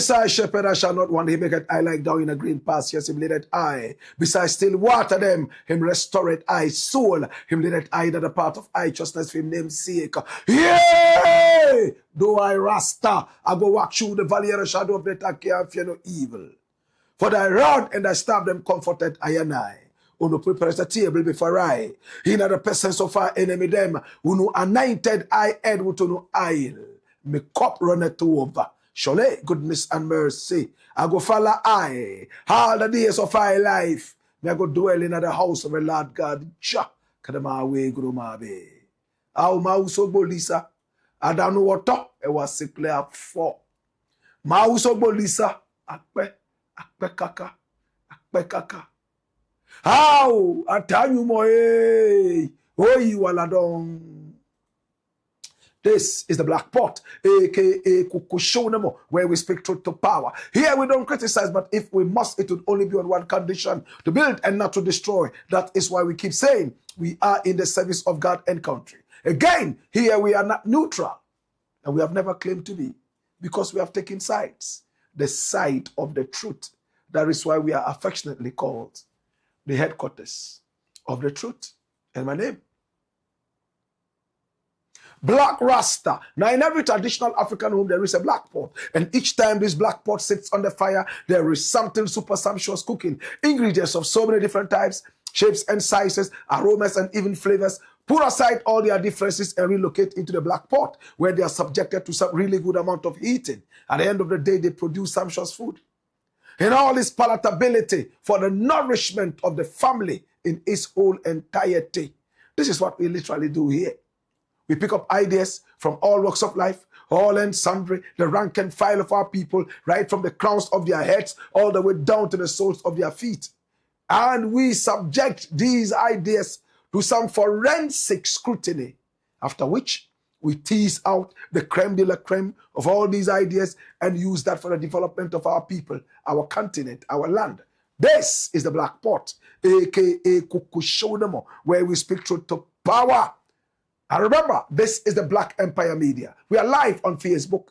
I shepherd, I shall not want him make it I like down in a green pastures, him leadeth I. Besides still water them, him restoreth I soul, him leadeth I that a part of righteousness for him name's sake. Yea! Though I rasta, I go walk through the valley of the shadow of death, I can't fear no evil. For thy rod and thy staff them comforted I and I. Who no prepares a table before I. In the presence of our enemy them, who no anointed I head with no oil. My cup runneth over. Surely goodness and mercy, I go follow I all the days of my life. Me I go dwell in the house of the Lord God. Cha, kadama we guru mabe. Au mauso bolisa. I don't know what to. It was simply up for. Mauso bolisa. Akpe kaka. Akpe kaka. How? I tell you more. Oh, you aladon. This is the Black Pot, aka Kukushonemo, where we speak truth to power. Here we don't criticize, but if we must, it would only be on one condition: to build and not to destroy. That is why we keep saying we are in the service of God and country. Again, here we are not neutral, and we have never claimed to be, because we have taken sides. The side of the truth. That is why we are affectionately called the headquarters of the truth. And my name, Black Rasta. Now, in every traditional African home, there is a black pot. And each time this black pot sits on the fire, there is something super sumptuous cooking. Ingredients of so many different types, shapes and sizes, aromas and even flavors. Put aside all their differences and relocate into the black pot, where they are subjected to some really good amount of heating. At the end of the day, they produce sumptuous food. In all its palatability for the nourishment of the family in its whole entirety. This is what we literally do here. We pick up ideas from all walks of life, all and sundry, the rank and file of our people, right from the crowns of their heads all the way down to the soles of their feet. And we subject these ideas to some forensic scrutiny, after which we tease out the creme de la creme of all these ideas and use that for the development of our people, our continent, our land. This is the Black Pot, aka Kukushonemo, where we speak truth to power. And remember, this is the Black Empire Media. We are live on Facebook.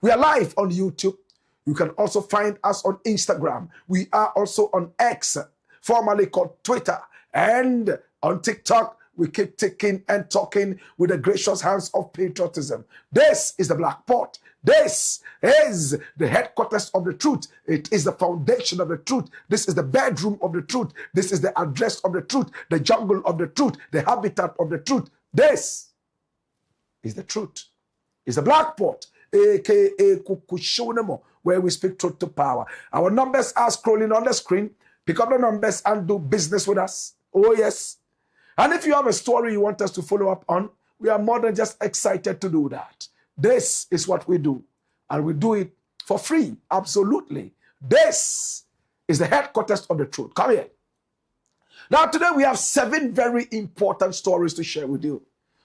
We are live on YouTube. You can also find us on Instagram. We are also on X, formerly called Twitter. And on TikTok, we keep ticking and talking with the gracious hands of patriotism. This is the Black Pot. This is the headquarters of the truth. It is the foundation of the truth. This is the bedroom of the truth. This is the address of the truth, the jungle of the truth, the habitat of the truth. This is the truth. It's the Black Pot, aka Kukushonemo, where we speak truth to power. Our numbers are scrolling on the screen. Pick up the numbers and do business with us. Oh, yes. And if you have a story you want us to follow up on, we are more than just excited to do that. This is what we do. And we do it for free. Absolutely. This is the headquarters of the truth. Come here. Now, today we have 7 very important stories to share with you.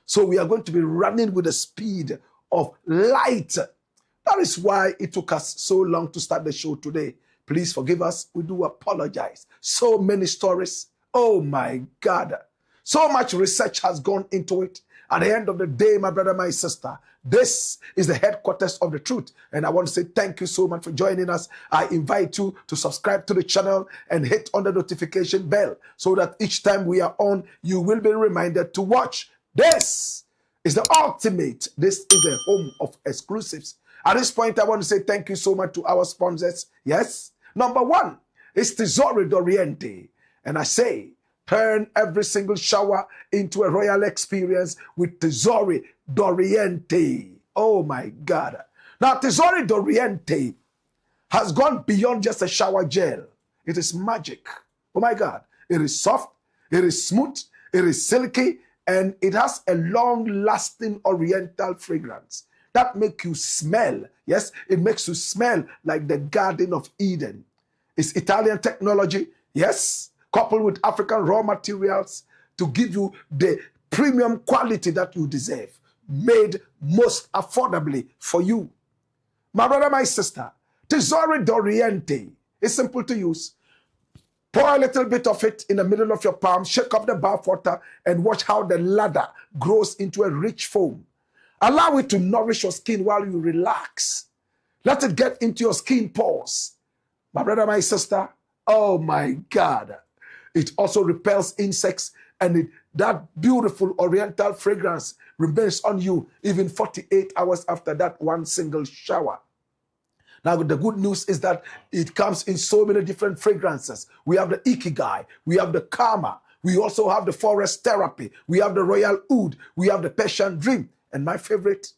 So we are going to be running with the speed of light. That is why it took us so long to start the show today. Please forgive us. We do apologize. So many stories. Oh my God. So much research has gone into it. At the end of the day, my brother, my sister, this is the headquarters of the truth. And I want to say thank you so much for joining us. I invite you to subscribe to the channel and hit on the notification bell so that each time we are on, you will be reminded to watch. This is the ultimate. This is the home of exclusives. At this point, I want to say thank you so much to our sponsors. Yes. Number 1 is Tesoro d'Oriente. And I say, turn every single shower into a royal experience with Tesori d'Oriente. Oh my God. Now, Tesori d'Oriente has gone beyond just a shower gel. It is magic. Oh my God. It is soft, it is smooth, it is silky, and it has a long-lasting oriental fragrance that makes you smell. Yes, it makes you smell like the Garden of Eden. It's Italian technology, yes, coupled with African raw materials to give you the premium quality that you deserve, made most affordably for you. My brother, my sister, Tesori d'Oriente is simple to use. Pour a little bit of it in the middle of your palm, shake up the bath water, and watch how the lather grows into a rich foam. Allow it to nourish your skin while you relax. Let it get into your skin pores. My brother, my sister, oh my God. It also repels insects, and that beautiful oriental fragrance remains on you even 48 hours after that one single shower. Now, the good news is that it comes in so many different fragrances. We have the Ikigai, we have the Karma, we also have the Forest Therapy, we have the Royal Oud, we have the Persian Dream, and my favorite,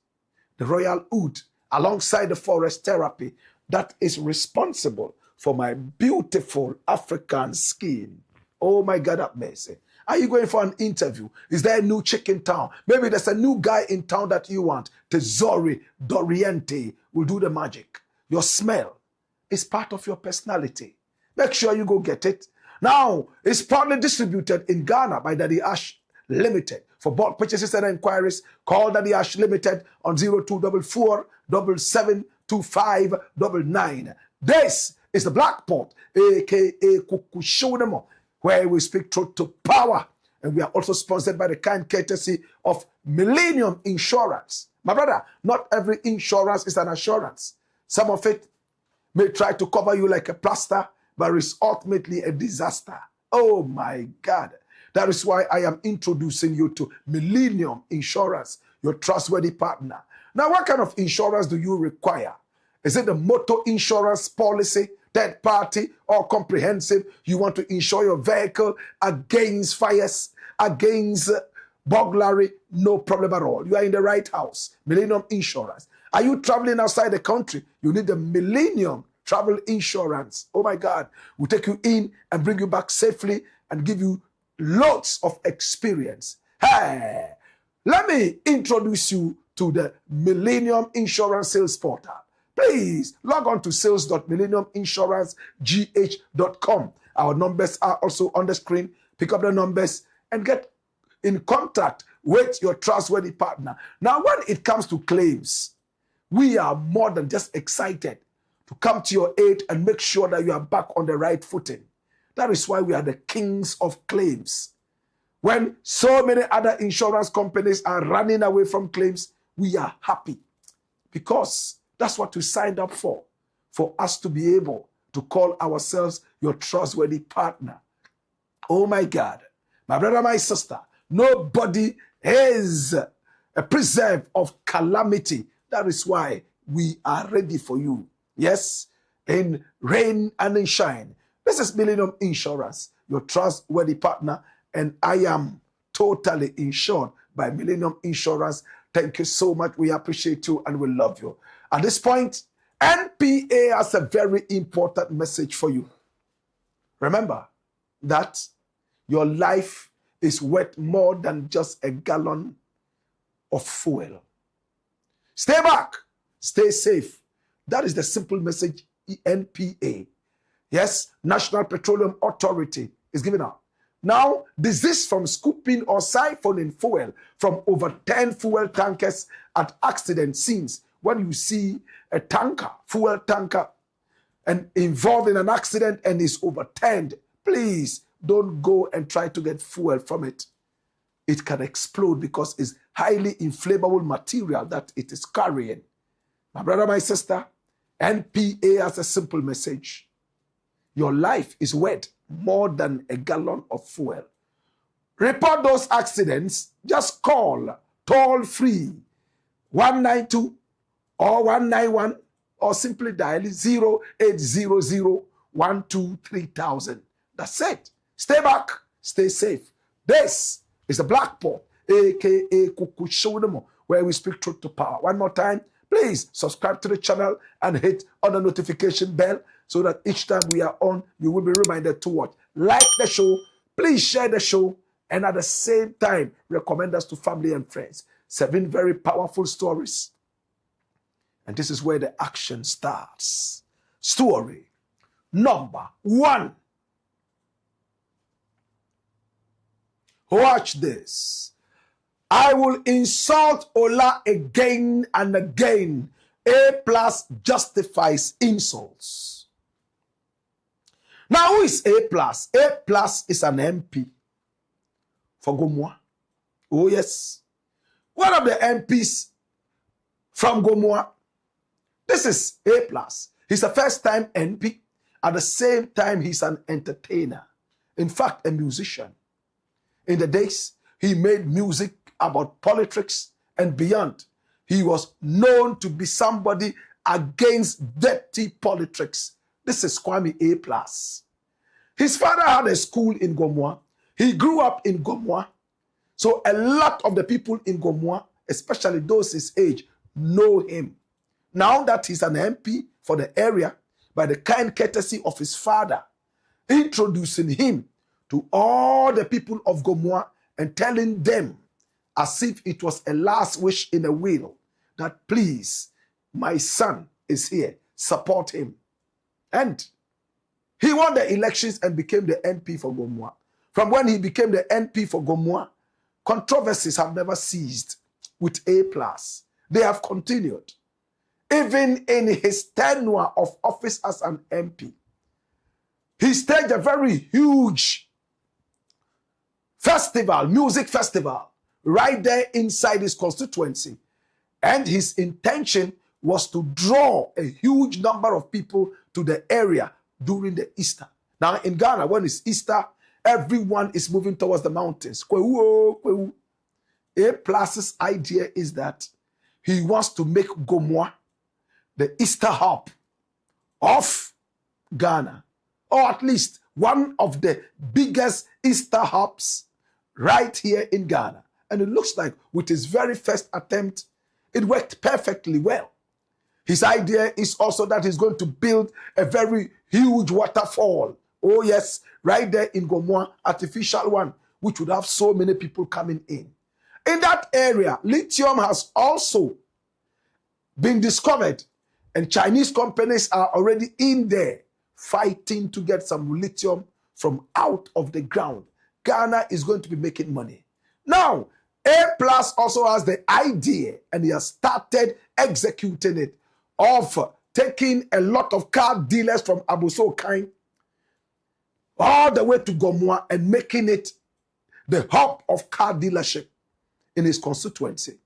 the Royal Oud, alongside the Forest Therapy, that is responsible for my beautiful African skin. Oh my God, have mercy. Are you going for an interview? Is there a new chick in town? Maybe there's a new guy in town that you want. Tesori d'Oriente will do the magic. Your smell is part of your personality. Make sure you go get it. Now, it's proudly distributed in Ghana by Daddy Ash Limited. For bulk purchases and inquiries, call Daddy Ash Limited on 0244 772599. This is the Blakk Pot, aka Kukushonemo, where we speak truth to power. And we are also sponsored by the kind courtesy of Millennium Insurance. My brother, not every insurance is an assurance. Some of it may try to cover you like a plaster, but it's ultimately a disaster. Oh my God. That is why I am introducing you to Millennium Insurance, your trustworthy partner. Now, what kind of insurance do you require? Is it the motor insurance policy, third party, or comprehensive? You want to insure your vehicle against fires, against burglary? No problem at all. You are in the right house. Millennium Insurance. Are you traveling outside the country? You need the Millennium Travel Insurance. Oh my God. We'll take you in and bring you back safely and give you lots of experience. Hey, let me introduce you to the Millennium Insurance Sales Portal. Please log on to sales.millenniuminsurancegh.com. Our numbers are also on the screen. Pick up the numbers and get in contact with your trustworthy partner. Now, when it comes to claims, we are more than just excited to come to your aid and make sure that you are back on the right footing. That is why we are the kings of claims. When so many other insurance companies are running away from claims, we are happy because that's what we signed up for us to be able to call ourselves your trustworthy partner. Oh my God, my brother, my sister, nobody is a preserve of calamity. That is why we are ready for you. Yes, in rain and in shine. This is Millennium Insurance, your trustworthy partner, and I am totally insured by Millennium Insurance. Thank you so much. We appreciate you and we love you. At this point, NPA has a very important message for you. Remember that your life is worth more than just a gallon of fuel. Stay back, stay safe. That is the simple message NPA. Yes, National Petroleum Authority is giving out. Now, desist from scooping or siphoning fuel from over 10 fuel tankers at accident scenes. When you see a tanker, fuel tanker, and involved in an accident and is overturned, please don't go and try to get fuel from it. It can explode because it's highly inflammable material that it is carrying. My brother, my sister, NPA has a simple message. Your life is worth more than a gallon of fuel. Report those accidents. Just call toll free 192 or 191 or simply dial 0800 123,000. That's it. Stay back, stay safe. This is the Blakk Pot, aka Kuku, where we speak truth to power. One more time, please subscribe to the channel and hit on the notification bell so that each time we are on, you will be reminded to watch. Like the show, please share the show, and at the same time, recommend us to family and friends. 7 very powerful stories. And this is where the action starts. Story number 1. Watch this. I will insult Ola again and again. A+ justifies insults. Now, who is A+? A+ is an MP for Gomoa. Oh, yes. One of the MPs from Gomoa. This is A+. He's a first-time MP. At the same time, he's an entertainer. In fact, a musician. In the days, he made music about politics and beyond. He was known to be somebody against dirty politics. This is Kwame A+. His father had a school in Gomoa. He grew up in Gomoa. So a lot of the people in Gomoa, especially those his age, know him. Now that he's an MP for the area, by the kind courtesy of his father, introducing him to all the people of Gomoa and telling them, as if it was a last wish in a will, that please, my son is here, support him. And he won the elections and became the MP for Gomoa. From when he became the MP for Gomoa, controversies have never ceased with A+. They have continued. Even in his tenure of office as an MP, he staged a very huge festival, music festival, right there inside his constituency. And his intention was to draw a huge number of people to the area during the Easter. Now in Ghana, when it's Easter, everyone is moving towards the mountains. A+'s idea is that he wants to make Gomoa the Easter hub of Ghana, or at least one of the biggest Easter hubs right here in Ghana. And it looks like with his very first attempt, it worked perfectly well. His idea is also that he's going to build a very huge waterfall. Oh yes, right there in Gomoa, artificial one, which would have so many people coming in. In that area, lithium has also been discovered, and Chinese companies are already in there fighting to get some lithium from out of the ground. Ghana is going to be making money. Now, A+ also has the idea, and he has started executing it, of taking a lot of car dealers from Abosokai all the way to Gomoa and making it the hub of car dealership in his constituency.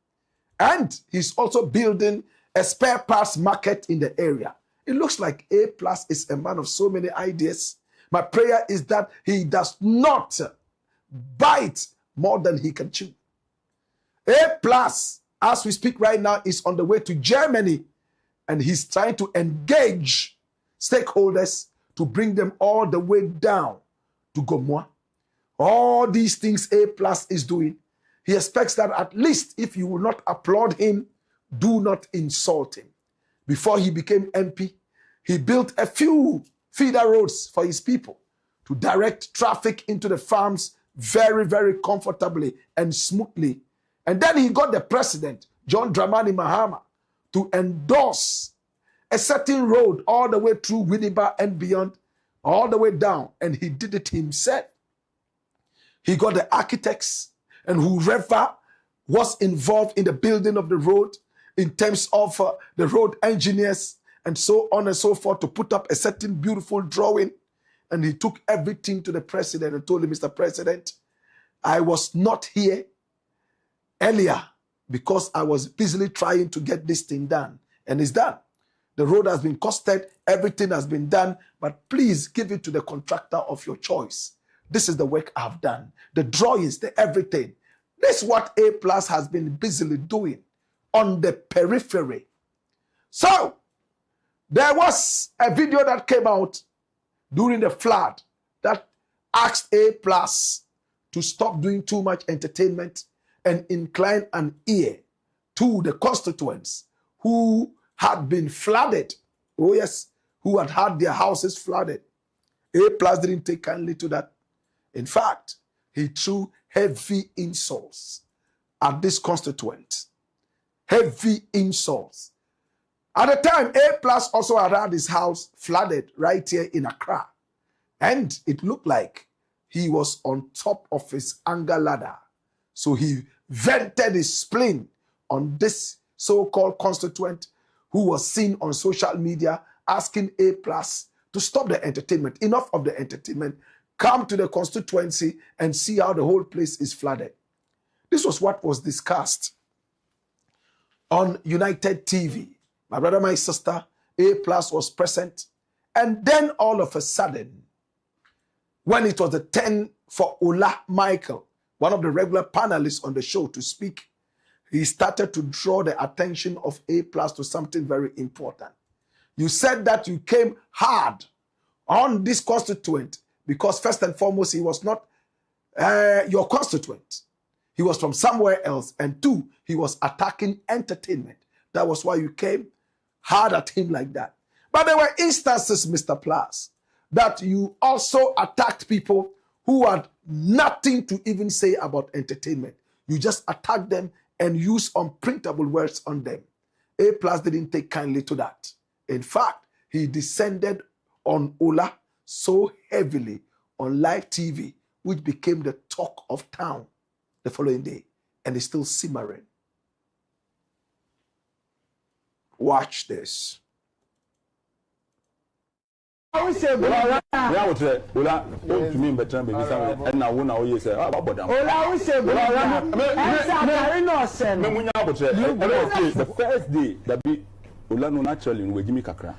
And he's also building a spare parts market in the area. It looks like A+ is a man of so many ideas. My prayer is that he does not bite more than he can chew. A+, as we speak right now, is on the way to Germany, and he's trying to engage stakeholders to bring them all the way down to Gomoa. All these things A+ is doing. He expects that at least if you will not applaud him, do not insult him. Before he became MP, he built a few feeder roads for his people to direct traffic into the farms very, very comfortably and smoothly. And then he got the president, John Dramani Mahama, to endorse a certain road all the way through Winneba and beyond, all the way down. And he did it himself. He got the architects and whoever was involved in the building of the road in terms of the road engineers and so on and so forth to put up a certain beautiful drawing. And he took everything to the president and told him, Mr. President, I was not here earlier because I was busily trying to get this thing done. And it's done. The road has been costed, everything has been done, but please give it to the contractor of your choice. This is the work I've done. The drawings, the everything. This is what A+ has been busily doing on the periphery. So, there was a video that came out during the flood that asked A Plus to stop doing too much entertainment and incline an ear to the constituents who had been flooded. Oh yes, who had had their houses flooded. A Plus didn't take kindly to that. In fact, he threw heavy insults at this constituent. Heavy insults. At the time, A Plus also had his house flooded right here in Accra. And it looked like he was on top of his anger ladder. So he vented his spleen on this so-called constituent who was seen on social media asking A Plus to stop the entertainment. Enough of the entertainment. Come to the constituency and see how the whole place is flooded. This was what was discussed on United TV. My brother, my sister, A Plus was present. And then all of a sudden, when it was the turn for Ola Michael, one of the regular panelists on the show, to speak, he started to draw the attention of A Plus to something very important. You said that you came hard on this constituent because first and foremost, he was not your constituent. He was from somewhere else. And two, he was attacking entertainment. That was why you came hard at him like that. But there were instances, Mr. Plus, that you also attacked people who had nothing to even say about entertainment. You just attacked them and used unprintable words on them. A Plus didn't take kindly to that. In fact, he descended on Ola so heavily on live TV, which became the talk of town the following day, and is still simmering. Watch this. I will say, Ola, WONTUMI better baby some and now wona o say about them. Ola will say, the first day that be Ola no naturally we give me kakra.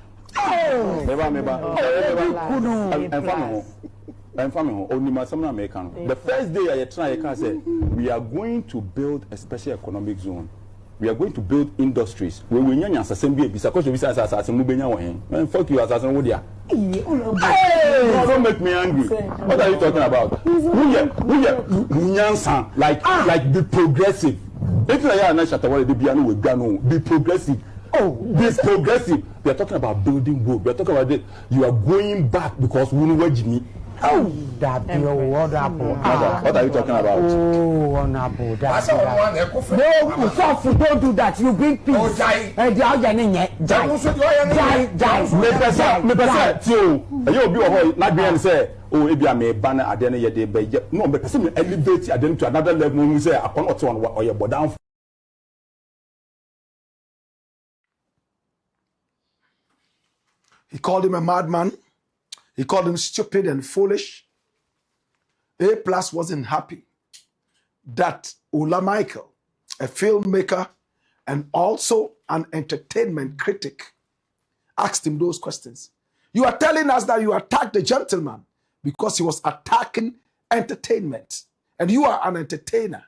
The first day I try, I can say we are going to build a special economic zone. We are going to build industries. We will not assassin because we assassin and fuck you assassin with ya. Don't make me angry. What are you talking about? Like be progressive. It's like SHATTA be progressive. Oh, be progressive. We are talking about building road. We are talking about this. You are going back because we know me. Oh, that be what are you talking about? Oh, honorable. That's no, don't do that. You bring peace. Oh, die. And the other say, oh, if you are me banner at the end of the day, no, but person elevate at them to another level when we say upon what one or your down. He called him a madman. He called him stupid and foolish. A Plus wasn't happy that Ola Michael, a filmmaker and also an entertainment critic, asked him those questions. You are telling us that you attacked the gentleman because he was attacking entertainment. And you are an entertainer.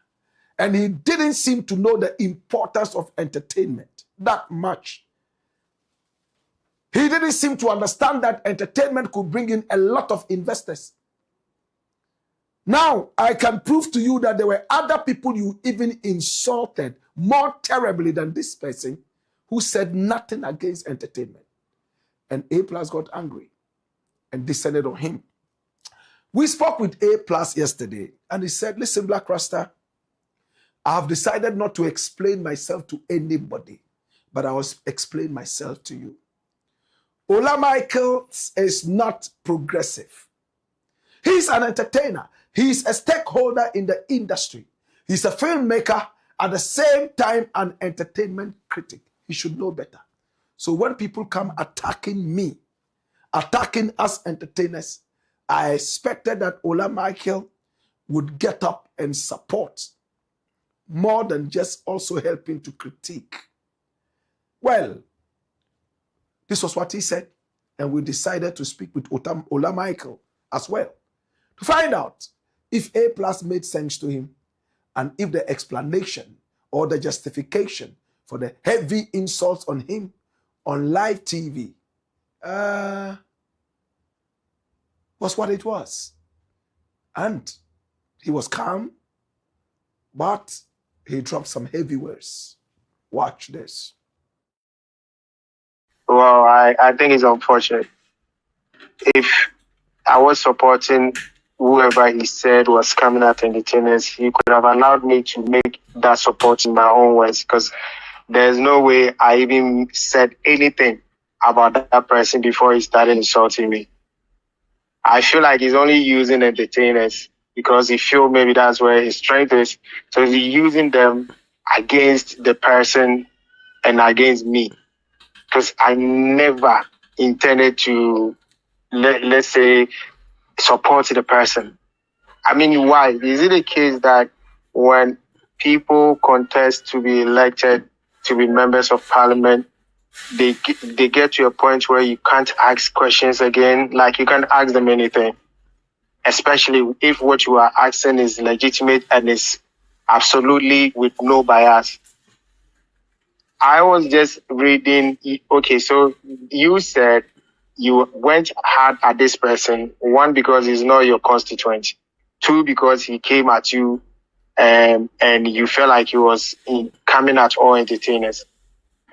And he didn't seem to know the importance of entertainment that much. He didn't seem to understand that entertainment could bring in a lot of investors. Now, I can prove to you that there were other people you even insulted more terribly than this person who said nothing against entertainment. And A Plus got angry and descended on him. We spoke with A Plus yesterday and he said, listen, Black Rasta, I have decided not to explain myself to anybody, but I will explain myself to you. Ola Michael is not progressive. He's an entertainer. He's a stakeholder in the industry. He's a filmmaker, at the same time an entertainment critic. He should know better. So when people come attacking me, attacking us entertainers, I expected that Ola Michael would get up and support more than just also helping to critique. Well, this was what he said, and we decided to speak with Ola Michael as well to find out if A Plus made sense to him and if the explanation or the justification for the heavy insults on him on live TV was what it was. And he was calm, but he dropped some heavy words. Watch this. Well, I think it's unfortunate. If I was supporting whoever he said was coming at entertainers, he could have allowed me to make that support in my own words, because there's no way I even said anything about that person before he started insulting me. I feel like he's only using entertainers because he feels maybe that's where his strength is. So he's using them against the person and against me. Because I never intended to, let's say, support the person. I mean, why? Is it a case that when people contest to be elected to be members of parliament, they get to a point where you can't ask questions again, like you can't ask them anything, especially if what you are asking is legitimate and is absolutely with no bias. I was just reading, okay, so you said you went hard at this person, one, because he's not your constituent, two, because he came at you and you felt like he was coming at all entertainers.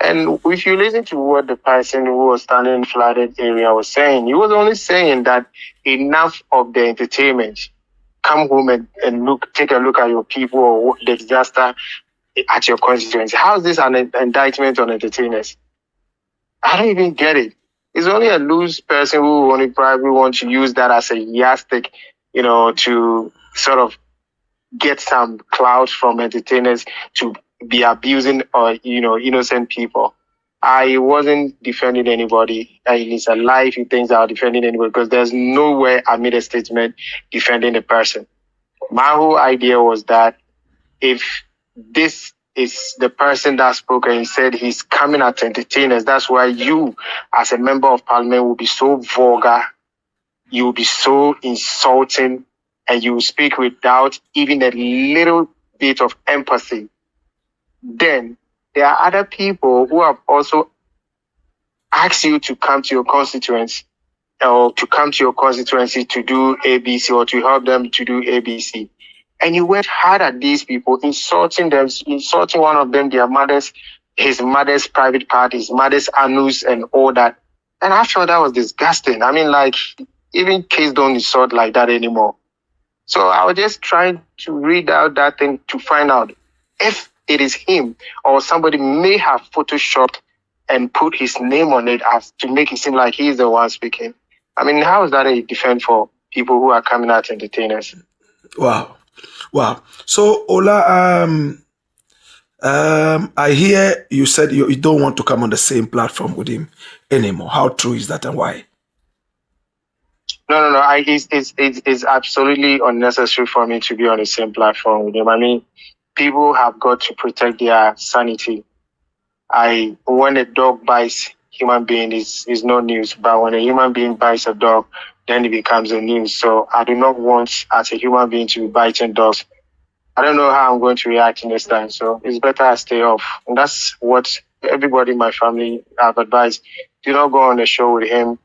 And if you listen to what the person who was standing in the flooded area was saying, he was only saying that enough of the entertainment. Come home and take a look at your people or the disaster at your constituency. How is this an indictment on entertainers? I don't even get it. It's only a loose person who only probably want to use that as a yardstick, to sort of get some clout from entertainers to be abusing or innocent people. I wasn't defending anybody. He's alive. He thinks I'm defending anybody, because there's nowhere I made a statement defending the person. My whole idea was that if this is the person that spoke and he said he's coming at entertainers, that's why you, as a member of parliament, will be so vulgar, you will be so insulting, and you will speak without even a little bit of empathy. Then there are other people who have also asked you to come to your constituency or to come to your constituency to do ABC or to help them to do ABC. And you went hard at these people, insulting them, insulting one of them, his mother's private part, his mother's anus and all that. And I felt that was disgusting. I mean, like, even kids don't insult like that anymore. So I was just trying to read out that thing to find out if it is him or somebody may have photoshopped and put his name on it as to make it seem like he's the one speaking. I mean, how is that a defense for people who are coming out entertainers? Wow. So Ola, I hear you said you don't want to come on the same platform with him anymore. How true is that and why? No. It's absolutely unnecessary for me to be on the same platform with him. I mean, people have got to protect their sanity. When a dog bites human being, is no news. But when a human being bites a dog, then it becomes a news. So I do not want, as a human being, to be biting dogs. I don't know how I'm going to react in this time. So it's better I stay off. And that's what everybody in my family have advised. Do not go on the show with him.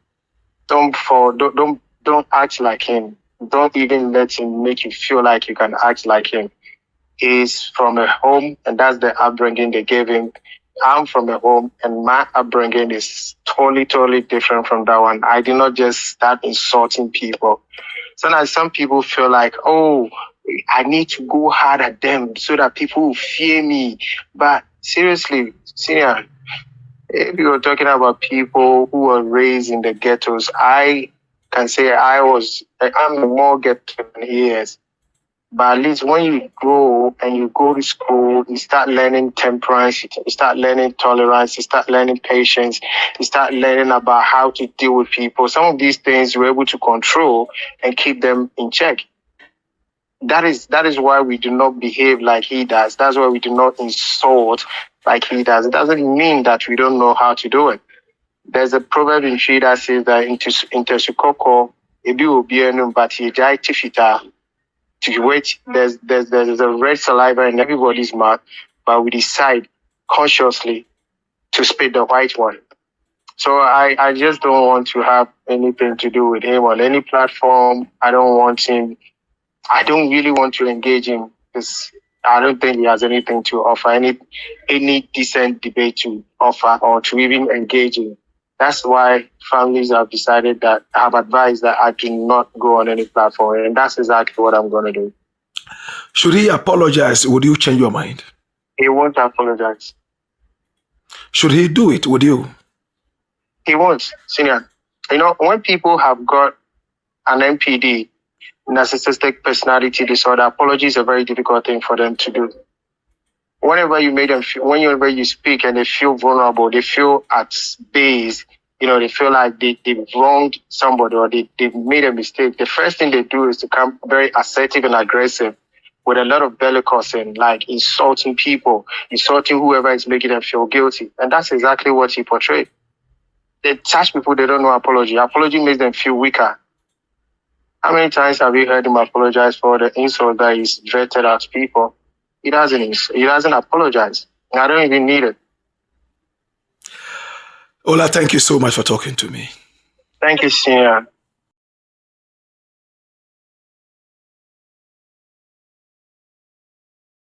Don't act like him. Don't even let him make you feel like you can act like him. He's from a home, and that's the upbringing they gave him. I'm from a home, and my upbringing is totally different from that one. I did not just start insulting people. Sometimes some people feel like, oh, I need to go hard at them so that people will fear me. But seriously, Senior, if you were talking about people who were raised in the ghettos, I can say I'm more ghetto than he is. But at least when you grow and you go to school, you start learning temperance, you start learning tolerance, you start learning patience, you start learning about how to deal with people. Some of these things you're able to control and keep them in check. That is why we do not behave like he does. That's why we do not insult like he does. It doesn't mean that we don't know how to do it. There's a proverb in Tree that says that intersukoko ebi obienu but yejai tifita. To wait, there's a red saliva in everybody's mouth, but we decide consciously to spit the white one. So I just don't want to have anything to do with him on any platform. I don't want him I don't really want to engage him because I don't think he has anything to offer, any decent debate to offer or to even engage in. That's why families have decided that I have advised that I do not go on any platform, and that's exactly what I'm going to do. Should he apologize? Would you change your mind? He won't apologize. Should he do it? Would you? He won't, Senior. You know, when people have got an NPD, narcissistic personality disorder, apology is a very difficult thing for them to do. Whenever you make them feel, whenever you speak and they feel vulnerable, they feel at base, you know, they feel like they've wronged somebody or they've made a mistake. The first thing they do is to become very assertive and aggressive with a lot of bellicosing, like insulting people, insulting whoever is making them feel guilty. And that's exactly what he portrayed. They touch people, they don't know apology. Apology makes them feel weaker. How many times have you heard him apologize for the insult that he's vetted at people? He doesn't apologize. I don't even need it. Ola, thank you so much for talking to me. Thank you, Senior.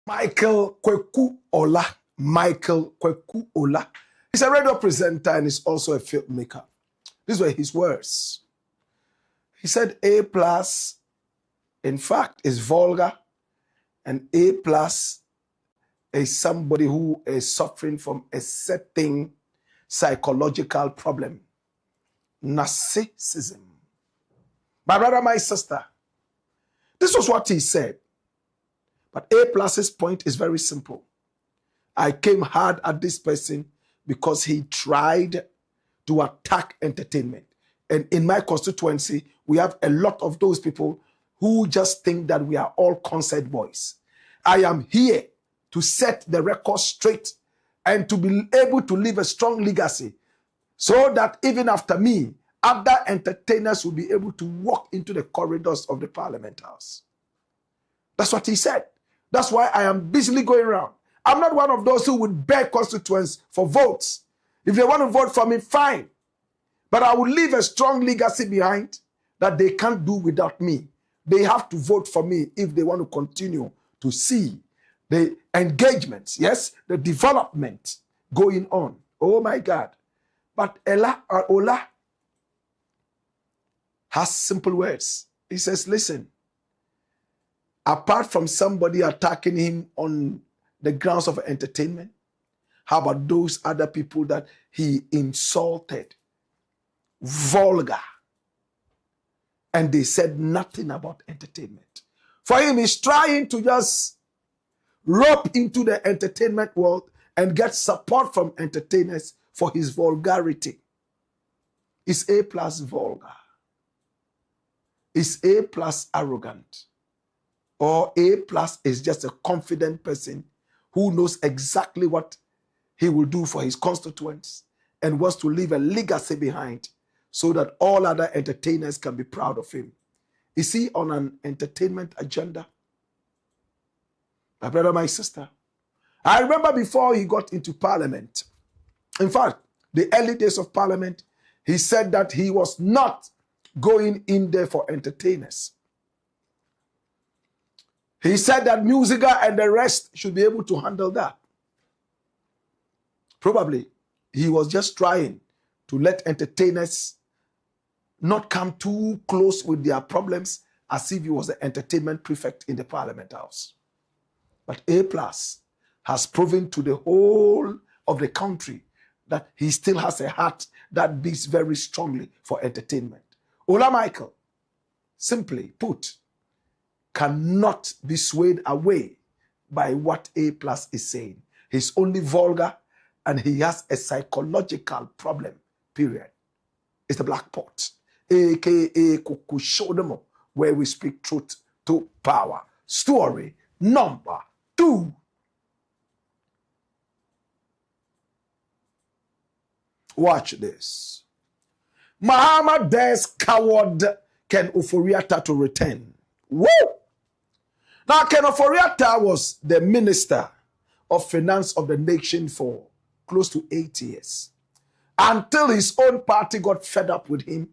Michael Kweku Ola. Michael Kweku Ola. He's a radio presenter and he's also a filmmaker. These were his words. He said A+, in fact, is vulgar, and A+ is somebody who is suffering from a certain psychological problem. Narcissism. My brother, my sister, this was what he said. But A+'s point is very simple. I came hard at this person because he tried to attack entertainment. And in my constituency, we have a lot of those people who just think that we are all concert boys. I am here to set the record straight and to be able to leave a strong legacy so that even after me, other entertainers will be able to walk into the corridors of the Parliament House. That's what he said. That's why I am busily going around. I'm not one of those who would beg constituents for votes. If they want to vote for me, fine. But I will leave a strong legacy behind that they can't do without me. They have to vote for me if they want to continue to see the engagements, yes, the development going on. Oh my God. But Ola has simple words. He says, listen, apart from somebody attacking him on the grounds of entertainment, how about those other people that he insulted? Vulgar. And they said nothing about entertainment. For him, he's trying to just rope into the entertainment world and get support from entertainers for his vulgarity. Is A+ vulgar? Is A+ arrogant? Or A+ is just a confident person who knows exactly what he will do for his constituents and wants to leave a legacy behind so that all other entertainers can be proud of him? Is he on an entertainment agenda? My brother, my sister, I remember before he got into Parliament, in fact, the early days of Parliament, he said that he was not going in there for entertainers. He said that Musica and the rest should be able to handle that. Probably he was just trying to let entertainers not come too close with their problems as if he was the entertainment prefect in the Parliament House. But A+ has proven to the whole of the country that he still has a heart that beats very strongly for entertainment. Ola Michael, simply put, cannot be swayed away by what A+ is saying. He's only vulgar and he has a psychological problem, period. It's the black pot, aka Kukushodemo, where we speak truth to power. Story number 2. Watch this. Mahama dares coward Ken OFORI-ATTA to return. Woo! Now, Ken OFORI-ATTA was the Minister of Finance of the nation for close to 8 years, until his own party got fed up with him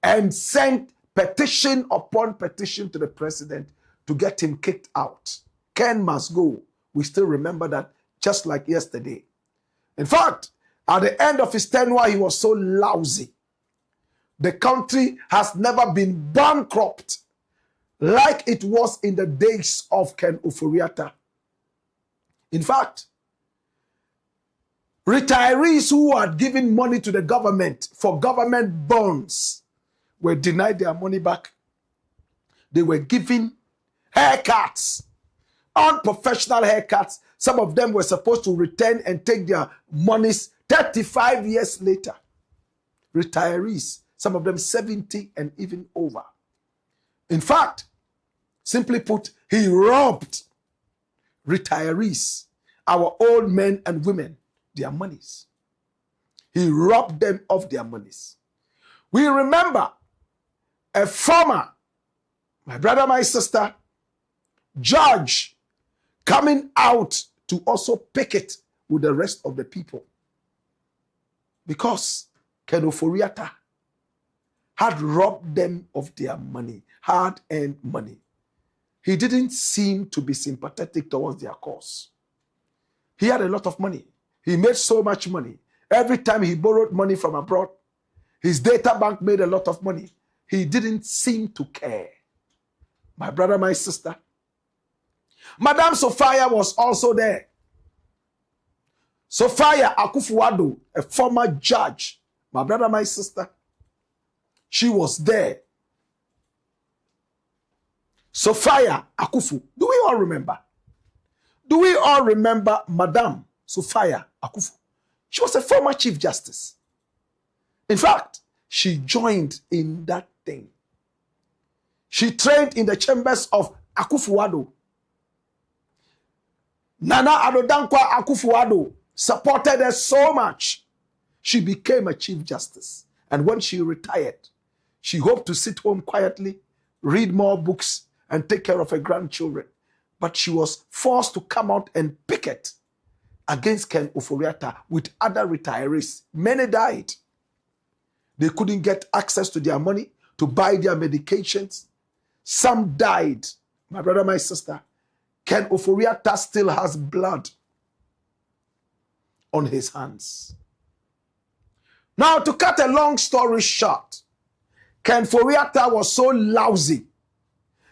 and sent petition upon petition to the president to get him kicked out. Ken must go. We still remember that just like yesterday. In fact, at the end of his tenure, he was so lousy. The country has never been bankrupt like it was in the days of Ken OFORI-ATTA. In fact, retirees who had given money to the government for government bonds were denied their money back. They were given haircuts, unprofessional haircuts. Some of them were supposed to return and take their monies 35 years later. Retirees, some of them 70 and even over. In fact, simply put, he robbed retirees, our old men and women, their monies. He robbed them of their monies. We remember a former, my brother, my sister, judge coming out to also picket with the rest of the people. Because Ken OFORI-ATTA had robbed them of their money, hard-earned money. He didn't seem to be sympathetic towards their cause. He had a lot of money. He made so much money. Every time he borrowed money from abroad, his data bank made a lot of money. He didn't seem to care. My brother, my sister. Madame Sophia was also there. Sophia Akufo-Addo, a former judge. My brother, my sister. She was there. Sophia Akufo. Do we all remember? Do we all remember Madame Sophia Akufo? She was a former Chief Justice. In fact, she joined in that thing. She trained in the chambers of Akufo-Addo. Nana Addo Dankwa Akufo-Addo supported her so much. She became a Chief Justice. And when she retired, she hoped to sit home quietly, read more books, and take care of her grandchildren. But she was forced to come out and picket against Ken OFORI-ATTA with other retirees. Many died. They couldn't get access to their money to buy their medications. Some died. My brother, my sister, Ken OFORI-ATTA still has blood on his hands. Now, to cut a long story short, Ken OFORI-ATTA was so lousy,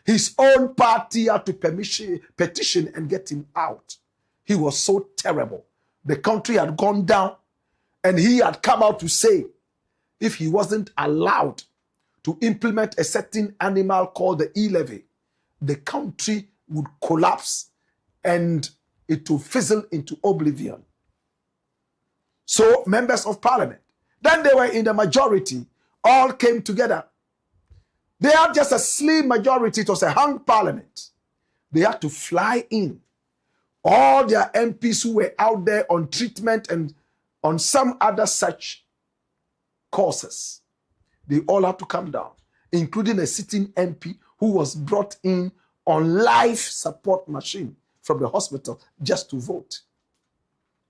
his own party had to petition and get him out. He was so terrible. The country had gone down, and he had come out to say, if he wasn't allowed to implement a certain animal called the e-levy, the country would collapse and it would fizzle into oblivion. So members of parliament, then they were in the majority, all came together. They had just a slim majority. It was a hung parliament. They had to fly in. All their MPs who were out there on treatment and on some other such causes, they all had to come down, including a sitting MP who was brought in on life support machine from the hospital just to vote.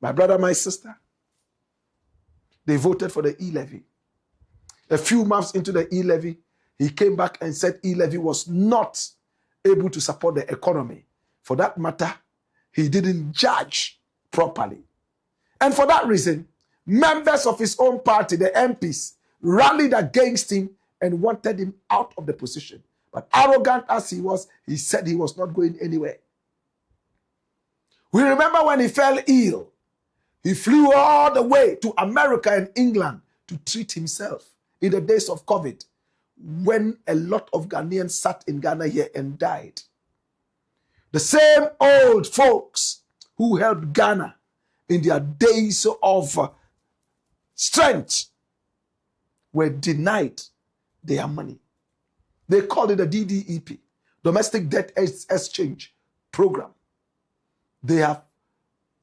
My brother, my sister, they voted for the e-levy. A few months into the e-levy, he came back and said e-levy was not able to support the economy. For that matter, he didn't judge properly. And for that reason, members of his own party, the MPs, rallied against him and wanted him out of the position. But arrogant as he was, he said he was not going anywhere. We remember when he fell ill, he flew all the way to America and England to treat himself in the days of COVID, when a lot of Ghanaians sat in Ghana here and died. The same old folks who helped Ghana in their days of strength were denied their money. They called it a DDEP, Domestic Debt Exchange Program. They have,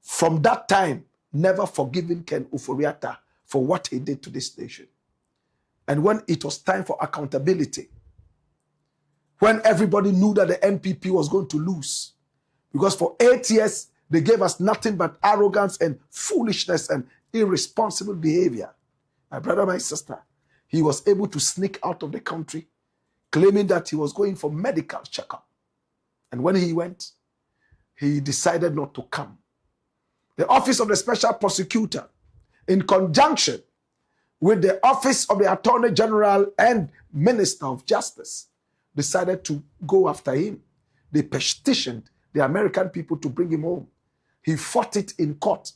from that time, never forgiven Ken OFORI-ATTA for what he did to this nation. And when it was time for accountability, when everybody knew that the NPP was going to lose, because for 8 years, they gave us nothing but arrogance and foolishness and irresponsible behavior. My brother, my sister, he was able to sneak out of the country, claiming that he was going for medical checkup. And when he went, he decided not to come. The Office of the Special Prosecutor, in conjunction with the Office of the Attorney General and Minister of Justice, decided to go after him. They petitioned the American people to bring him home. He fought it in court,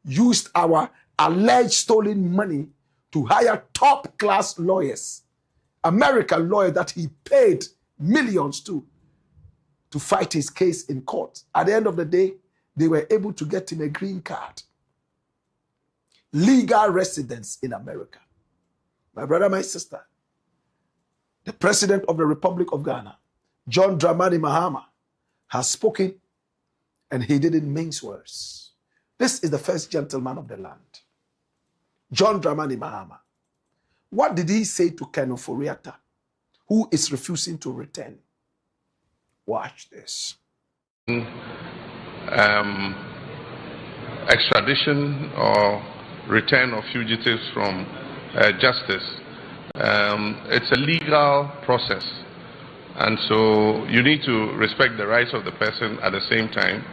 used our alleged stolen money to hire top-class lawyers, American lawyers that he paid millions to fight his case in court. At the end of the day, they were able to get him a green card, legal residence in America. My brother, my sister, the President of the Republic of Ghana, John Dramani Mahama, has spoken, and he didn't mince words. This is the first gentleman of the land, John Dramani Mahama. What did he say to Ken OFORI-ATTA, who is refusing to return? Watch this. Extradition or return of fugitives from justice. It's a legal process, and so you need to respect the rights of the person at the same time.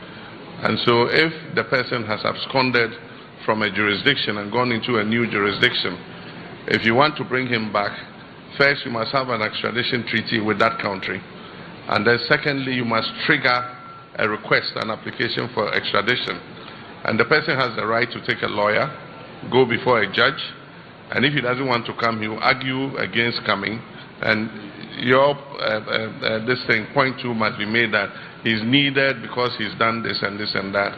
And so if the person has absconded from a jurisdiction and gone into a new jurisdiction, if you want to bring him back, first you must have an extradition treaty with that country, and then secondly you must trigger a request, an application for extradition. And the person has the right to take a lawyer, go before a judge, and if he doesn't want to come, he will argue against coming, and your point two must be made that he's needed because he's done this and this and that.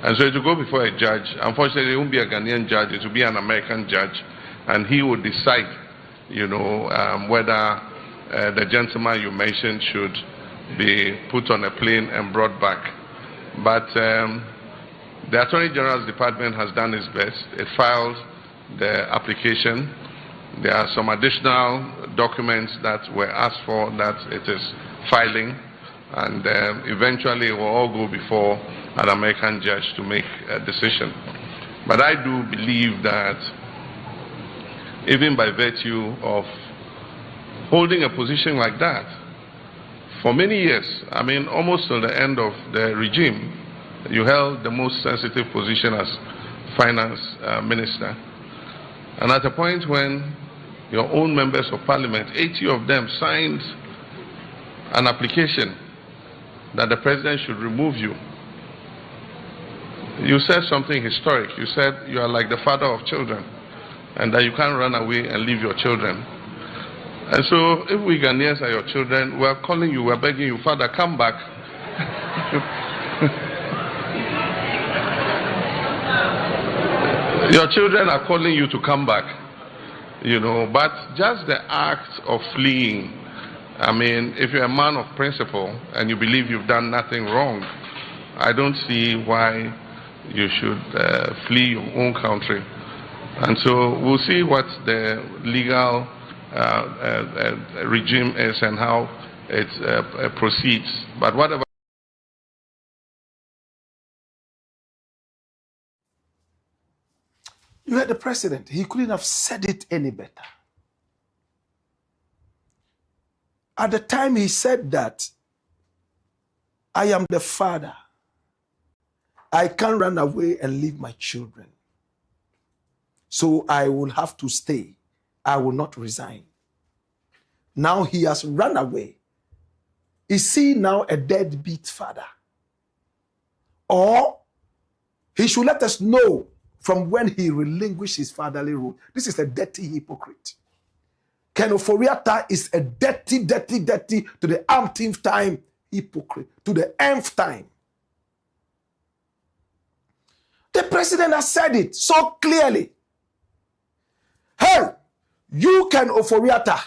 And so to go before a judge, unfortunately it won't be a Ghanaian judge, it will be an American judge, and he will decide, whether the gentleman you mentioned should be put on a plane and brought back. But the Attorney General's Department has done its best. It filed the application. There are some additional documents that were asked for that it is filing, and eventually it will all go before an American judge to make a decision. But I do believe that even by virtue of holding a position like that for many years, I mean almost till the end of the regime, you held the most sensitive position as finance minister. And at a point when your own members of parliament, 80 of them, signed an application that the president should remove you, you said something historic. You said you are like the father of children and that you can't run away and leave your children. And so if we Ghanaians are your children, we are calling you, we are begging you, Father, come back. Your children are calling you to come back, but just the act of fleeing, I mean, if you're a man of principle and you believe you've done nothing wrong, I don't see why you should flee your own country. And so we'll see what the legal regime is and how it proceeds. But whatever. You heard the president. He couldn't have said it any better. At the time he said that, I am the father. I can't run away and leave my children. So I will have to stay. I will not resign. Now he has run away. Is he now a deadbeat father? Or he should let us know from when he relinquished his fatherly role. This is a dirty hypocrite. Ken OFORI-ATTA is a dirty, to the umpteenth time hypocrite, to the nth time. The president has said it so clearly. Hey, you Ken OFORI-ATTA,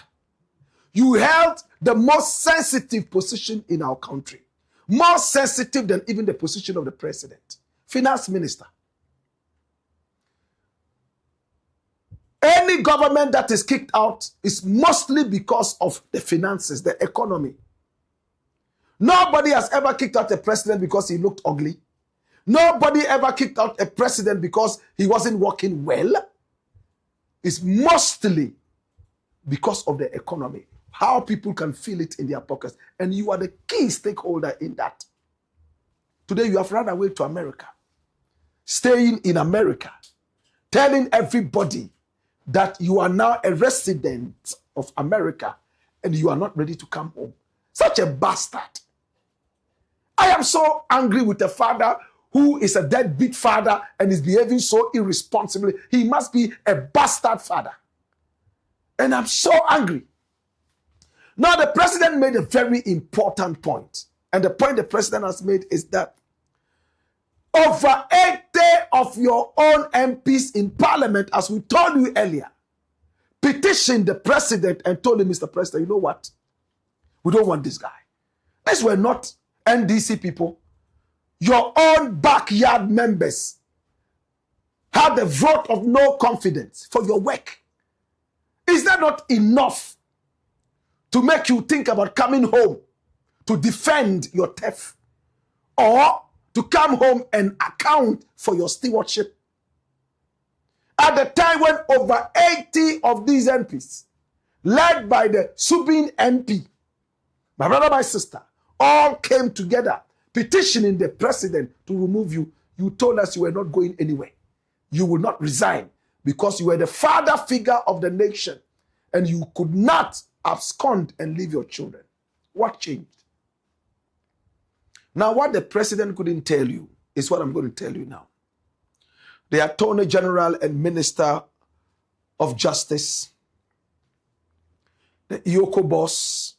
you held the most sensitive position in our country. More sensitive than even the position of the president. Finance minister. Any government that is kicked out is mostly because of the finances, the economy. Nobody has ever kicked out a president because he looked ugly. Nobody ever kicked out a president because he wasn't working well. It's mostly because of the economy. how people can feel it in their pockets. And you are the key stakeholder in that. Today you have run away to America, staying in America, telling everybody that you are now a resident of America and you are not ready to come home. Such a bastard. I am so angry with a father who is a deadbeat father and is behaving so irresponsibly. He must be a bastard father. And I'm so angry. Now, the president made a very important point. And the point the president has made is that over 80 of your own MPs in parliament, as we told you earlier, petitioned the president and told him, Mr. President, you know what? We don't want this guy. These were not NDC people. Your own backyard members had the vote of no confidence for your work. Is that not enough to make you think about coming home to defend your theft or to come home and account for your stewardship? At the time when over 80 of these MPs, led by the Subin MP, my brother, my sister, all came together petitioning the president to remove you, you told us you were not going anywhere. You will not resign because you were the father figure of the nation and you could not abscond and leave your children. What changed? Now, what the president couldn't tell you is what I'm going to tell you now. The Attorney General and Minister of Justice, the EOCO boss,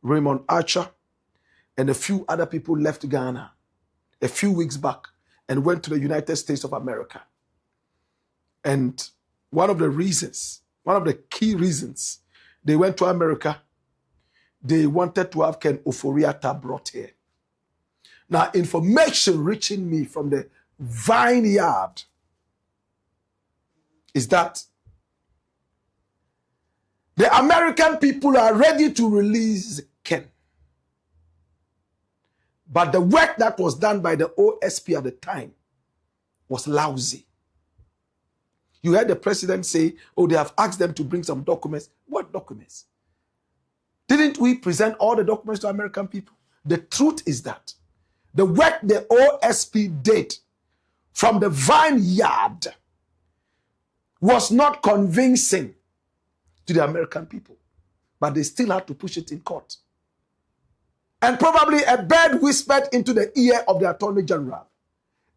Raymond Archer, and a few other people left Ghana a few weeks back and went to the United States of America. And one of the key reasons they went to America, they wanted to have Ken OFORI-ATTA brought here. Now, information reaching me from the vineyard is that the American people are ready to release Ken. But the work that was done by the OSP at the time was lousy. You heard the president say, oh, they have asked them to bring some documents. What documents? Didn't we present all the documents to American people? The truth is that the work the OSP did from the vineyard was not convincing to the American people, but they still had to push it in court. And probably a bird whispered into the ear of the Attorney General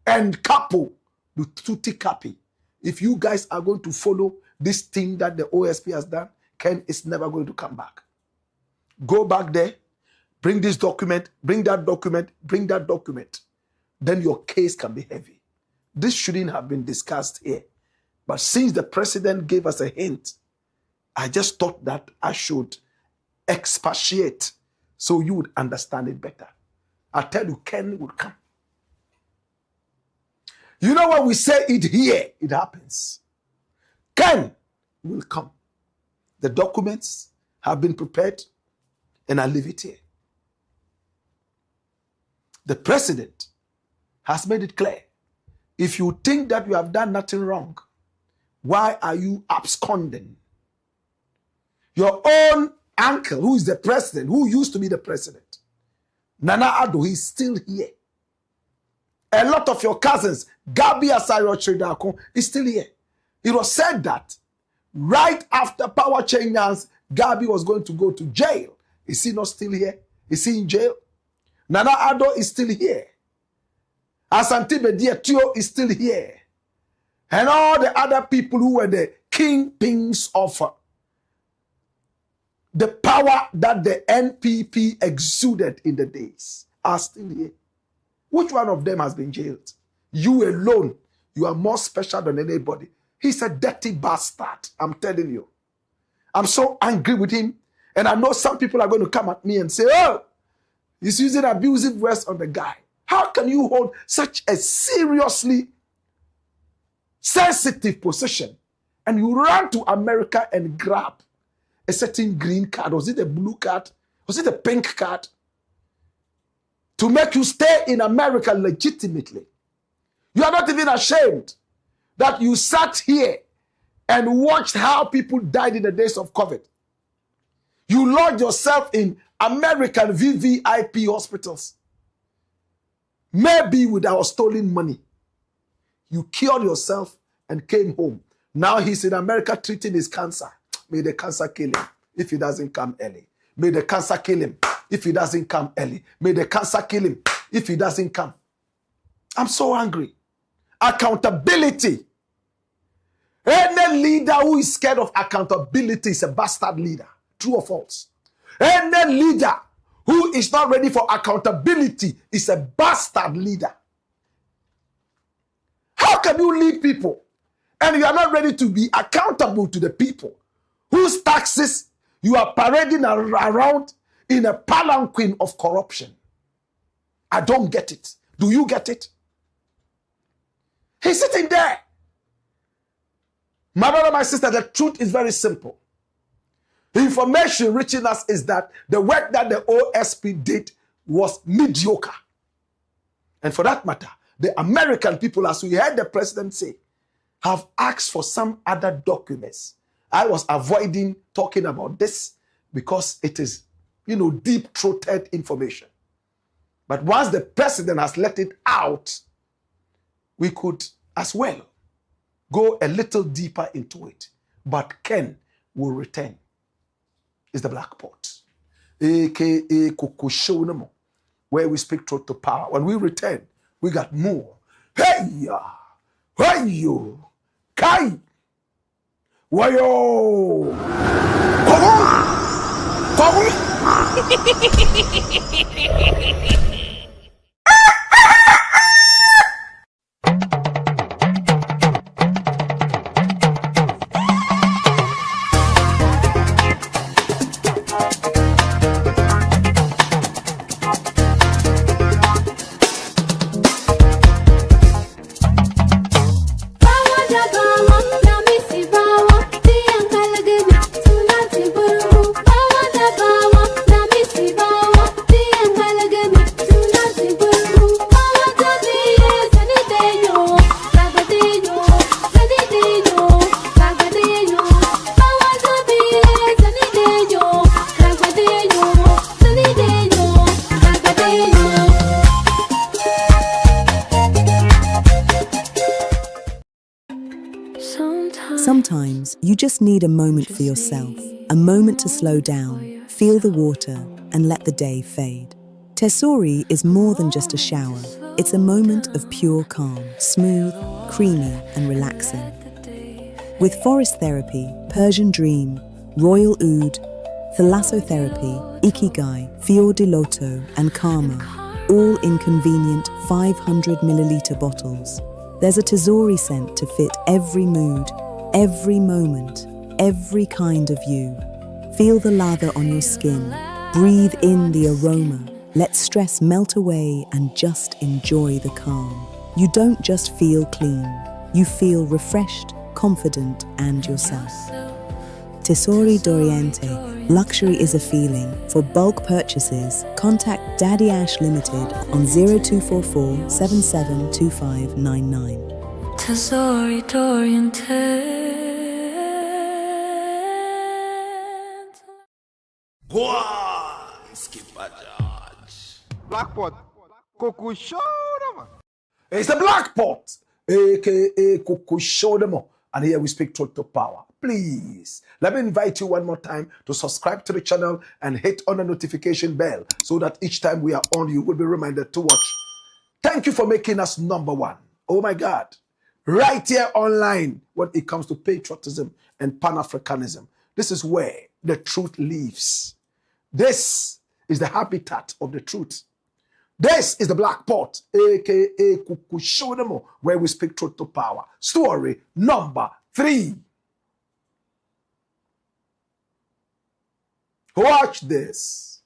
and Capo, the tutti capi. If you guys are going to follow this thing that the OSP has done, Ken is never going to come back. Go back there, bring this document, bring that document, bring that document. Then your case can be heavy. This shouldn't have been discussed here. But since the president gave us a hint, I just thought that I should expatiate so you would understand it better. I tell you, Ken will come. You know when we say it here, it happens. Ken will come. The documents have been prepared, and I leave it here. The president has made it clear. If you think that you have done nothing wrong, why are you absconding? Your own uncle, who is the president, who used to be the president, Nana Addo, he's still here. A lot of your cousins, Gabi Asaro Chidako, is still here. It was said that right after power changes, Gabi was going to go to jail. Is he not still here? Is he in jail? Nana Addo is still here. Asante Bediatio is still here. And all the other people who were the kingpins of the power that the NPP exuded in the days are still here. Which one of them has been jailed? You alone, you are more special than anybody. He's a dirty bastard, I'm telling you. I'm so angry with him. And I know some people are going to come at me and say, oh, he's using abusive words on the guy. How can you hold such a seriously sensitive position and you run to America and grab a certain green card? Was it a blue card? Was it a pink card? To make you stay in America legitimately. You are not even ashamed that you sat here and watched how people died in the days of COVID. You lodge yourself in American VVIP hospitals. Maybe with our stolen money. You cured yourself and came home. Now he's in America treating his cancer. May the cancer kill him if he doesn't come early. May the cancer kill him if he doesn't come early. May the cancer kill him if he doesn't come. I'm so angry. Accountability. Any leader who is scared of accountability is a bastard leader. True or false? Any leader who is not ready for accountability is a bastard leader. How can you lead people and you are not ready to be accountable to the people whose taxes you are parading around in a palanquin of corruption? I don't get it. Do you get it? He's sitting there. My brother, my sister, the truth is very simple. The information reaching us is that the work that the OSP did was mediocre. And for that matter, the American people, as we heard the president say, have asked for some other documents. I was avoiding talking about this because it is, deep-throated information. But once the president has let it out, we could as well go a little deeper into it. But Ken will return. Is the Black Pot, AKYEA Kukushonamo, where we speak truth to power. When we return, we got more. Hey yo, Kai, wayo, Sometimes you just need a moment for yourself, a moment to slow down, feel the water, and let the day fade. Tesori is more than just a shower. It's a moment of pure calm, smooth, creamy, and relaxing. With forest therapy, Persian dream, royal oud, thalassotherapy, ikigai, fior di loto, and karma, all in convenient 500 milliliter bottles. There's a Tesori scent to fit every mood, every moment, every kind of you. Feel the lather on your skin. Breathe in the aroma. Let stress melt away and just enjoy the calm. You don't just feel clean. You feel refreshed, confident, and yourself. Tesori d'Oriente. Luxury is a feeling. For bulk purchases, contact Daddy Ash Limited on 0244 772599. Tesori d'Oriente. Black Pot, Kukushodama. It's the Black Pot, aka Kukushodama. And here we speak truth to power. Please, let me invite you one more time to subscribe to the channel and hit on the notification bell so that each time we are on, you will be reminded to watch. Thank you for making us #1. Oh my God. Right here online when it comes to patriotism and Pan-Africanism. This is where the truth lives. This is the habitat of the truth. This is the Black Pot, aka Kukushodamo, where we speak truth to power. Story number 3. Watch this.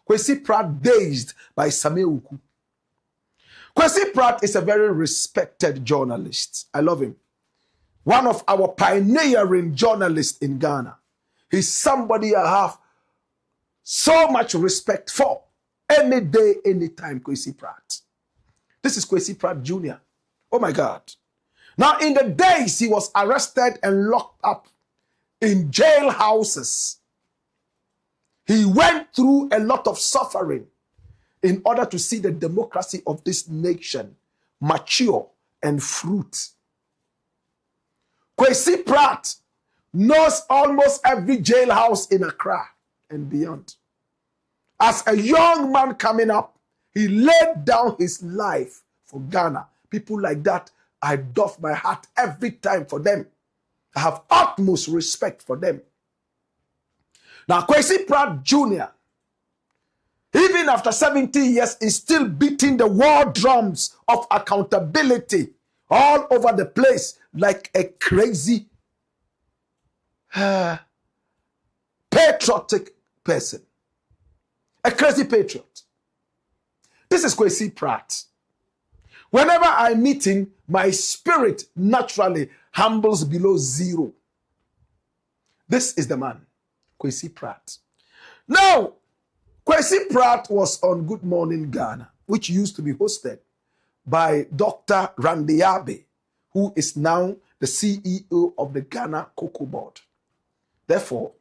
KWESI PRATT dazed by AWUKU. KWESI PRATT is a very respected journalist. I love him. One of our pioneering journalists in Ghana. He's somebody I have so much respect for. Any day, anytime, KWESI PRATT. This is KWESI PRATT Jr. Oh my God. Now, in the days he was arrested and locked up in jail houses, He went through a lot of suffering in order to see the democracy of this nation mature and fruit. KWESI Pratt knows almost every jailhouse in Accra and beyond. As a young man coming up, he laid down his life for Ghana. People like that, I doff my heart every time for them. I have utmost respect for them. Now, KWESI Pratt Jr., even after 70 years, is still beating the war drums of accountability all over the place like a crazy, patriotic person. A crazy patriot. This is KWESI Pratt. Whenever I meet him, my spirit naturally humbles below zero. This is the man, KWESI Pratt. Now, KWESI Pratt was on Good Morning Ghana, which used to be hosted by Dr. Randy Abe, who is now the CEO of the Ghana Cocoa Board. Therefore,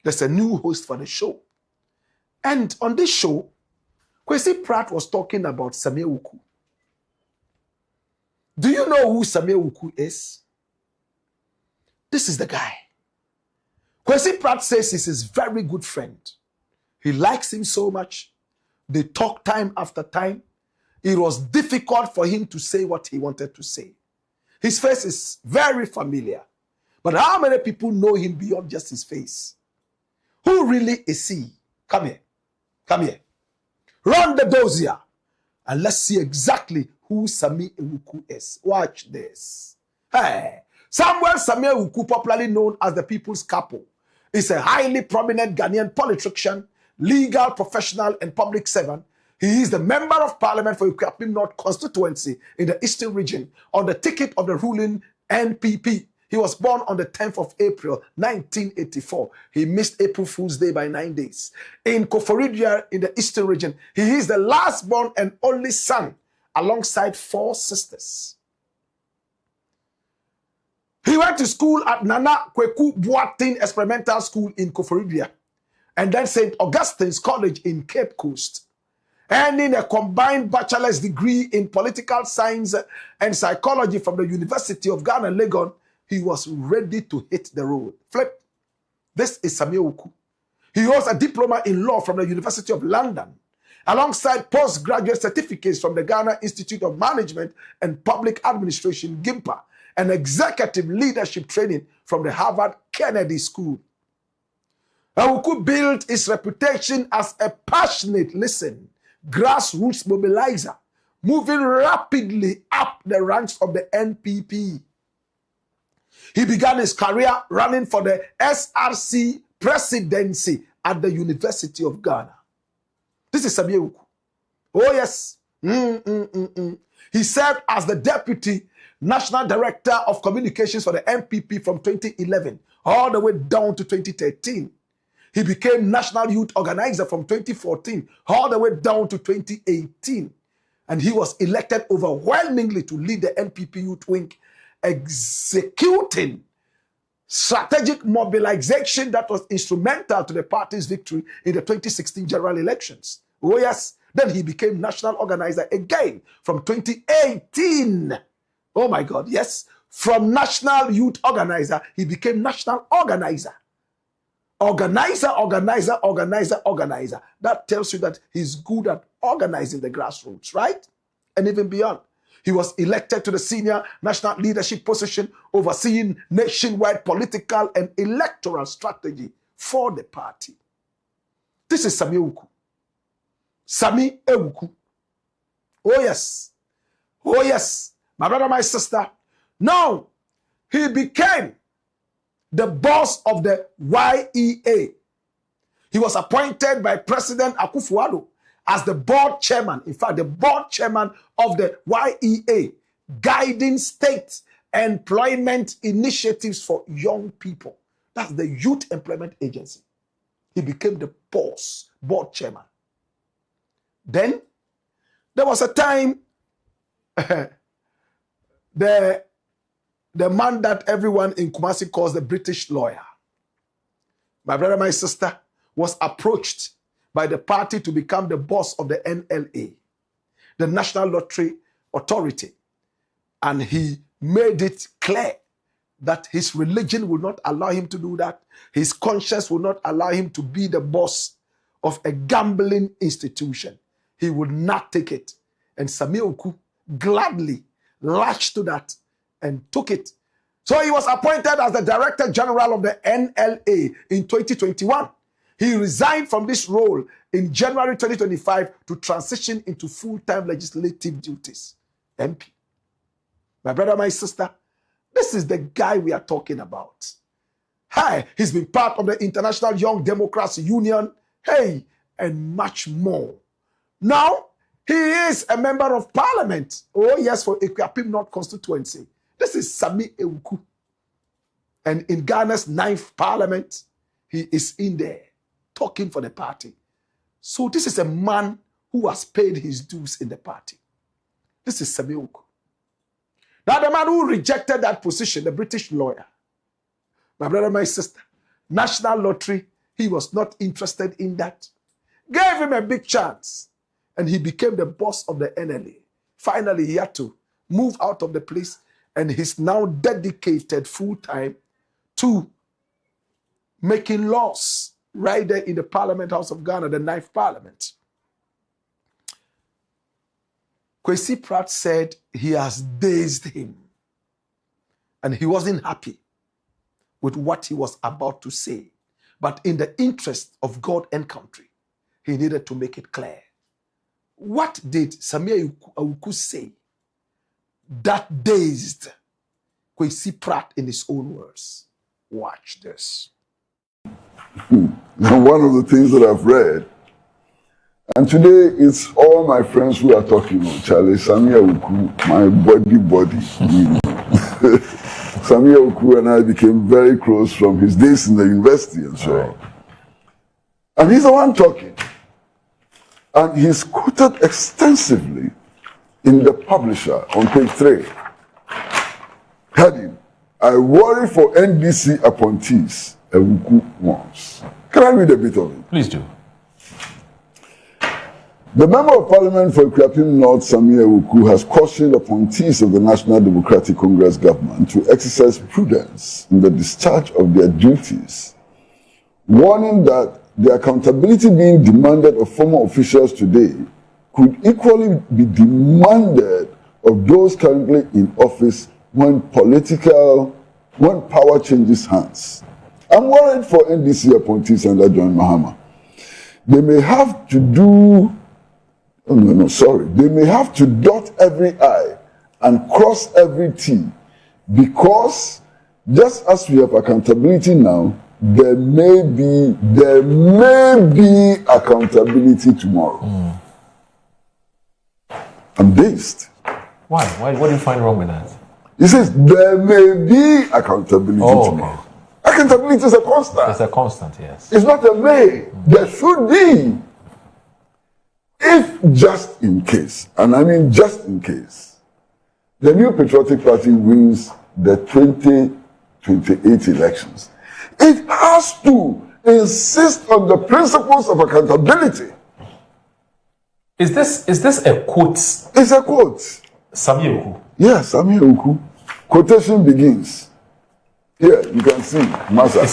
there's a new host for the show. And on this show, KWESI Pratt was talking about SAMMY AWUKU. Do you know who SAMMY AWUKU is? This is the guy. KWESI Pratt says he's his very good friend. He likes him so much. They talk time after time. It was difficult for him to say what he wanted to say. His face is very familiar. But how many people know him beyond just his face? Who really is he? Come here. Come here. Run the dossier. And let's see exactly who SAMMY AWUKU is. Watch this. Hey, Samuel SAMMY AWUKU, popularly known as the People's Capo, is a highly prominent Ghanaian politician, legal professional, and public servant. He is the member of parliament for Ikuapim North constituency in the Eastern region on the ticket of the ruling NPP. He was born on the 10th of April, 1984. He missed April Fool's Day by 9 days. In Koforidua in the Eastern region, he is the last born and only son alongside 4 sisters. He went to school at Nana Kweku Boateng Experimental School in Koforidua and then St. Augustine's College in Cape Coast. Earning a combined bachelor's degree in political science and psychology from the University of Ghana, Legon, he was ready to hit the road. Flip. This is SAMMY AWUKU. He holds a diploma in law from the University of London, alongside postgraduate certificates from the Ghana Institute of Management and Public Administration, GIMPA, and executive leadership training from the Harvard Kennedy School. AWUKU built his reputation as a passionate, grassroots mobilizer, moving rapidly up the ranks of the NPP. He began his career running for the SRC presidency at the University of Ghana. This is SAMMY AWUKU. Oh yes. He served as the Deputy National Director of Communications for the NPP from 2011 all the way down to 2013. He became National Youth Organizer from 2014 all the way down to 2018. And he was elected overwhelmingly to lead the NPP Youth Wing, executing strategic mobilization that was instrumental to the party's victory in the 2016 general elections. Oh yes, then he became National Organizer again from 2018. Oh my God, yes. From National Youth Organizer, he became National Organizer. Organizer. That tells you that he's good at organizing the grassroots, right? And even beyond. He was elected to the senior national leadership position, overseeing nationwide political and electoral strategy for the party. This is SAMMY AWUKU. SAMMY AWUKU. Oh yes. Oh yes. My brother, my sister. Now, he became the boss of the YEA. He was appointed by President Akufo-Addo as the board chairman, in fact, the board chairman of the YEA, guiding state employment initiatives for young people. That's the Youth Employment Agency. He became the boss, board chairman. Then, there was a time, the man that everyone in Kumasi calls the British lawyer. My brother, my sister, was approached by the party to become the boss of the NLA, the National Lottery Authority, and he made it clear that his religion will not allow him to do that. His conscience will not allow him to be the boss of a gambling institution. He would not take it. And Sammy Awuku gladly latched to that and took it. So he was appointed as the Director General of the NLA in 2021. He resigned from this role in January 2025 to transition into full-time legislative duties. MP. My brother, my sister, this is the guy we are talking about. Hi, he's been part of the International Young Democrats Union, hey, and much more. Now, he is a member of parliament. Oh, yes, for Equiapim North constituency. This is Sammy Awuku. And in Ghana's 9th parliament, he is in there talking for the party. So this is a man who has paid his dues in the party. This is Sammy Awuku. Now the man who rejected that position, the British lawyer, my brother, my sister, National Lottery, he was not interested in that. Gave him a big chance. And he became the boss of the NLA. Finally, he had to move out of the place, and he's now dedicated full-time to making laws right there in the Parliament House of Ghana, the 9th Parliament. KWESI Pratt said he has dazed him, and he wasn't happy with what he was about to say. But in the interest of God and country, he needed to make it clear. What did Sammy Awuku say that dazed KWESI Pratt in his own words? Watch this. Now, one of the things that I've read, and today it's all my friends who are talking about Charlie, Sammy Awuku, my body. Sammy Awuku and I became very close from his days in the university and so on. And he's the one talking. And he's quoted extensively in the Publisher on page 3. Heading, I worry for NDC appointees, Awuku wants. Can I read a bit of it? Please do. The Member of Parliament for Equiapim North, Sammy Awuku, has cautioned appointees of the National Democratic Congress government to exercise prudence in the discharge of their duties, warning that the accountability being demanded of former officials today could equally be demanded of those currently in office when power changes hands. I'm worried for NDC appointees under John Mahama. They may have to they may have to dot every I and cross every T, because just as we have accountability now, there may be accountability tomorrow. I'm dazed. Why? What do you find wrong with that? He says there may be accountability tomorrow. Accountability is a constant. It's a constant, yes. It's not a may. There should be. If just in case, and I mean just in case, the New Patriotic Party wins the 2028 elections, it has to insist on the principles of accountability. Is this a quote? It's a quote. Sammy Awuku. Yes, Sammy Awuku. Quotation begins. Here, you can see, Masa.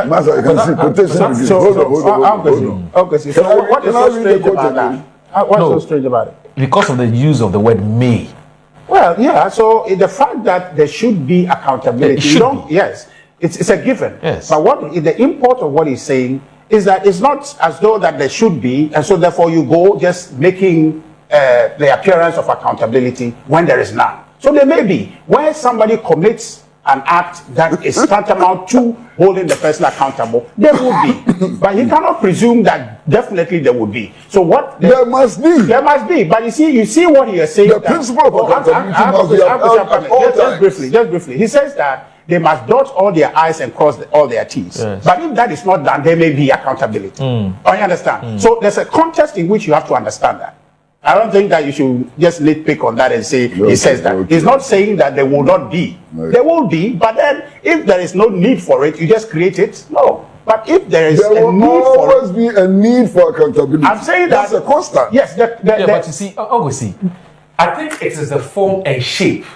Masa, you can see quotation begins. Hold on. Okay, so what is so strange about that? What's so strange about it? Because of the use of the word may. Well, yeah, so the fact that there should be accountability. Yes, it's a given. Yes. But what the import of what he's saying is that it's not as though that there should be, and so therefore you go just making the appearance of accountability when there is none. So there may be, where somebody commits an act that is tantamount to holding the person accountable, there will be. But he cannot presume that definitely there would be. So what? There must be. There must be. But you see what he is saying. The principle of accountability must be at all times. Just briefly. He says that they must dot all their I's and cross all their T's. Yes. But if that is not done, there may be accountability. You understand? So there's a context in which you have to understand that. I don't think that you should just nitpick on that and say he says that. He's not saying that there will not be. There will be, but then if there is no need for it, you just create it. No. But if there is there a will need always be a need for accountability. I'm saying that's that a constant. Yes, but you see, obviously, I think it is the form and shape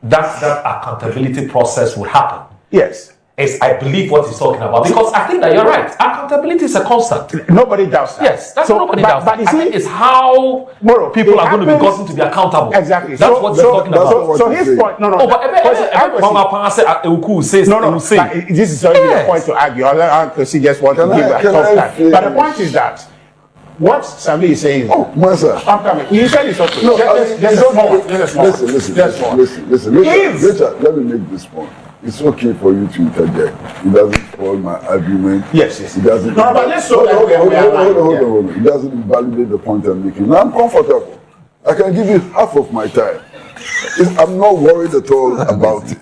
that accountability process would happen. Yes. I believe what he's talking about, because I think that you're right. Accountability is a constant. Nobody doubts that. Yes, that's nobody doubts. But you see, I think it's how people are going to be gotten to be accountable. Exactly. That's what he's talking about. So his point, no. Oh, but AWUKU says, no. This is only the point to argue. Uncle C just want to give a tough time. But the point is that what Sammy is saying is, I'm coming. You said it's okay. No, listen. Richard, let me make this point. It's okay for you to interject. It doesn't spoil my argument. Yes. It doesn't. No, but let's hold on. It doesn't invalidate the point I'm making. Now I'm comfortable. I can give you half of my time. I'm not worried at all about it.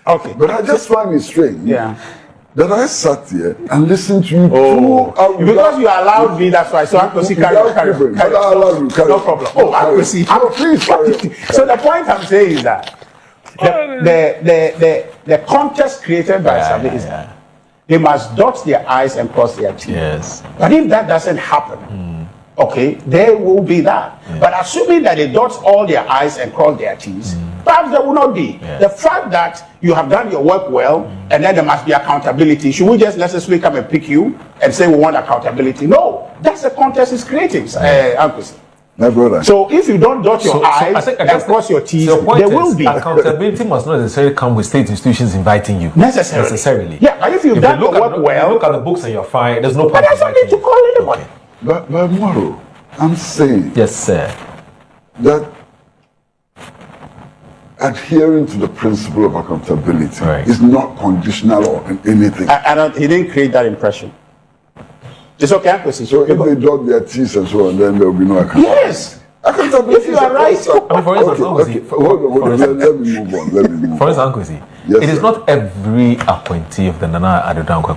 Okay. But I just find it strange. Yeah. That I sat here and listened to you. Because you allowed me, that's why. So I'm going to carry on. No problem. Oh, I'm going to see. Please carry on. So the point I'm saying is that the context created by Sammy is that they must dot their I's and cross their T's. Yes. But if that doesn't happen, okay, there will be that. But assuming that they dot all their I's and cross their T's, perhaps there will not be. The fact that you have done your work well and then there must be accountability, should we just necessarily come and pick you and say we want accountability? No, that's the context it's creating, Uncle. My brother. So if you don't dot your I's and cross your T's, there will be. Accountability must not necessarily come with state institutions inviting you. Necessarily. Yeah, but if you've done your work well, look at the books and you're fine, there's no But point. there's no need to call anybody. But Moro, I'm saying. Yes, sir. That adhering to the principle of accountability is not conditional on anything. He didn't create that impression. It's okay. So if they dot their T's and so on, then there will be no accountability. Yes. Accountability. If you are right. For instance, hold on. Let me move on. For instance, it is not every appointee of the Nana Addo Dankwa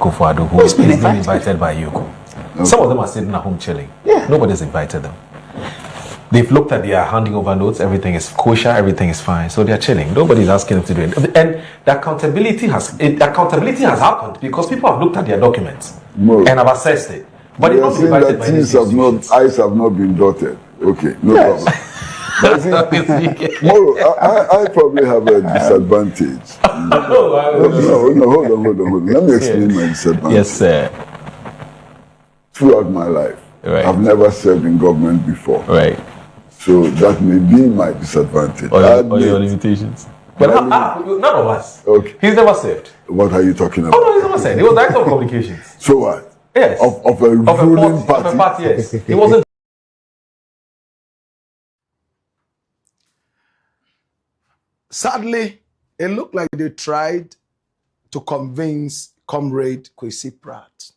who is being invited by YOHONU. Okay. Some of them are sitting at home chilling. Yeah. Nobody's invited them. They've looked at their handing over notes, everything is kosher, everything is fine, so they're chilling. Nobody's asking them to do it. And the accountability has happened because people have looked at their documents and have assessed it. But they've not been invited by these institutions. I's have not been dotted. Okay, no problem. Moro, I probably have a disadvantage. No, hold on. Let me explain my disadvantage. Yes, sir. Throughout my life, I've never served in government before. Right. So that may be my disadvantage. Or your limitations. But none of us. Okay. He's never served. What are you talking about? Oh, no, he's never served. He was director of communications. So what? Yes. Of a ruling party? Of a party, yes. He wasn't. Sadly, it looked like they tried to convince Comrade KWESI Pratt.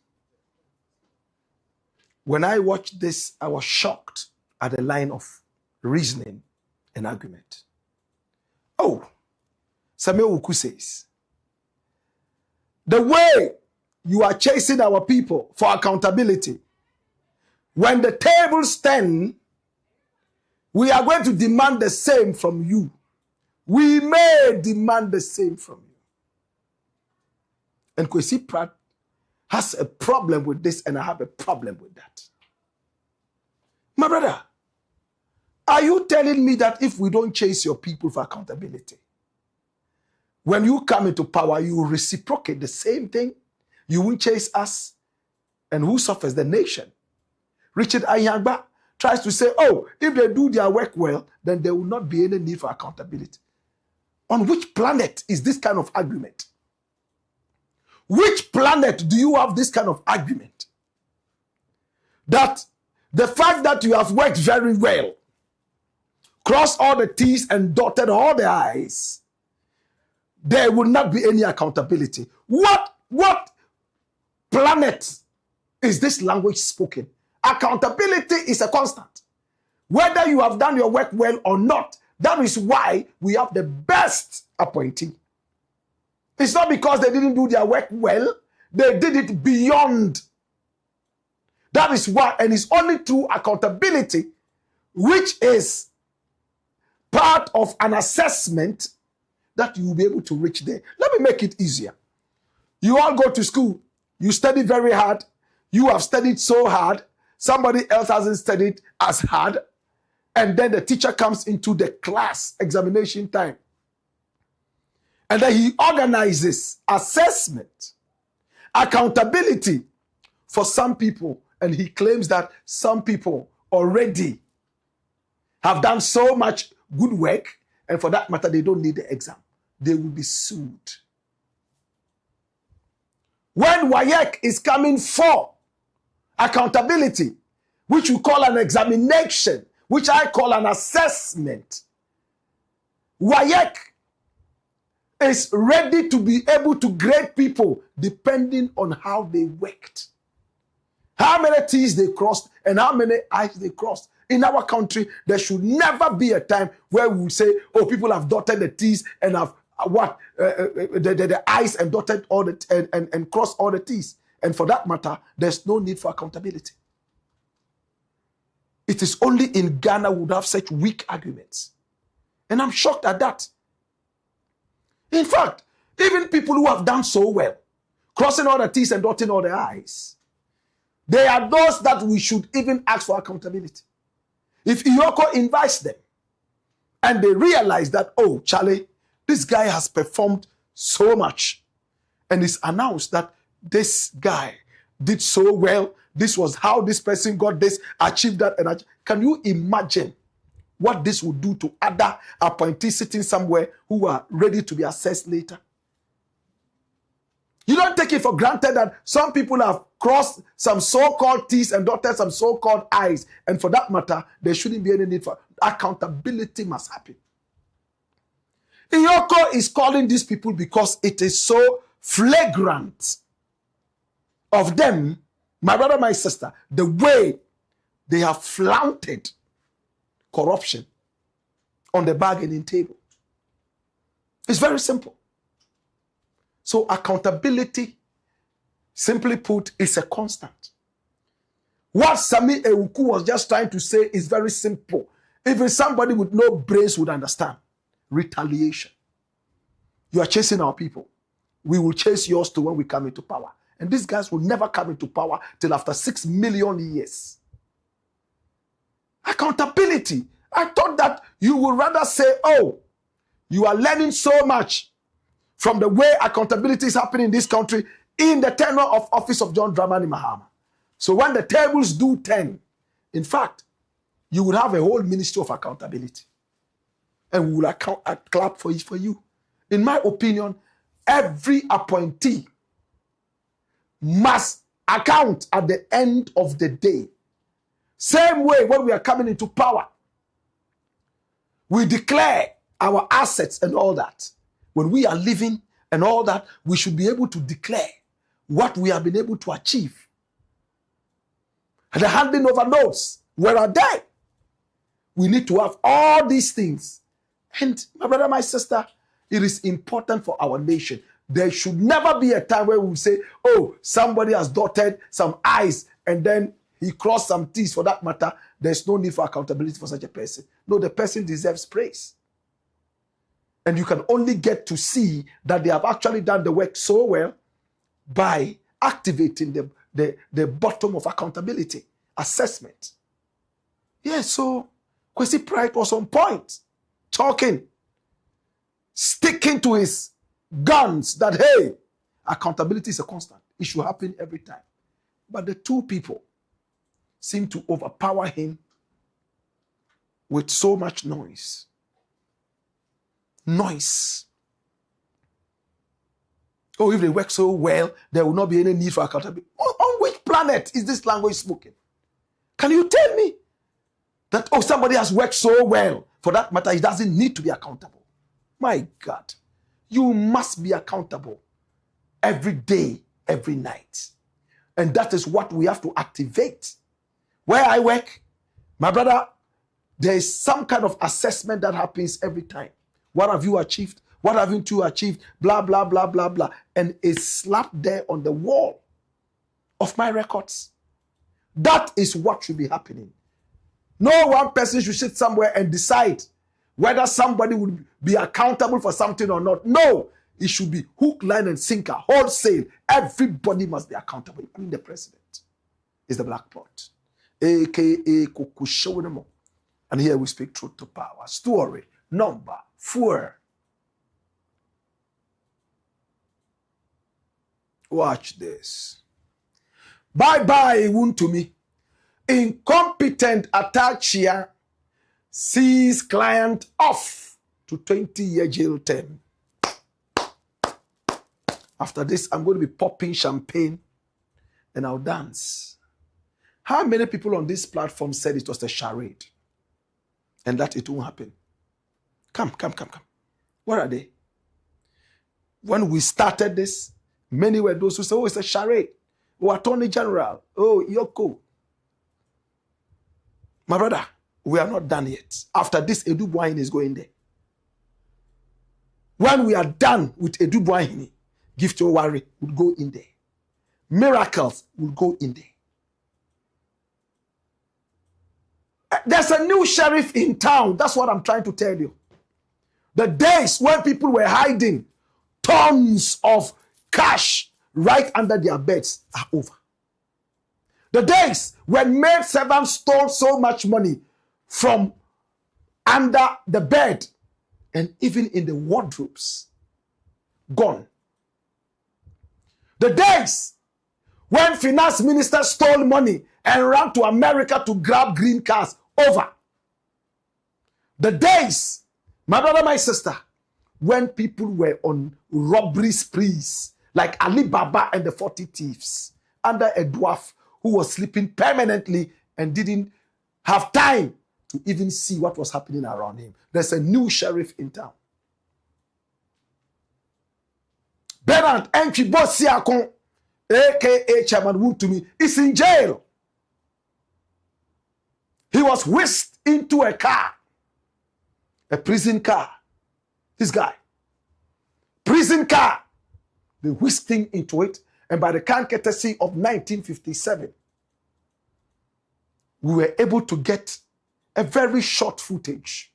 When I watched this, I was shocked at the line of reasoning and argument. Oh, Sammy AWUKU says, the way you are chasing our people for accountability, when the tables turn, we are going to demand the same from you. We may demand the same from you. And KWESI Pratt has a problem with this, and I have a problem with that. My brother, are you telling me that if we don't chase your people for accountability, when you come into power, you will reciprocate the same thing? You won't chase us? And who suffers? The nation. Richard Ayagba tries to say, oh, if they do their work well, then there will not be any need for accountability. On which planet is this kind of argument? Which planet do you have this kind of argument? That the fact that you have worked very well, crossed all the T's and dotted all the I's, there will not be any accountability. What planet is this language spoken? Accountability is a constant. Whether you have done your work well or not, that is why we have the best appointee. It's not because they didn't do their work well, they did it beyond. That is why, and it's only through accountability, which is part of an assessment, that you will be able to reach there. Let me make it easier. You all go to school. You study very hard. You have studied so hard. Somebody else hasn't studied as hard. And then the teacher comes into the class examination time. And then he organizes assessment, accountability for some people. And he claims that some people already have done so much good work, and for that matter, they don't need the exam. They will be sued. When WAEC is coming for accountability, which we call an examination, which I call an assessment, WAEC is ready to be able to grade people depending on how they worked. How many T's they crossed and how many I's they crossed. In our country, there should never be a time where we say, oh, people have dotted the T's and have the I's and dotted all the and crossed all the T's. And for that matter, there's no need for accountability. It is only in Ghana we would have such weak arguments. And I'm shocked at that. In fact, even people who have done so well, crossing all the T's and dotting all the I's, they are those that we should even ask for accountability. If Iyoko invites them and they realize that, oh, Charlie, this guy has performed so much, and it's announced that this guy did so well, this was how this person got this, achieved that, and can you imagine what this would do to other appointees sitting somewhere who are ready to be assessed later? You don't take it for granted that some people have crossed some so-called T's and dotted some so-called I's, and for that matter, there shouldn't be any need for accountability. Must happen. Iyoko is calling these people because it is so flagrant of them, my brother, my sister, the way they have flaunted corruption on the bargaining table. It's very simple. So accountability, simply put, is a constant. What SAMMY AWUKU was just trying to say is very simple. Even somebody with no brains would understand. Retaliation. You are chasing our people. We will chase yours too when we come into power. And these guys will never come into power till after 6 million years. Accountability. I thought that you would rather say, oh, you are learning so much from the way accountability is happening in this country in the tenure of office of John Dramani Mahama. So when the tables do turn, in fact, you will have a whole ministry of accountability. And we will clap for it for you. In my opinion, every appointee must account at the end of the day. Same way when we are coming into power, we declare our assets and all that. When we are living and all that, we should be able to declare what we have been able to achieve. And the handing over notes, where are they? We need to have all these things. And my brother, my sister, it is important for our nation. There should never be a time where we say, oh, somebody has dotted some I's and then he crossed some T's. For that matter, there's no need for accountability for such a person. No, the person deserves praise. And you can only get to see that they have actually done the work so well by activating the bottom of accountability, assessment. Yeah, so KWESI Pride was on point, talking, sticking to his guns that, hey, accountability is a constant. It should happen every time. But the two people seem to overpower him with so much noise. Noise. Oh, if they work so well, there will not be any need for accountability. On which planet is this language spoken? Can you tell me that, oh, somebody has worked so well, for that matter, he doesn't need to be accountable? My God, you must be accountable every day, every night. And that is what we have to activate. Where I work, my brother, there is some kind of assessment that happens every time. What have you achieved? What haven't you achieved? Blah, blah, blah, blah, blah. And it's slapped there on the wall of my records. That is what should be happening. No one person should sit somewhere and decide whether somebody would be accountable for something or not. No, It should be hook, line, and sinker, wholesale. Everybody must be accountable. I mean, the president is the black pot, aka Kukushonemo. And here we speak truth to power. Story number 4. Watch this. Bye-bye, WONTUMI. Incompetent AKYEA sees client off to 20-year jail term. After this, I'm going to be popping champagne and I'll dance. How many people on this platform said it was a charade and that it won't happen? Come. Where are they? When we started this, many were those who said, oh, it's a charade. Oh, Attorney General. Oh, Yoko. My brother, we are not done yet. After this, Edu Buahini is going there. When we are done with Edu Buahini, Gift Owari will go in there. Miracles will go in there. There's a new sheriff in town. That's what I'm trying to tell you. The days when people were hiding tons of cash right under their beds are over. The days when maid servants stole so much money from under the bed and even in the wardrobes, gone. The days when finance minister stole money and ran to America to grab green cars, over. The days, my brother, my sister, when people were on robbery sprees, like Ali Baba and the 40 thieves, under a dwarf who was sleeping permanently and didn't have time to even see what was happening around him. There's a new sheriff in town. Bernard Enchi-Bosiakon, aka Chairman WONTUMI, is in jail. He was whisked into a car, a prison car. This guy, prison car. They whisked him into it, and by the courtesy of 1957, we were able to get a very short footage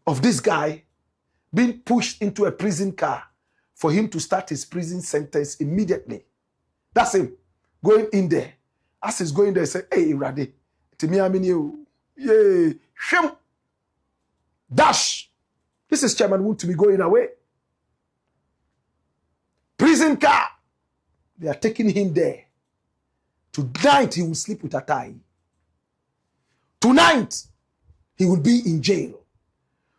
of this guy being pushed into a prison car for him to start his prison sentence immediately. That's him going in there. As he's going there, he said, hey, Rade, to me, I'm in you. Yay. Shim. Dash. This is Chairman WONTUMI going away. Prison car. They are taking him there. Tonight, he will sleep with a tie. Tonight, he will be in jail.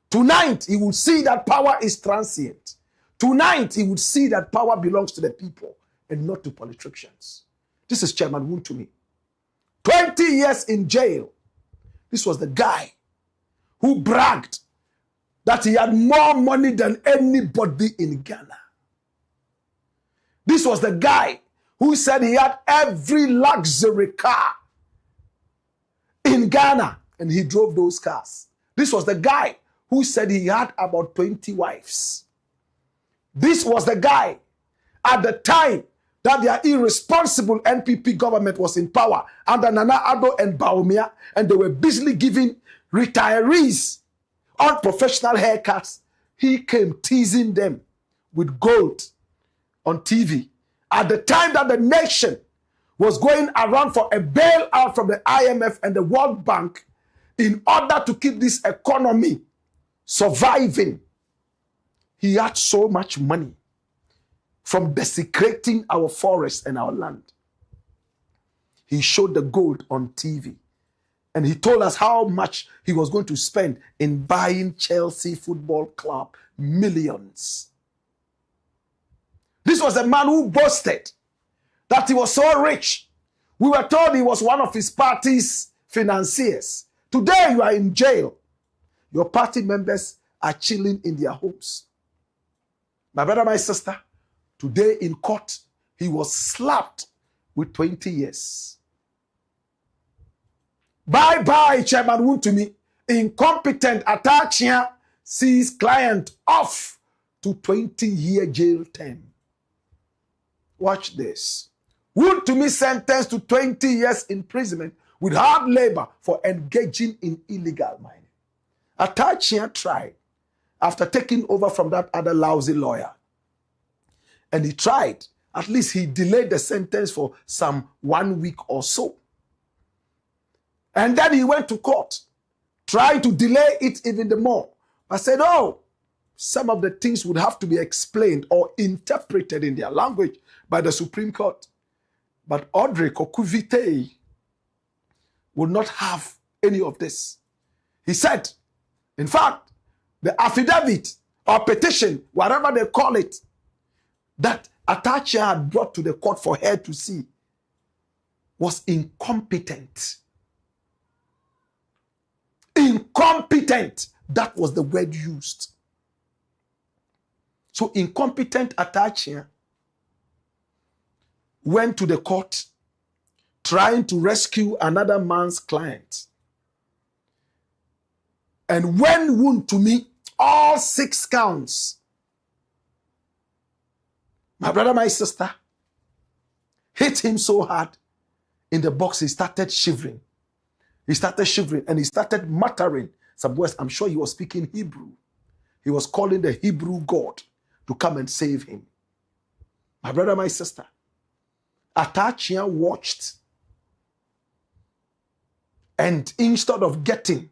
Tonight, he will see that power is transient. Tonight, he will see that power belongs to the people and not to politicians. This is Chairman WONTUMI. 20 years in jail. This was the guy who bragged that he had more money than anybody in Ghana. This was the guy who said he had every luxury car in Ghana and he drove those cars. This was the guy who said he had about 20 wives. This was the guy at the time that their irresponsible NPP government was in power under Nana Addo and Bawumia, and they were busily giving retirees unprofessional haircuts. He came teasing them with gold on TV at the time that the nation was going around for a bailout from the IMF and the World Bank in order to keep this economy surviving. He had so much money from desecrating our forests and our land. He showed the gold on TV. And he told us how much he was going to spend in buying Chelsea Football Club. Millions. This was a man who boasted that he was so rich. We were told he was one of his party's financiers. Today you are in jail. Your party members are chilling in their homes. My brother, my sister, today in court, he was slapped with 20 years. Bye-bye, Chairman WONTUMI. Incompetent AKYEA sees client off to 20-year jail term. Watch this. WONTUMI sentenced to 20 years imprisonment with hard labor for engaging in illegal mining. AKYEA tried after taking over from that other lousy lawyer And he tried. At least he delayed the sentence for some 1 week or so. And then he went to court, tried to delay it even the more. I said, oh, some of the things would have to be explained or interpreted in their language by the Supreme Court. But Audrey Kokuvite would not have any of this. He said, in fact, the affidavit or petition, whatever they call it, that AKYEA had brought to the court for her to see was incompetent. Incompetent. That was the word used. So incompetent AKYEA went to the court trying to rescue another man's client. And when WONTUMI, all 6 counts, my brother, my sister, hit him so hard in the box, he started shivering. He started shivering and he started muttering some words. I'm sure he was speaking Hebrew. He was calling the Hebrew God to come and save him. My brother, my sister, AKYEA watched. And instead of getting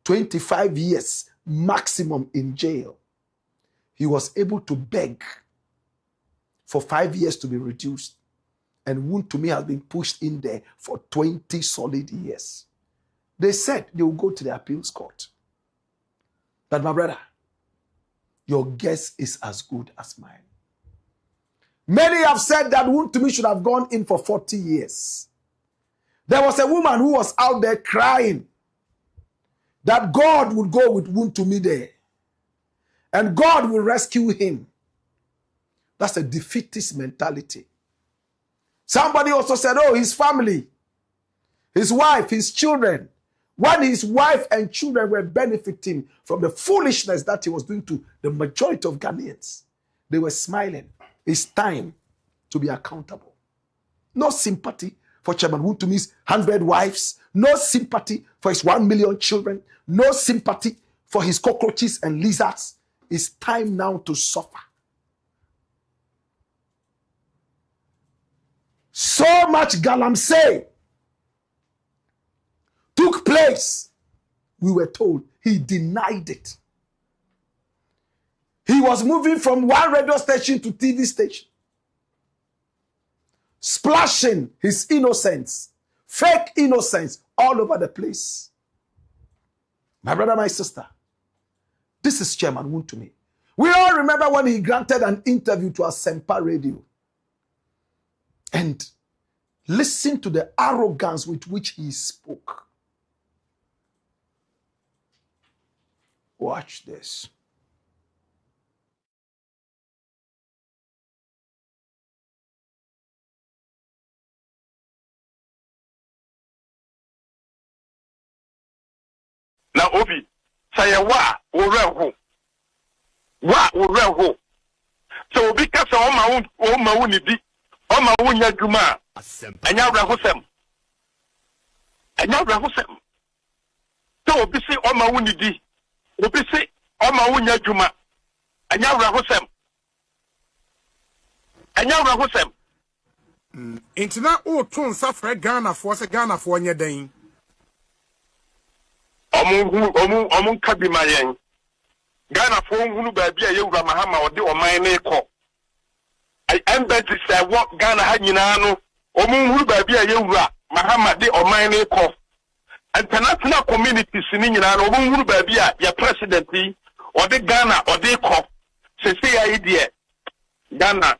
25 years maximum in jail, he was able to beg for 5 years to be reduced. And WONTUMI has been pushed in there for 20 solid years. They said they will go to the appeals court. But my brother, your guess is as good as mine. Many have said that WONTUMI should have gone in for 40 years. There was a woman who was out there crying that God would go with WONTUMI there. And God will rescue him. That's a defeatist mentality. Somebody also said, oh, his family, his wife, his children. When his wife and children were benefiting from the foolishness that he was doing to the majority of Ghanaians, they were smiling. It's time to be accountable. No sympathy for Chairman WONTUMI's 100 wives. No sympathy for his 1 million children. No sympathy for his cockroaches and lizards. It's time now to suffer. So much galamsey took place. We were told he denied it. He was moving from one radio station to TV station, splashing his innocence, fake innocence all over the place. My brother, my sister, this is Chairman WONTUMI. We all remember when he granted an interview to Asempa Radio. And listen to the arrogance with which he spoke. Watch this. Now, Obi, say wa urehu. So Obi kasa o ma wuni bi. O ma wunya juma. Anya rahusem. So Obi say o ma wuni di. Obi say o ma wunya juma. Anya rahusem. Intina o tun safre Ghana for se Ghana for nya den. Omun kabi mayen. Ghana for hunu ba bia yewura mahama ode oman ne ko. I embassy say what Ghana ha nyina no omun hunu ba bia yewura mahama de oman ne ko. International communities ni nyina no omun hunu ba bia ya president yi ode Ghana ode ko. Se say ya idea Ghana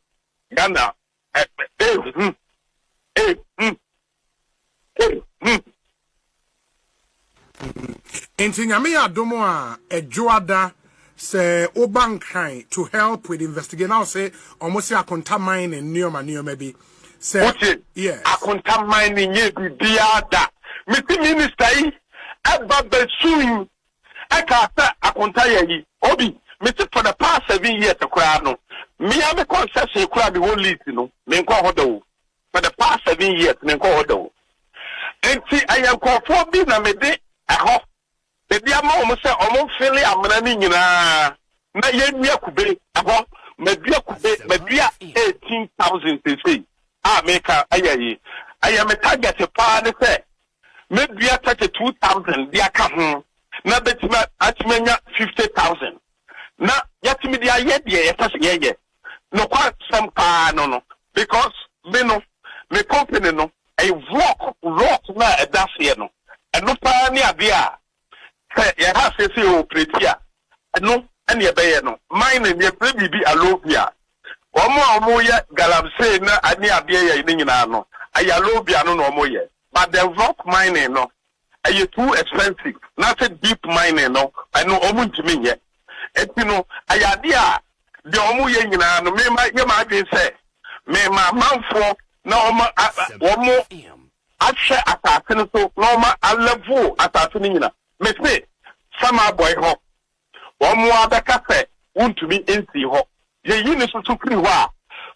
Enti nyame adomo a ejoada se obankan to help with investigation. Now say almost akonta mine and neoma bi say yes akonta mine nye biada meti minister yi eba besuin aka sa akonta yi obi meti for the past 7 years akura no me am concession akura be whole list no me nko hodo for the past 7 years me nko hodo enti ayanko bi na me de aho the dia ma omo say omo feel amana ni nyina na yenua kube aho medua kube medua 18,000 say America ayayi ayame target pa ne say medua 32,000 dia ka ho na betima atimenya 50,000 na yatimi dia ye dia yetase ye no kwa some pa no because me no me company no a rock na edase no eno pa ni ade a ya ha se operate a eno ene ye be no mine ne bibi alobia omo ye galamse na ani ade ye ni nyina no ayalobia no omo ye but the rock mining no are too expensive not a deep mining no I know omo ntimi ye etino ayade a de omo ye nyina no me ma ye ma adwen se me ma manfo na omo ahwe atase no so na omo alevo atase no nyina me say sama boy ho omo abeka fe wontumi ensi ho ye yini so firi ho a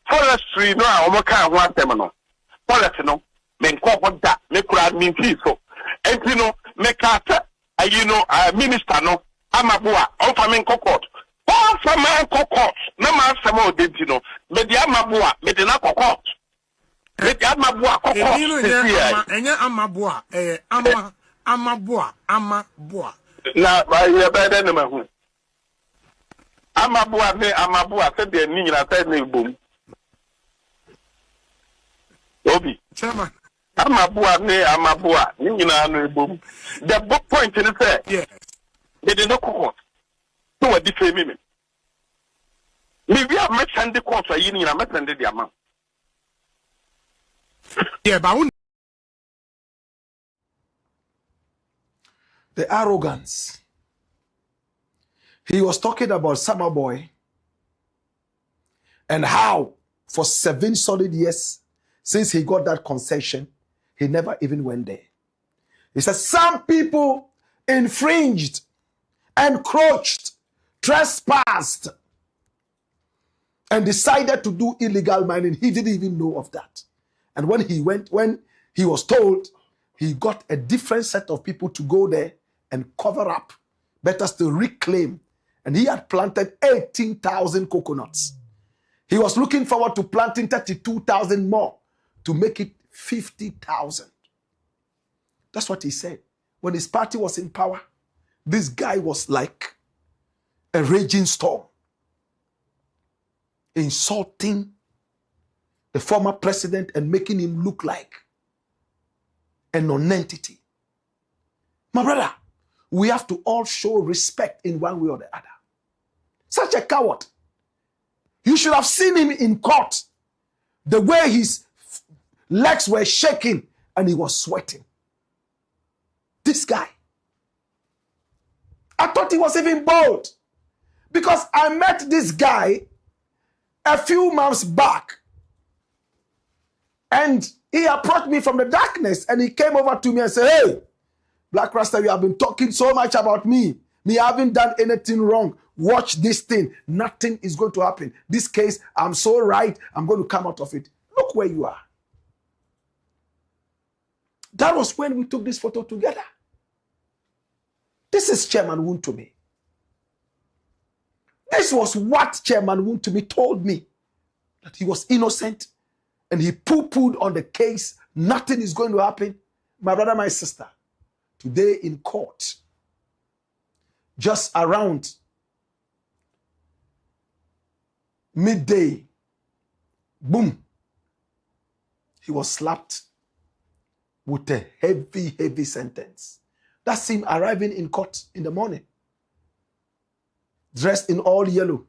forestry no a omo kan ho atem no forest no me nko da me kura minti so etino me ka ta minister no amaboa ofa me nko court ofa me nko court na ma sama odenti no me di amaboa me di na court me di amaboa court enya amaboa amaboa na ba ye ba de na mahu amaboa se de ni nyina se na ebom obi chairman amaboa ni nyina no ebom the book point ni say yes they did not court so what defame me we are met send the court for you na met send the amount yeah but the arrogance. He was talking about Summer Boy and how for 7 solid years since he got that concession, he never even went there. He said some people infringed, encroached, trespassed, and decided to do illegal mining. He didn't even know of that. And when he was told, he got a different set of people to go there and cover up, better still reclaim. And he had planted 18,000 coconuts. He was looking forward to planting 32,000 more to make it 50,000. That's what he said. When his party was in power, this guy was like a raging storm, insulting the former president and making him look like a non-entity. My brother, we have to all show respect in one way or the other. Such a coward. You should have seen him in court. The way his legs were shaking and he was sweating. This guy. I thought he was even bold. Because I met this guy a few months back. And he approached me from the darkness and he came over to me and said, hey, Blakk Rasta, you have been talking so much about me. Me, I haven't done anything wrong. Watch this thing. Nothing is going to happen. This case, I'm so right. I'm going to come out of it. Look where you are. That was when we took this photo together. This is Chairman Wontumi. This was what Chairman Wontumi told me. That he was innocent. And he poo-pooed on the case. Nothing is going to happen. My brother, my sister. Today in court, just around midday, boom, he was slapped with a heavy, heavy sentence. That's him arriving in court in the morning, dressed in all yellow.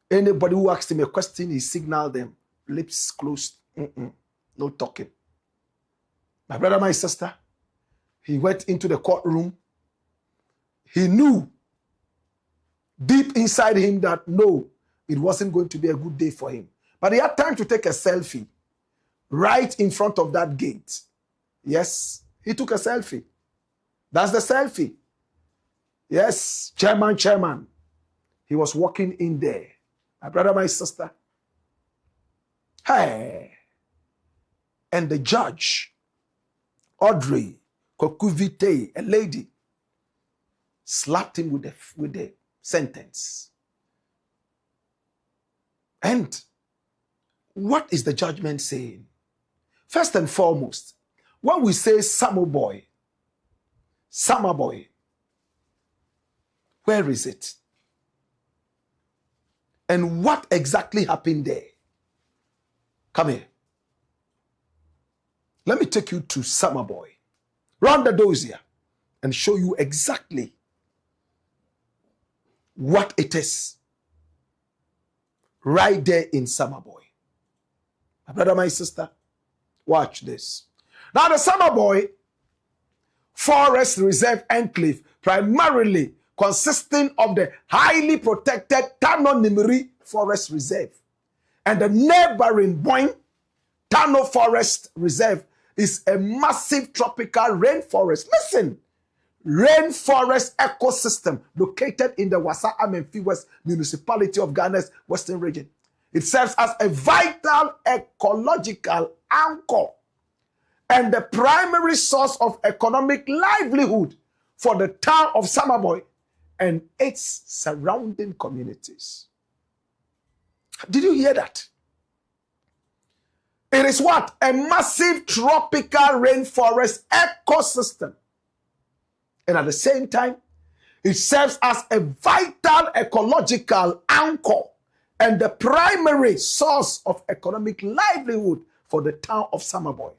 Anybody who asked him a question, he signaled them, lips closed, no talking. My brother, my sister, he went into the courtroom. He knew deep inside him that no, it wasn't going to be a good day for him. But he had time to take a selfie right in front of that gate. Yes, he took a selfie. That's the selfie. Yes, chairman. He was walking in there. My brother, my sister. Hey. And the judge, Audrey Kokuvite, a lady, slapped him with the sentence. And what is the judgment saying? First and foremost, when we say Summer Boy, where is it? And what exactly happened there? Come here. Let me take you to Summer Boy. Round the dossier and show you exactly what it is. Right there in Summer Boy. My brother, my sister, watch this. Now the Summer Boy Forest Reserve Enclave, primarily consisting of the highly protected Tano Nimiri Forest Reserve and the neighboring Boyne Tano Forest Reserve, is a massive tropical rainforest. Listen, rainforest ecosystem located in the Wasa Amenfi West municipality of Ghana's western region. It serves as a vital ecological anchor and the primary source of economic livelihood for the town of Samaboy and its surrounding communities. Did you hear that? It is what? A massive tropical rainforest ecosystem. And at the same time, it serves as a vital ecological anchor and the primary source of economic livelihood for the town of Samaboy.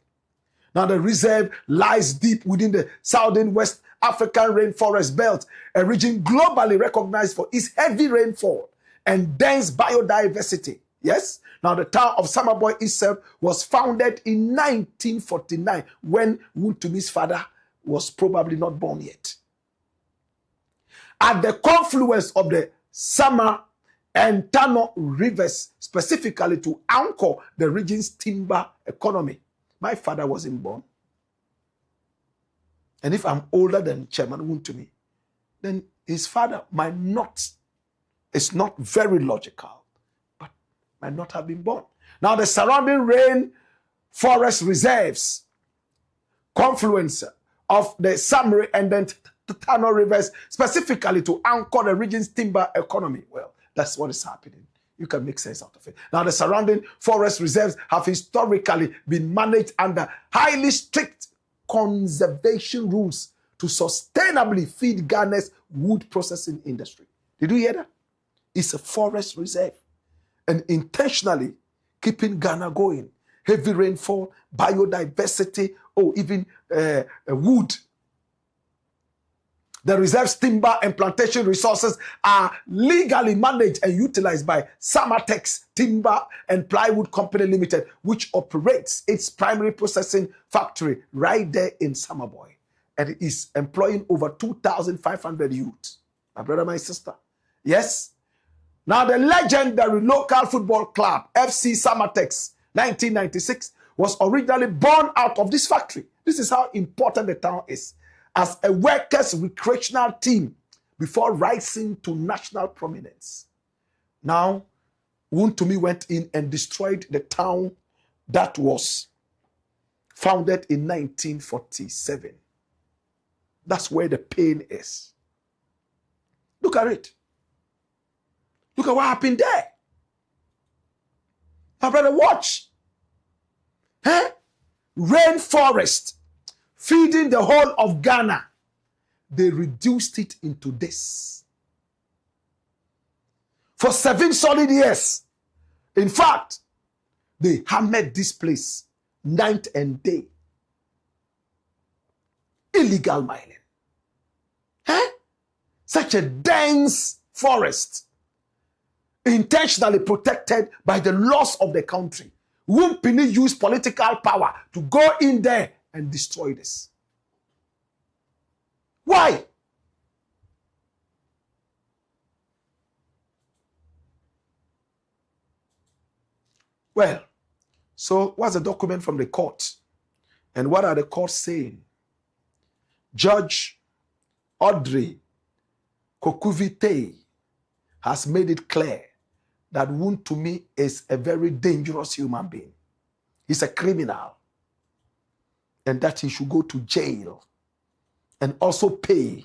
Now, the reserve lies deep within the southern West African rainforest belt, a region globally recognized for its heavy rainfall and dense biodiversity. Yes? Now, the town of Samaboy itself was founded in 1949 when Wontumi's father was probably not born yet. At the confluence of the Sama and Tano rivers, specifically to anchor the region's timber economy. My father wasn't born. And if I'm older than Chairman Wontumi, then his father might not, it's not very logical, but might not have been born. Now the surrounding rain forest reserves, confluence of the Samri and then Tano rivers, specifically to anchor the region's timber economy. Well, that's what is happening. You can make sense out of it. Now, the surrounding forest reserves have historically been managed under highly strict conservation rules to sustainably feed Ghana's wood processing industry. Did you hear that? It's a forest reserve. And intentionally keeping Ghana going. Heavy rainfall, biodiversity, or even wood. The reserve's timber and plantation resources are legally managed and utilized by Samatex Timber and Plywood Company Limited, which operates its primary processing factory right there in Samaboy. And it is employing over 2,500 youths. My brother, my sister. Yes? Now, the legendary local football club, FC Samatex, 1996, was originally born out of this factory. This is how important the town is. As a workers' recreational team before rising to national prominence. Now, Wontumi went in and destroyed the town that was founded in 1947. That's where the pain is. Look at it. Look at what happened there. My brother, watch. Huh? Rainforest. Feeding the whole of Ghana, they reduced it into this. For 7 solid years. In fact, they hammered this place night and day. Illegal mining. Huh? Such a dense forest. Intentionally protected by the laws of the country. Wumpini used political power to go in there and destroy this. Why? Well, so what's the document from the court? And what are the courts saying? Judge Audrey Kokuvite has made it clear that Wontumi is a very dangerous human being. He's a criminal. And that he should go to jail and also pay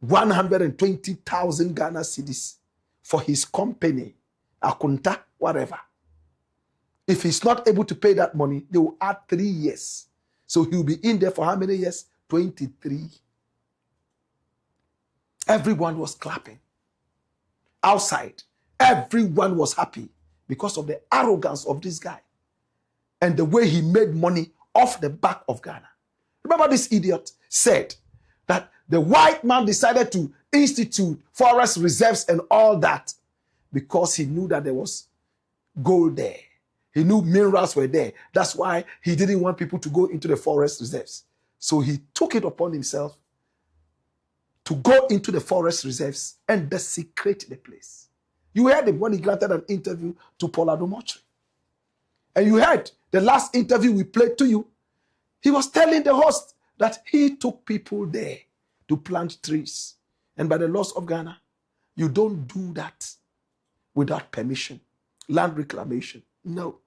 120,000 Ghana cedis for his company akunta, whatever. If he's not able to pay that money, they will add 3 years. So he'll be in there for how many years? 23. Everyone was clapping. Outside, everyone was happy because of the arrogance of this guy and the way he made money off the back of Ghana. Remember, this idiot said that the white man decided to institute forest reserves and all that because he knew that there was gold there. He knew minerals were there. That's why he didn't want people to go into the forest reserves. So he took it upon himself to go into the forest reserves and desecrate the place. You heard him when he granted an interview to Paula Domotri. And you heard the last interview we played to you. He was telling the host that he took people there to plant trees. And by the laws of Ghana, you don't do that without permission. Land reclamation. No.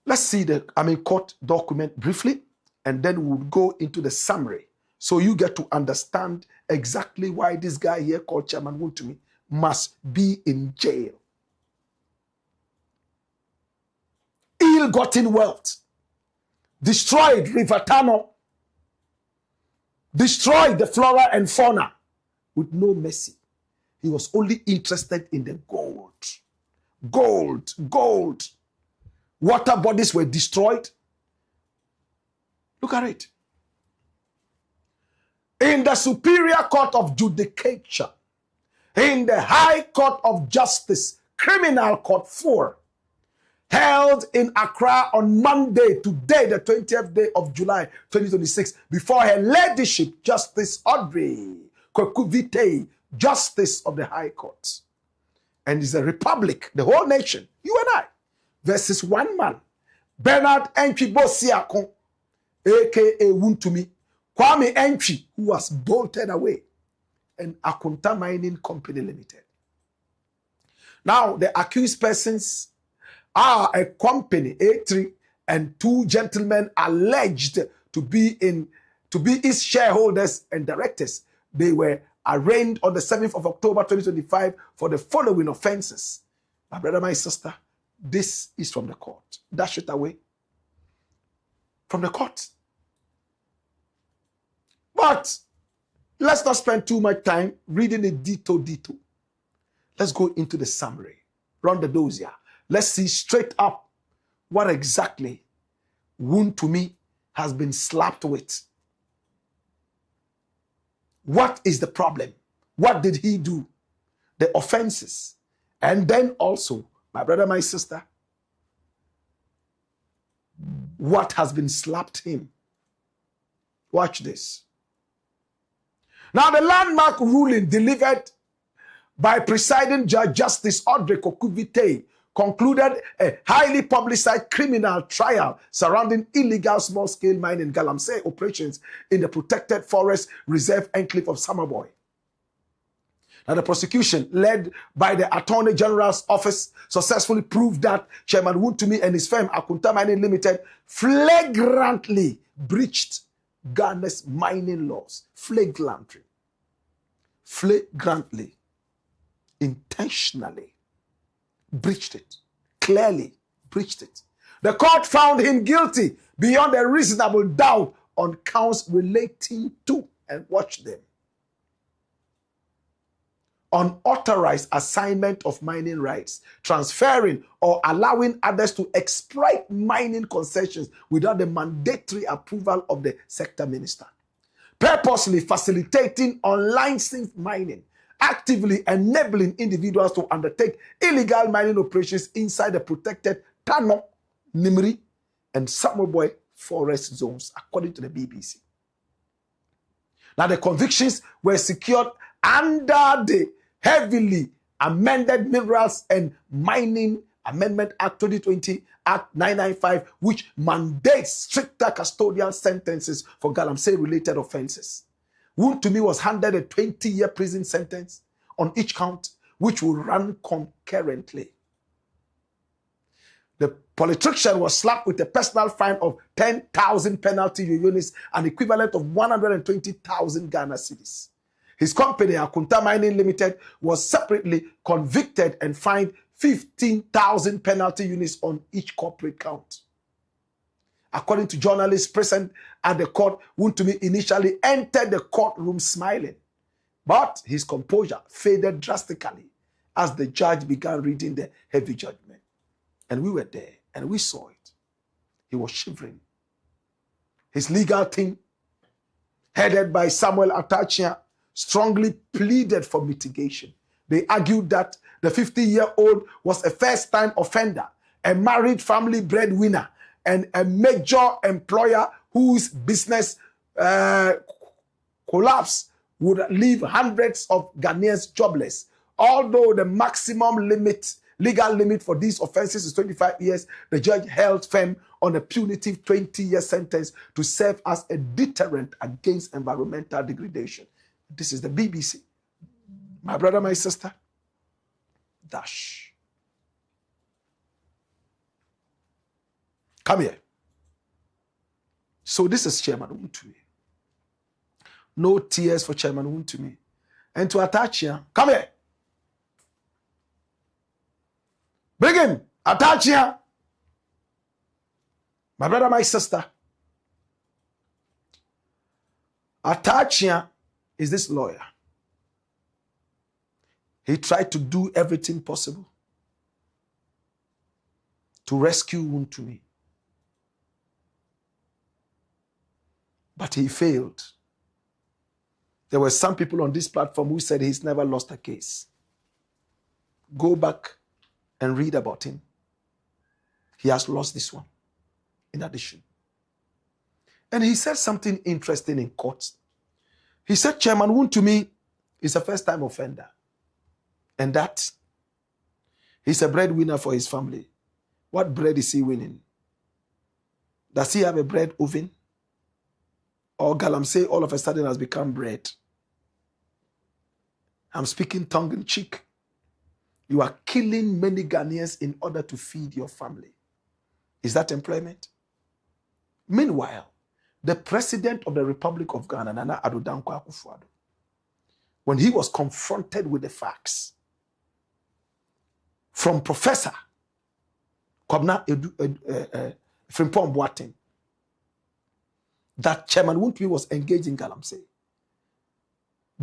Let's see the court document briefly, and then we'll go into the summary. So you get to understand exactly why this guy here called Chairman Wontumi must be in jail. Ill-gotten wealth. Destroyed River Tano. Destroyed the flora and fauna with no mercy. He was only interested in the gold. Gold, gold. Water bodies were destroyed. Look at it. In the Superior Court of Judicature, in the High Court of Justice, Criminal Court 4, held in Accra on Monday, today, the 20th day of July, 2026, before her ladyship, Justice Audrey Kwekuvite, Justice of the High Court. And it's a republic, the whole nation, you and I, versus one man, Bernard Entry Bosiakon, aka Wontumi, Kwame Entry, who was bolted away, and Akunta Mining Company Limited. Now, the accused persons are a company, A3, and 2 gentlemen alleged to be its shareholders and directors. They were arraigned on the 7th of October 2025 for the following offenses. My brother, my sister, this is from the court. Dash it away. From the court. But let's not spend too much time reading it dito. Let's go into the summary. Run the dossier. Let's see straight up what exactly Wontumi has been slapped with. What is the problem? What did he do? The offenses. And then also, my brother, my sister, what has been slapped him? Watch this. Now, the landmark ruling delivered by presiding judge Justice Audrey Kwekuvite concluded a highly publicized criminal trial surrounding illegal small-scale mining galamsey operations in the protected forest reserve enclave of Samaboy. Now, the prosecution, led by the Attorney General's office, successfully proved that Chairman Wontumi and his firm, Akunta Mining Limited, flagrantly breached Ghana's mining laws. Flagrantly, intentionally breached it, clearly breached it. The court found him guilty beyond a reasonable doubt on counts relating to, and watch them, unauthorized assignment of mining rights, transferring or allowing others to exploit mining concessions without the mandatory approval of the sector minister, purposely facilitating unlicensed mining, actively enabling individuals to undertake illegal mining operations inside the protected Tano, Nimri, and Samaboy forest zones, according to the BBC. Now, the convictions were secured under the heavily amended Minerals and Mining Amendment Act 2020, Act 995, which mandates stricter custodial sentences for galamsey-related offenses. Wontumi was handed a 20-year prison sentence on each count, which will run concurrently. The politician was slapped with a personal fine of 10,000 penalty units, an equivalent of 120,000 Ghana cedis. His company, Akunta Mining Limited, was separately convicted and fined 15,000 penalty units on each corporate count. According to journalists present at the court, Wontumi initially entered the courtroom smiling, but his composure faded drastically as the judge began reading the heavy judgment. And we were there, and we saw it. He was shivering. His legal team, headed by Samuel Atachia, strongly pleaded for mitigation. They argued that the 50-year-old was a first-time offender, a married family breadwinner, and a major employer whose business collapse would leave hundreds of Ghanaians jobless. Although the maximum legal limit for these offenses is 25 years, the judge held firm on a punitive 20-year sentence to serve as a deterrent against environmental degradation. This is the BBC. My brother, my sister, dash. Come here. So this is Chairman Wontumi. No tears for Chairman Wontumi. And to Atachia, come here. Bring him. Atachia. My brother, my sister. Atachia is this lawyer. He tried to do everything possible to rescue Wontumi. But he failed. There were some people on this platform who said he's never lost a case. Go back and read about him. He has lost this one, in addition. And he said something interesting in court. He said Chairman Wontumi is a first-time offender. And that he's a breadwinner for his family. What bread is he winning? Does he have a bread oven? Or Galamsey all of a sudden has become bread? I'm speaking tongue in cheek. You are killing many Ghanaians in order to feed your family. Is that employment? Meanwhile, the president of the Republic of Ghana, Nana Addo Dankwa Akufo-Addo, when he was confronted with the facts from Professor Kwabena Frimpong Boateng, that Chairman Wontumi was engaged in Galamsey,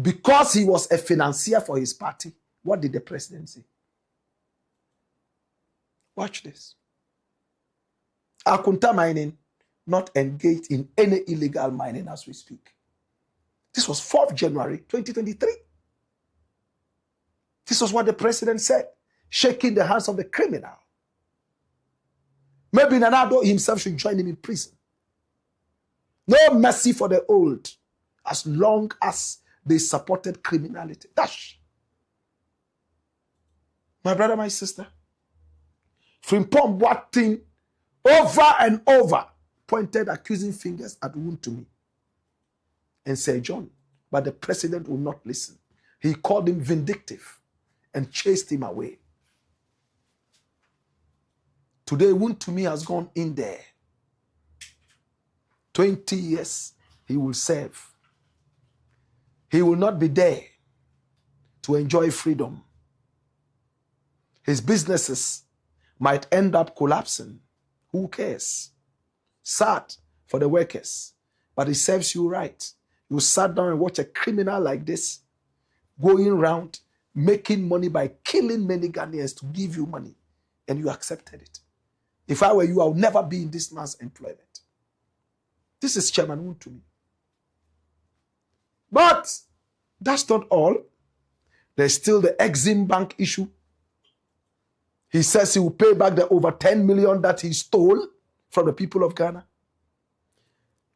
because he was a financier for his party, what did the president say? Watch this. Akunta Mining not engaged in any illegal mining as we speak. This was 4th January 2023. This was what the president said, shaking the hands of the criminal. Maybe Nanado himself should join him in prison. No mercy for the old, as long as they supported criminality. Dash. My brother, my sister, Frimpong Boateng over and over pointed accusing fingers at Wontumi and said, John, but the president will not listen. He called him vindictive and chased him away. Today, Wontumi has gone in there. 20 years he will serve. He will not be there to enjoy freedom. His businesses might end up collapsing. Who cares? Sad for the workers, but it serves you right. You sat down and watch a criminal like this going around making money by killing many Ghanaians to give you money, and you accepted it. If I were you, I would never be in this man's employment. This is Chairman Wontumi. But that's not all. There's still the Exim Bank issue. He says he will pay back the over 10 million that he stole from the people of Ghana.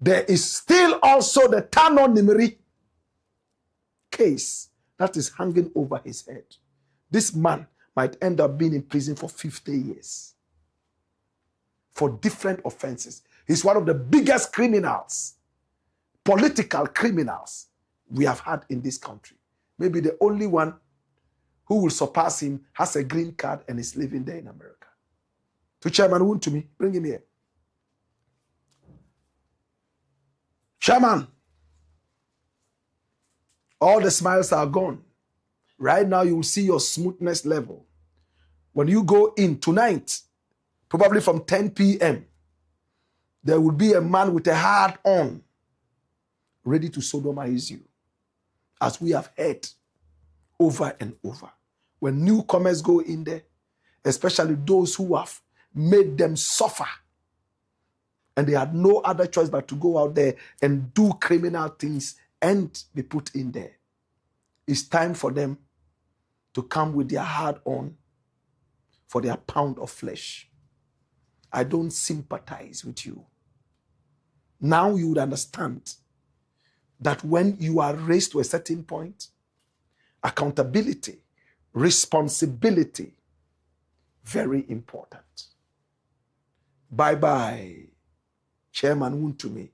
There is still also the Tano Nimiri case that is hanging over his head. This man might end up being in prison for 50 years for different offenses. He's one of the biggest criminals, political criminals we have had in this country. Maybe the only one who will surpass him has a green card and is living there in America. To Chairman Wontumi, bring him here. Chairman, All the smiles are gone. Right now, you will see your smoothness level. When you go in tonight, probably from 10 p.m., there will be a man with a hard on, ready to sodomize you, as we have heard over and over. When newcomers go in there, especially those who have made them suffer, and they had no other choice but to go out there and do criminal things and be put in there, it's time for them to come with their hard on for their pound of flesh. I don't sympathize with you. Now you would understand that when you are raised to a certain point, accountability, responsibility, very important. Bye-bye, Chairman WONTUMI.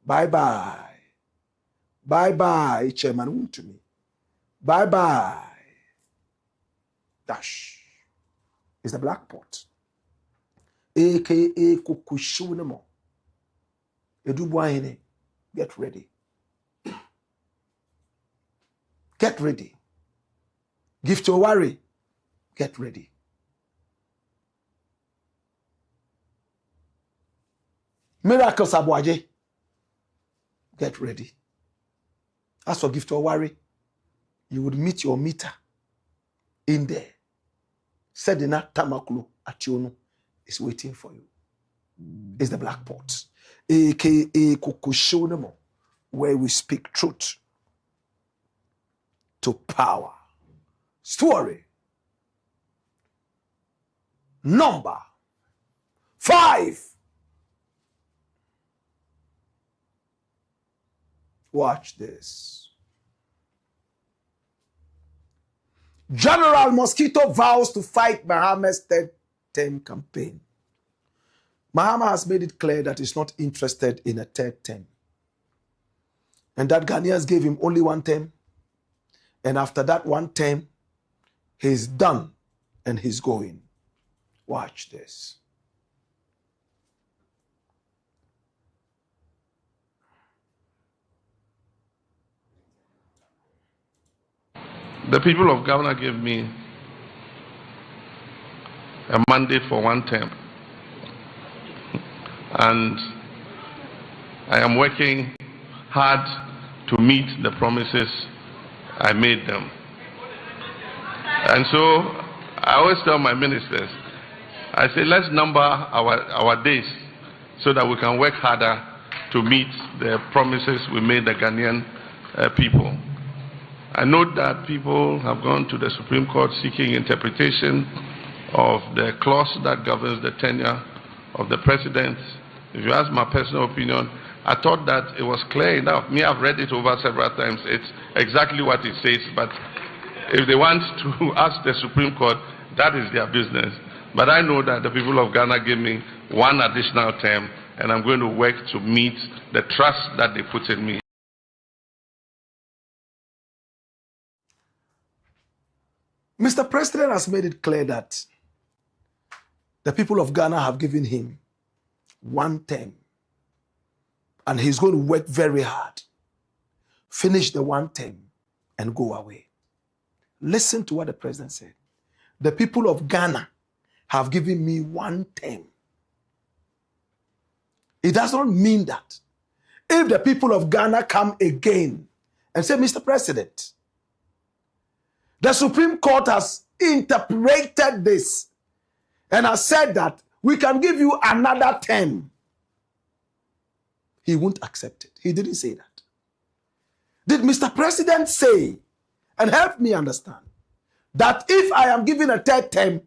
Bye-bye. Bye-bye, Chairman WONTUMI. Bye-bye. Dash is the Blakk pot. AKYEA Kukushunemo. Edubuahine, get ready. Get ready. Gift your worry. Get ready. Miracles ABOAGYE. Get ready. As for gift or worry, you would meet your meter in there. Sedina Tamakulu Ationu is waiting for you. It's the Blakk pot. AKYEA Kukushunemo, where we speak truth to power. Story number 5. Watch this. General MOSQUITO vows to fight MAHAMA'S third term campaign. Mahama has made it clear that he's not interested in a third term, and that Ghanaians gave him only 1 term, and after that 1 term, he's done and he's going. Watch this. The people of Ghana gave me a mandate for 1 term. And I am working hard to meet the promises I made them. And so I always tell my ministers, I say, let's number our days so that we can work harder to meet the promises we made the Ghanaian people. I note that people have gone to the Supreme Court seeking interpretation of the clause that governs the tenure of the president. If you ask my personal opinion, I thought that it was clear enough. Me, I've read it over several times. It's exactly what it says, but if they want to ask the Supreme Court, that is their business. But I know that the people of Ghana gave me 1 additional term, and I'm going to work to meet the trust that they put in me. Mr. President has made it clear that the people of Ghana have given him 1 term, and he's going to work very hard, finish the 1 term, and go away. Listen to what the president said. The people of Ghana have given me 1 term. It does not mean that if the people of Ghana come again and say, Mr. President, the Supreme Court has interpreted this and has said that we can give you another term, he won't accept it. He didn't say that. Did Mr. President say, and help me understand, that if I am given a 3rd term,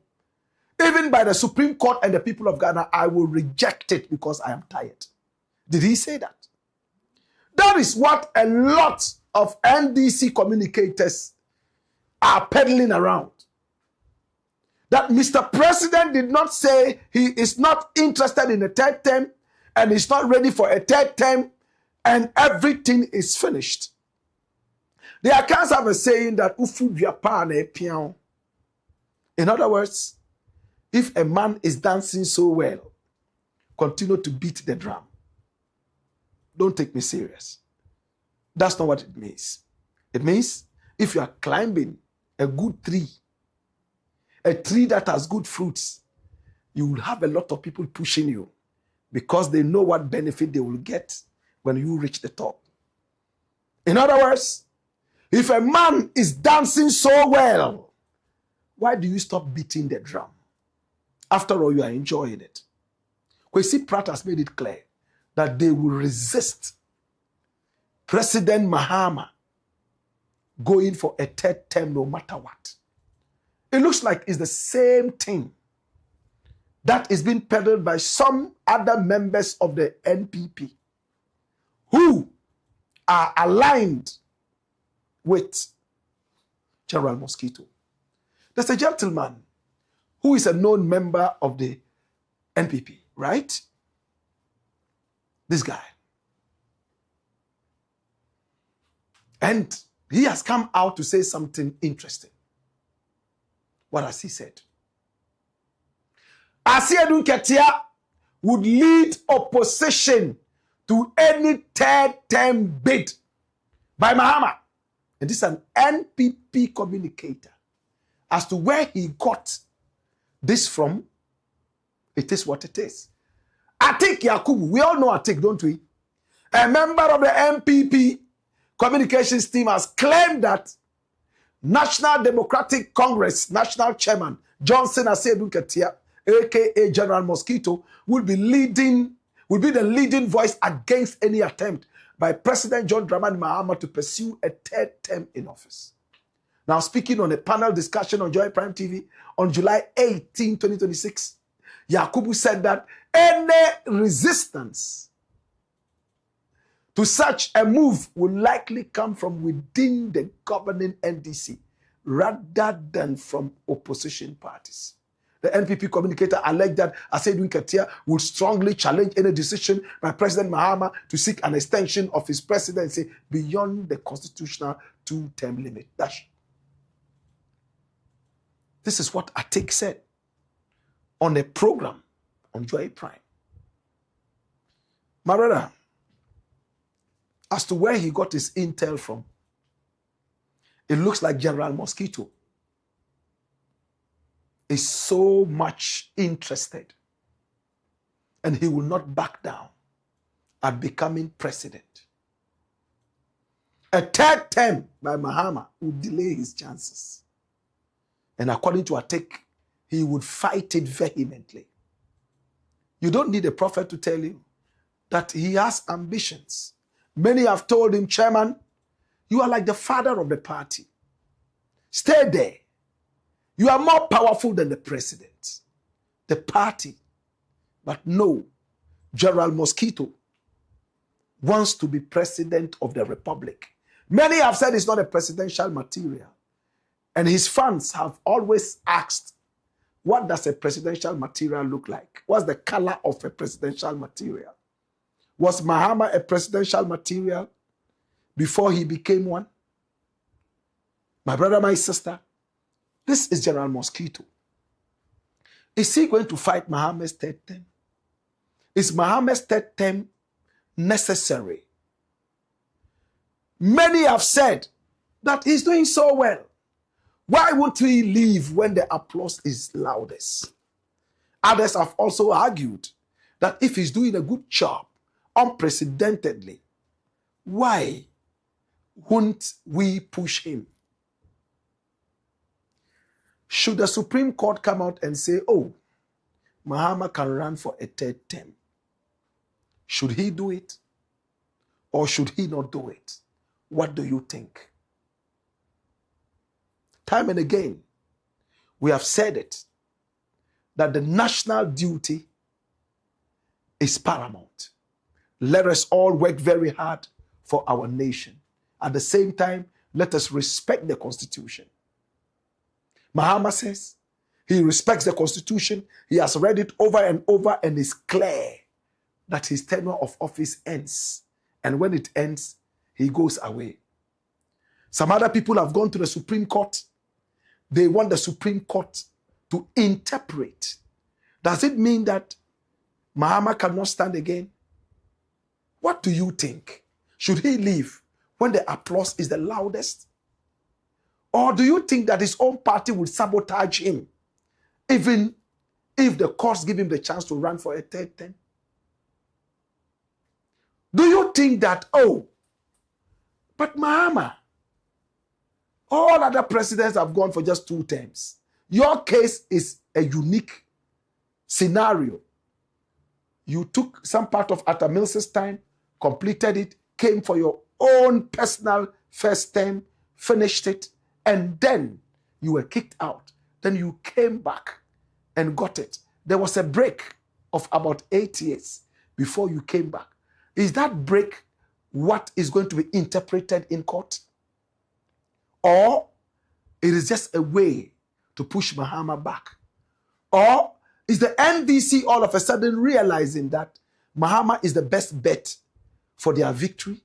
even by the Supreme Court and the people of Ghana, I will reject it because I am tired? Did he say that? That is what a lot of NDC communicators are peddling around. That Mr. President did not say he is not interested in a 3rd term and is not ready for a 3rd term and everything is finished. The accounts have a saying that in other words, if a man is dancing so well, continue to beat the drum. Don't take me serious. That's not what it means. It means if you are climbing a good tree, a tree that has good fruits, you will have a lot of people pushing you because they know what benefit they will get when you reach the top. In other words, if a man is dancing so well, why do you stop beating the drum? After all, you are enjoying it. KWESI PRATT has made it clear that they will resist President Mahama going for a third term no matter what. It looks like it's the same thing that is being peddled by some other members of the NPP who are aligned with General Mosquito. There's a gentleman who is a known member of the NPP, right? This guy. And he has come out to say something interesting. What has he said? Asiedun Ketia would lead opposition to any third term bid by Mahama. And this is an NPP communicator. As to where he got this from, it is what it is. Atik Yakubu, we all know Atik, don't we? A member of the NPP communications team has claimed that National Democratic Congress National Chairman Johnson Asiedun Ketia, aka General Mosquito, will be the leading voice against any attempt by President John Dramani Mahama to pursue a third term in office. Now, speaking on a panel discussion on Joy Prime TV on July 18, 2026, Yakubu said that any resistance to such a move will likely come from within the governing NDC rather than from opposition parties. The NPP communicator alleged that Asiedun Ketia would strongly challenge any decision by President Mahama to seek an extension of his presidency beyond the constitutional two-term limit. This is what Atik said on a program on Joy Prime. My brother, as to where he got his intel from, it looks like General Mosquito is so much interested and he will not back down at becoming president. A third term by Mahama would delay his chances. And according to Atik, he would fight it vehemently. You don't need a prophet to tell you that he has ambitions. Many have told him, Chairman, you are like the father of the party. Stay there. You are more powerful than the president, the party. But no, General Mosquito wants to be president of the republic. Many have said it's not a presidential material. And his fans have always asked, what does a presidential material look like? What's the color of a presidential material? Was Mahama a presidential material before he became one? My brother, my sister, this is General Mosquito. Is he going to fight Mahama's third term? Is Mahama's third term necessary? Many have said that he's doing so well. Why won't he leave when the applause is loudest? Others have also argued that if he's doing a good job, unprecedentedly, why won't we push him? Should the Supreme Court come out and say, oh, Mahama can run for a third term, should he do it or should he not do it? What do you think? Time and again, we have said it, that the national duty is paramount. Let us all work very hard for our nation. At the same time, let us respect the Constitution. Mahama says he respects the Constitution. He has read it over and over and is clear that his tenure of office ends. And when it ends, he goes away. Some other people have gone to the Supreme Court. They want the Supreme Court to interpret. Does it mean that Mahama cannot stand again? What do you think? Should he leave when the applause is the loudest? Or do you think that his own party would sabotage him, even if the courts give him the chance to run for a third term? Do you think that, oh, but Mahama, all other presidents have gone for just 2 terms. Your case is a unique scenario. You took some part of Atta Mills's time, completed it, came for your own personal first term, finished it, and then you were kicked out. Then you came back and got it. There was a break of about 8 years before you came back. Is that break what is going to be interpreted in court? Or it is just a way to push Mahama back? Or is the NDC all of a sudden realizing that Mahama is the best bet for their victory,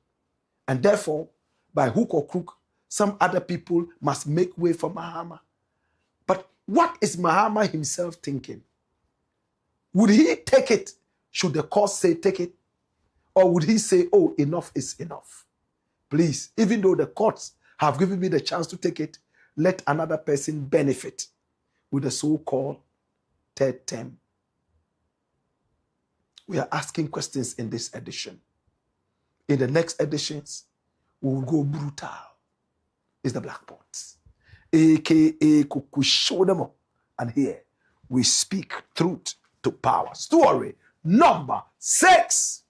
and therefore, by hook or crook, some other people must make way for Mahama? But what is Mahama himself thinking? Would he take it should the court say take it? Or would he say, oh, enough is enough? Please, even though the courts have given me the chance to take it, let another person benefit with the so-called third term. We are asking questions in this edition. In the next editions, we will go brutal. It's the Blakk Pot, aka Kukushodemo. And here we speak truth to power. Story number 6.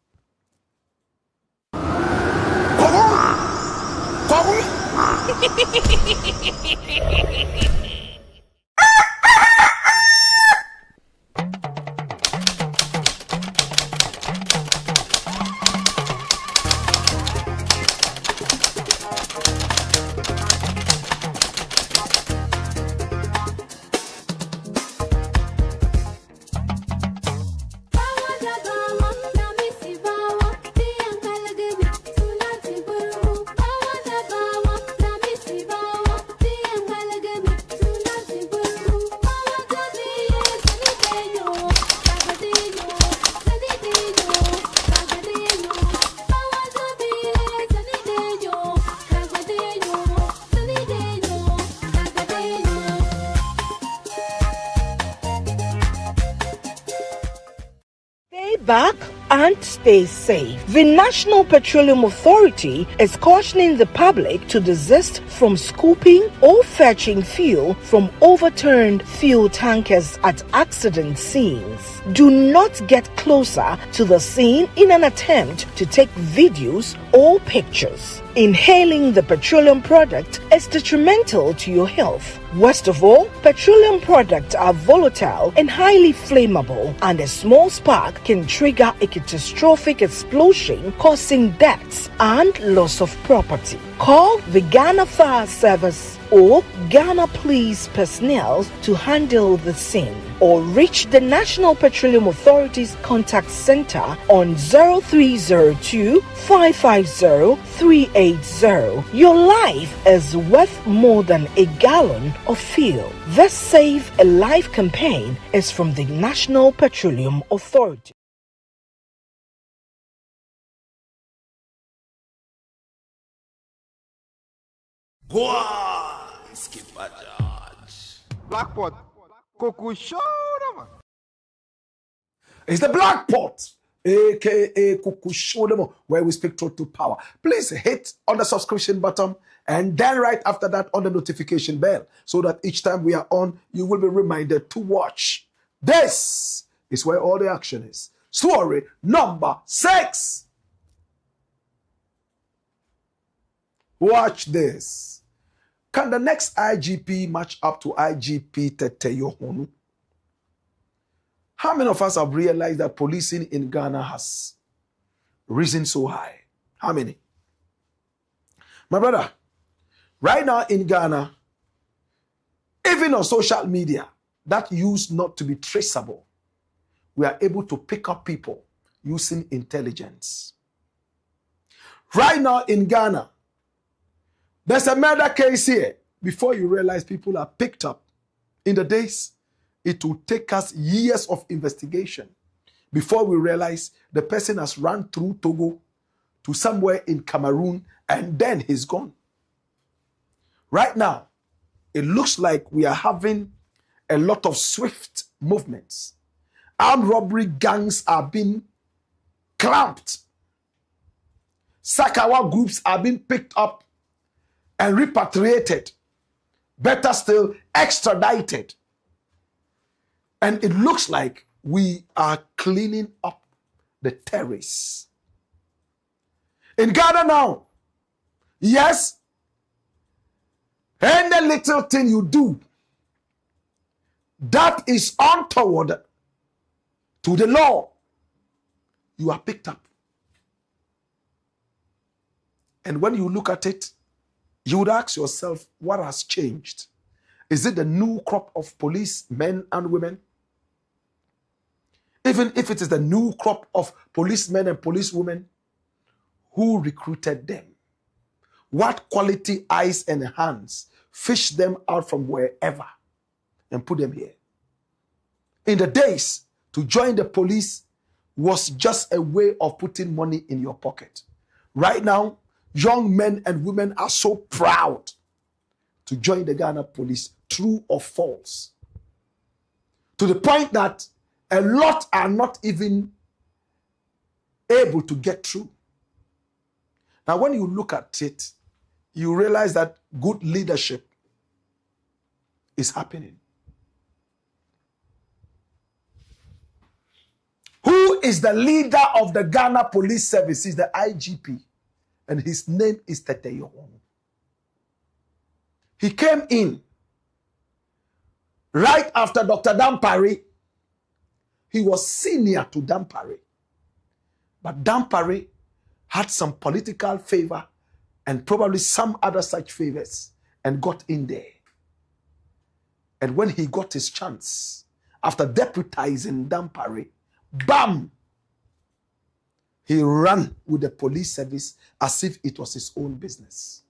Back and stay safe. The National Petroleum Authority is cautioning the public to desist from scooping or fetching fuel from overturned fuel tankers at accident scenes. Do not get closer to the scene in an attempt to take videos or pictures. Inhaling the petroleum product is detrimental to your health. Worst of all, petroleum products are volatile and highly flammable, and a small spark can trigger a catastrophic explosion, causing deaths and loss of property. Call the Ghana Fire Service or Ghana Police personnel to handle the scene, or reach the National Petroleum Authority's contact center on 0302 550 380. Your life is worth more than a gallon of fuel. This Save a Life campaign is from the National Petroleum Authority. Blakk Pot. It's the Blakk Pot, aka Kukushodemo, where we speak truth to power. Please hit on the subscription button and then right after that on the notification bell so that each time we are on, you will be reminded to watch. This is where all the action is. Story number 6. Watch this. Can the next IGP match up to IGP TETTEH YOHONU? How many of us have realized that policing in Ghana has risen so high? How many? My brother, right now in Ghana, even on social media that used not to be traceable, we are able to pick up people using intelligence. Right now in Ghana, there's a murder case here. Before you realize people are picked up in the days, it will take us years of investigation before we realize the person has run through Togo to somewhere in Cameroon, and then he's gone. Right now, it looks like we are having a lot of swift movements. Armed robbery gangs are being clamped. Sakawa groups are being picked up and repatriated. Better still, extradited. And it looks like we are cleaning up the terrorists. In Ghana now, yes, any little thing you do that is untoward to the law, you are picked up. And when you look at it, you would ask yourself, what has changed? Is it the new crop of police men and women? Even if it is the new crop of policemen and policewomen, who recruited them? What quality eyes and hands fished them out from wherever and put them here? In the days, to join the police was just a way of putting money in your pocket. Right now, young men and women are so proud to join the Ghana police, true or false. To the point that a lot are not even able to get through. Now, when you look at it, you realize that good leadership is happening. Who is the leader of the Ghana Police Service? He's the IGP, and his name is TETTEH YOHONU. He came in right after Dr. Dampare. He was senior to Dampare, but Dampare had some political favor and probably some other such favors and got in there. And when he got his chance, after deputizing Dampare, bam! He ran with the police service as if it was his own business.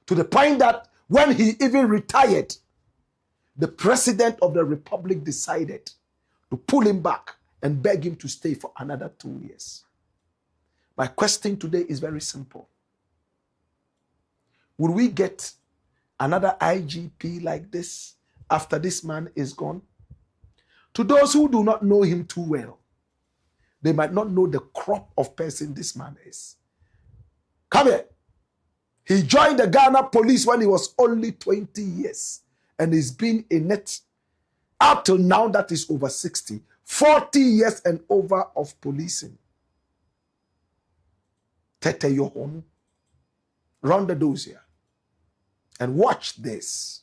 To the point that when he even retired, the president of the republic decided to pull him back and beg him to stay for another 2 years. My question today is very simple. Will we get another IGP like this after this man is gone? To those who do not know him too well, they might not know the crop of person this man is. Come here. He joined the Ghana police when he was only 20 years. And he's been in it up till now, that is over 60. 40 years and over of policing. TETTEH YOHONU. Round the doors here. And watch this.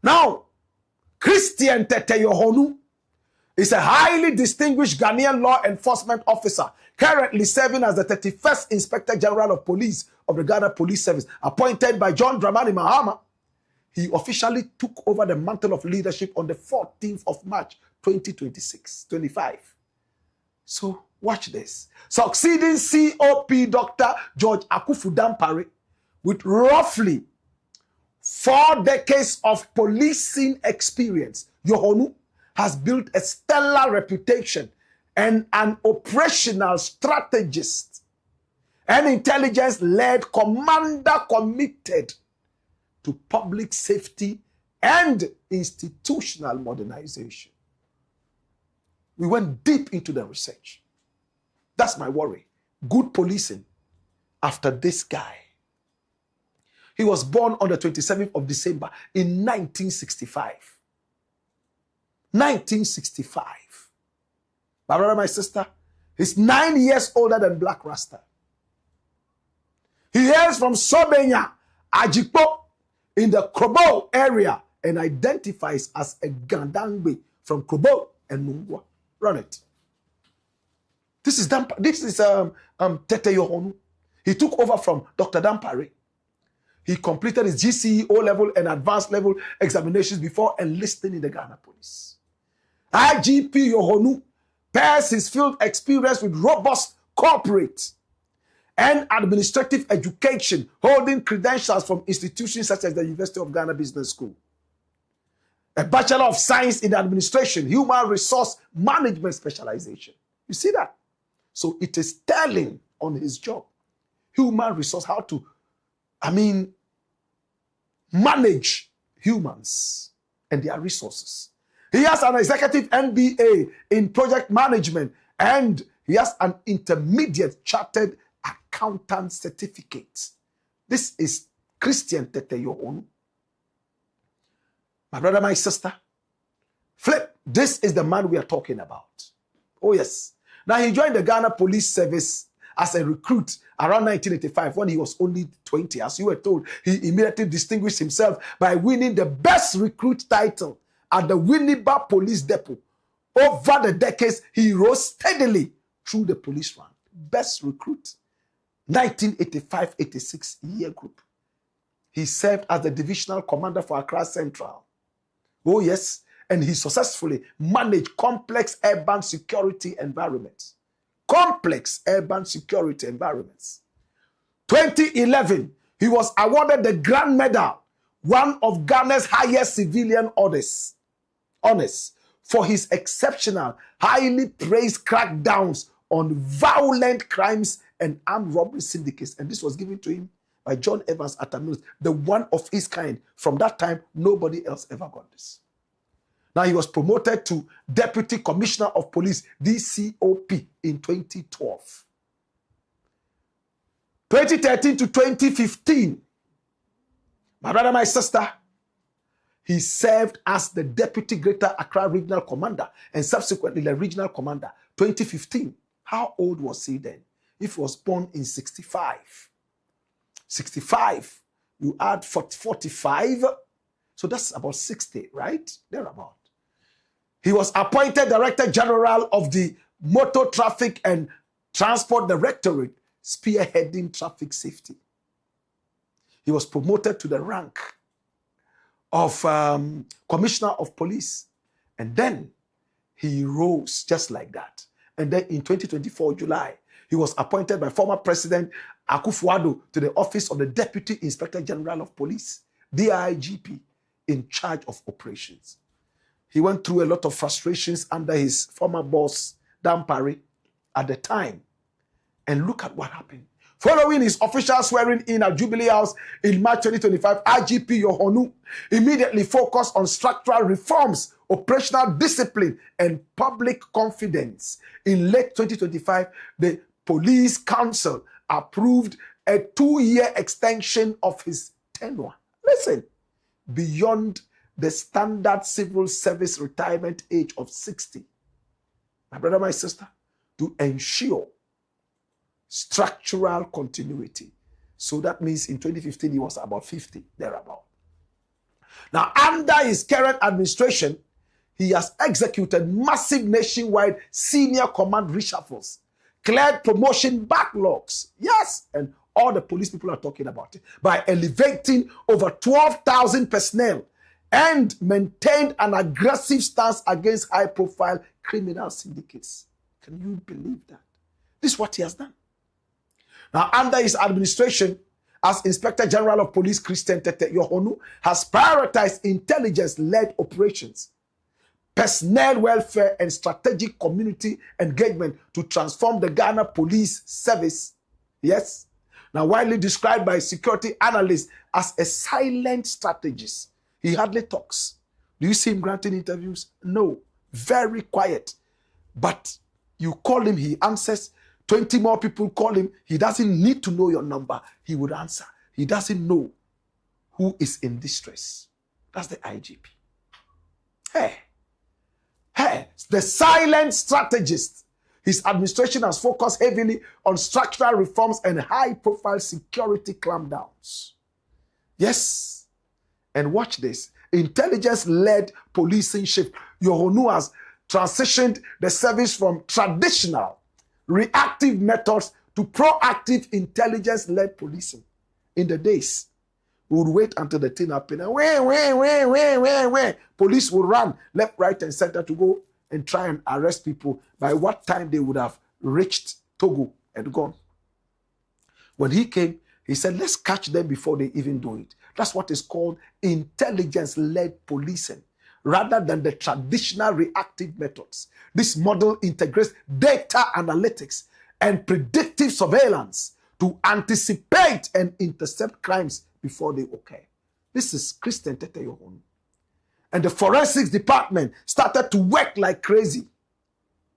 Now, Christian TETTEH YOHONU is a highly distinguished Ghanaian law enforcement officer, currently serving as the 31st Inspector General of Police of the Ghana Police Service, appointed by John Dramani Mahama. He officially took over the mantle of leadership on the 14th of March, 2025. So, watch this. Succeeding COP Dr. George Akufu Dampare, with roughly 4 decades of policing experience, YOHONU has built a stellar reputation and an operational strategist, an intelligence-led commander committed to public safety and institutional modernization. We went deep into the research. That's my worry. Good policing after this guy. He was born on the 27th of December in 1965. 1965. My brother, my sister, he's 9 years older than Blakk Rasta. He hails from Sobenya, Ajikpo, in the Krobo area, and identifies as a Gandangbe from Krobo and Nungwa. Run it. This is TETTEH YOHONU. He took over from Dr. Dampare. He completed his GCE O-level and advanced level examinations before enlisting in the Ghana Police. IGP YOHONU pairs his field experience with robust corporate and administrative education, holding credentials from institutions such as the University of Ghana Business School. A Bachelor of Science in Administration, Human Resource Management specialization. You see that? So it is telling on his job. Human resource, how to, manage humans and their resources. He has an executive MBA in project management, and he has an intermediate chartered accountant certificate. This is Christian TETTEH YOHONU. My brother, my sister, flip, this is the man we are talking about. Oh yes. Now he joined the Ghana Police Service as a recruit around 1985 when he was only 20. As you were told, he immediately distinguished himself by winning the best recruit title at the Winneba Police Depot. Over the decades, he rose steadily through the police rank. Best recruit, 1985-86 year group. He served as the divisional commander for Accra Central. Oh yes, and he successfully managed complex urban security environments. Complex urban security environments. 2011, he was awarded the Grand Medal, one of Ghana's highest civilian honors, for his exceptional, highly praised crackdowns on violent crimes and armed robbery syndicates. And this was given to him by John Evans Atta-Mills, the one of his kind. From that time, nobody else ever got this. Now he was promoted to Deputy Commissioner of Police, DCOP, in 2012. 2013 to 2015, my brother, my sister, he served as the Deputy Greater Accra Regional Commander and subsequently the Regional Commander. 2015, how old was he then? If he was born in 65. 65, you add 45, so that's about 60, right? Thereabout. He was appointed Director General of the Motor Traffic and Transport Directorate, spearheading traffic safety. He was promoted to the rank of Commissioner of Police. And then he rose just like that. And then in 2024, July, he was appointed by former President Akufo-Addo to the office of the Deputy Inspector General of Police, DIGP, in charge of operations. He went through a lot of frustrations under his former boss, Dan Parry, at the time. And look at what happened. Following his official swearing in at Jubilee House in March 2025, IGP YOHONU immediately focused on structural reforms, operational discipline, and public confidence. In late 2025, the Police Council approved a 2-year extension of his tenure. Listen, beyond the standard civil service retirement age of 60. My brother, my sister, to ensure structural continuity. So that means in 2015, he was about 50, thereabout. Now, under his current administration, he has executed massive nationwide senior command reshuffles, cleared promotion backlogs. Yes, and all the police people are talking about it, by elevating over 12,000 personnel and maintained an aggressive stance against high-profile criminal syndicates. Can you believe that? This is what he has done. Now, under his administration, as Inspector General of Police, Christian TETTEH YOHONU has prioritized intelligence-led operations, personnel welfare, and strategic community engagement to transform the Ghana Police Service. Yes. Now, widely described by security analysts as a silent strategist. He hardly talks. Do you see him granting interviews? No. Very quiet. But you call him, he answers. 20 more people call him. He doesn't need to know your number. He would answer. He doesn't know who is in distress. That's the IGP. Hey, the silent strategist. His administration has focused heavily on structural reforms and high-profile security clampdowns. Yes. And watch this. Intelligence-led policing shift. YOHONU has transitioned the service from traditional reactive methods to proactive intelligence-led policing. In the days, we would wait until the thing happened. And police would run left, right, and center to go and try and arrest people. By what time they would have reached Togo and gone. When he came, he said, let's catch them before they even do it. That's what is called intelligence-led policing, rather than the traditional reactive methods. This model integrates data analytics and predictive surveillance to anticipate and intercept crimes before they occur. This is Christian TETTEH YOHONU. And the forensics department started to work like crazy.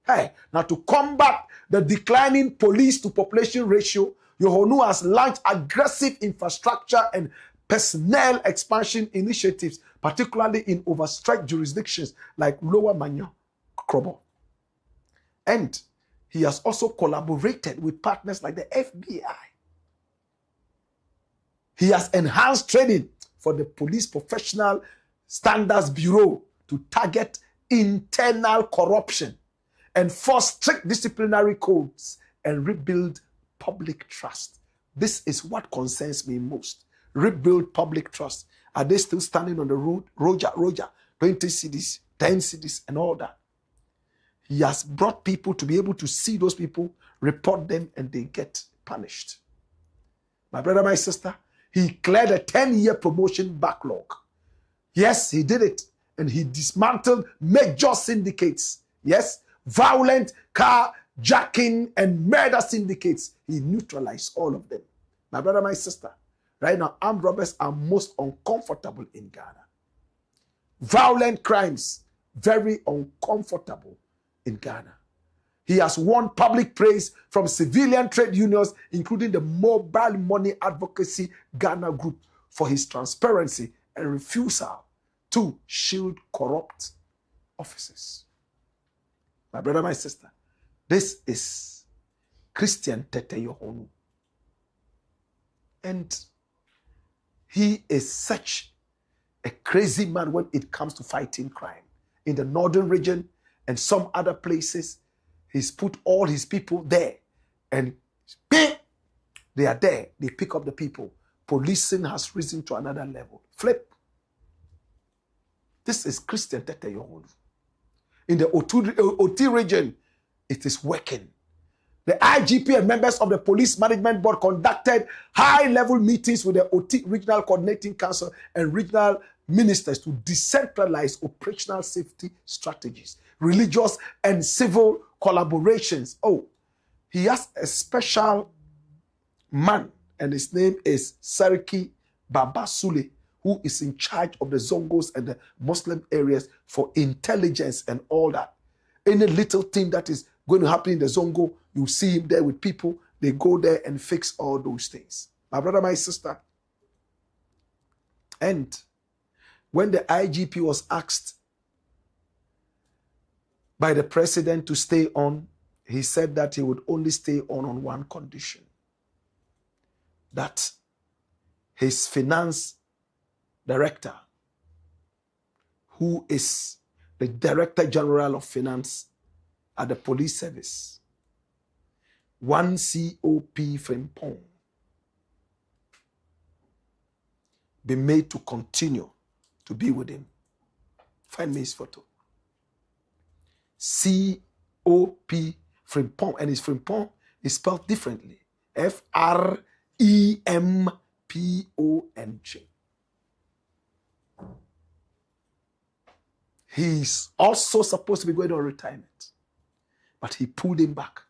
Hey, now to combat the declining police to population ratio, YOHONU has launched aggressive infrastructure and personnel expansion initiatives, particularly in overstretched jurisdictions like Lower Manyo, Krobo. And he has also collaborated with partners like the FBI. He has enhanced training for the Police Professional Standards Bureau to target internal corruption, enforce strict disciplinary codes, and rebuild public trust. This is what concerns me most. Rebuild public trust. Are they still standing on the road? Roger, 20 cities, 10 cities, and all that. He has brought people to be able to see those people, report them, and they get punished. My brother, my sister, he cleared a 10-year promotion backlog. Yes, he did it. And he dismantled major syndicates. Yes, violent carjacking and murder syndicates. He neutralized all of them. My brother, my sister, right now, armed robbers are most uncomfortable in Ghana. Violent crimes, very uncomfortable in Ghana. He has won public praise from civilian trade unions, including the Mobile Money Advocacy Ghana Group, for his transparency and refusal to shield corrupt officers. My brother, my sister, this is Christian TETTEH YOHONU. And he is such a crazy man when it comes to fighting crime. In the northern region and some other places, he's put all his people there. And they are there. They pick up the people. Policing has risen to another level. Flip. This is Christian TETTEH YOHONU. In the OT region, it is working. The IGP and members of the Police Management Board conducted high-level meetings with the OT Regional Coordinating Council and regional ministers to decentralize operational safety strategies, religious and civil collaborations. Oh, he has a special man, and his name is Sariki Babasule, who is in charge of the Zongos and the Muslim areas for intelligence and all that. Any little thing that is going to happen in the Zongo, you see him there with people. They go there and fix all those things. My brother, my sister. And when the IGP was asked by the president to stay on, he said that he would only stay on one condition. That his finance director, who is the Director General of Finance at the police service, one COP Frimpong, be made to continue to be with him. Find me his photo. COP Frimpong, and his Frimpong is spelled differently. FREMPONG. He's also supposed to be going on retirement, but he pulled him back.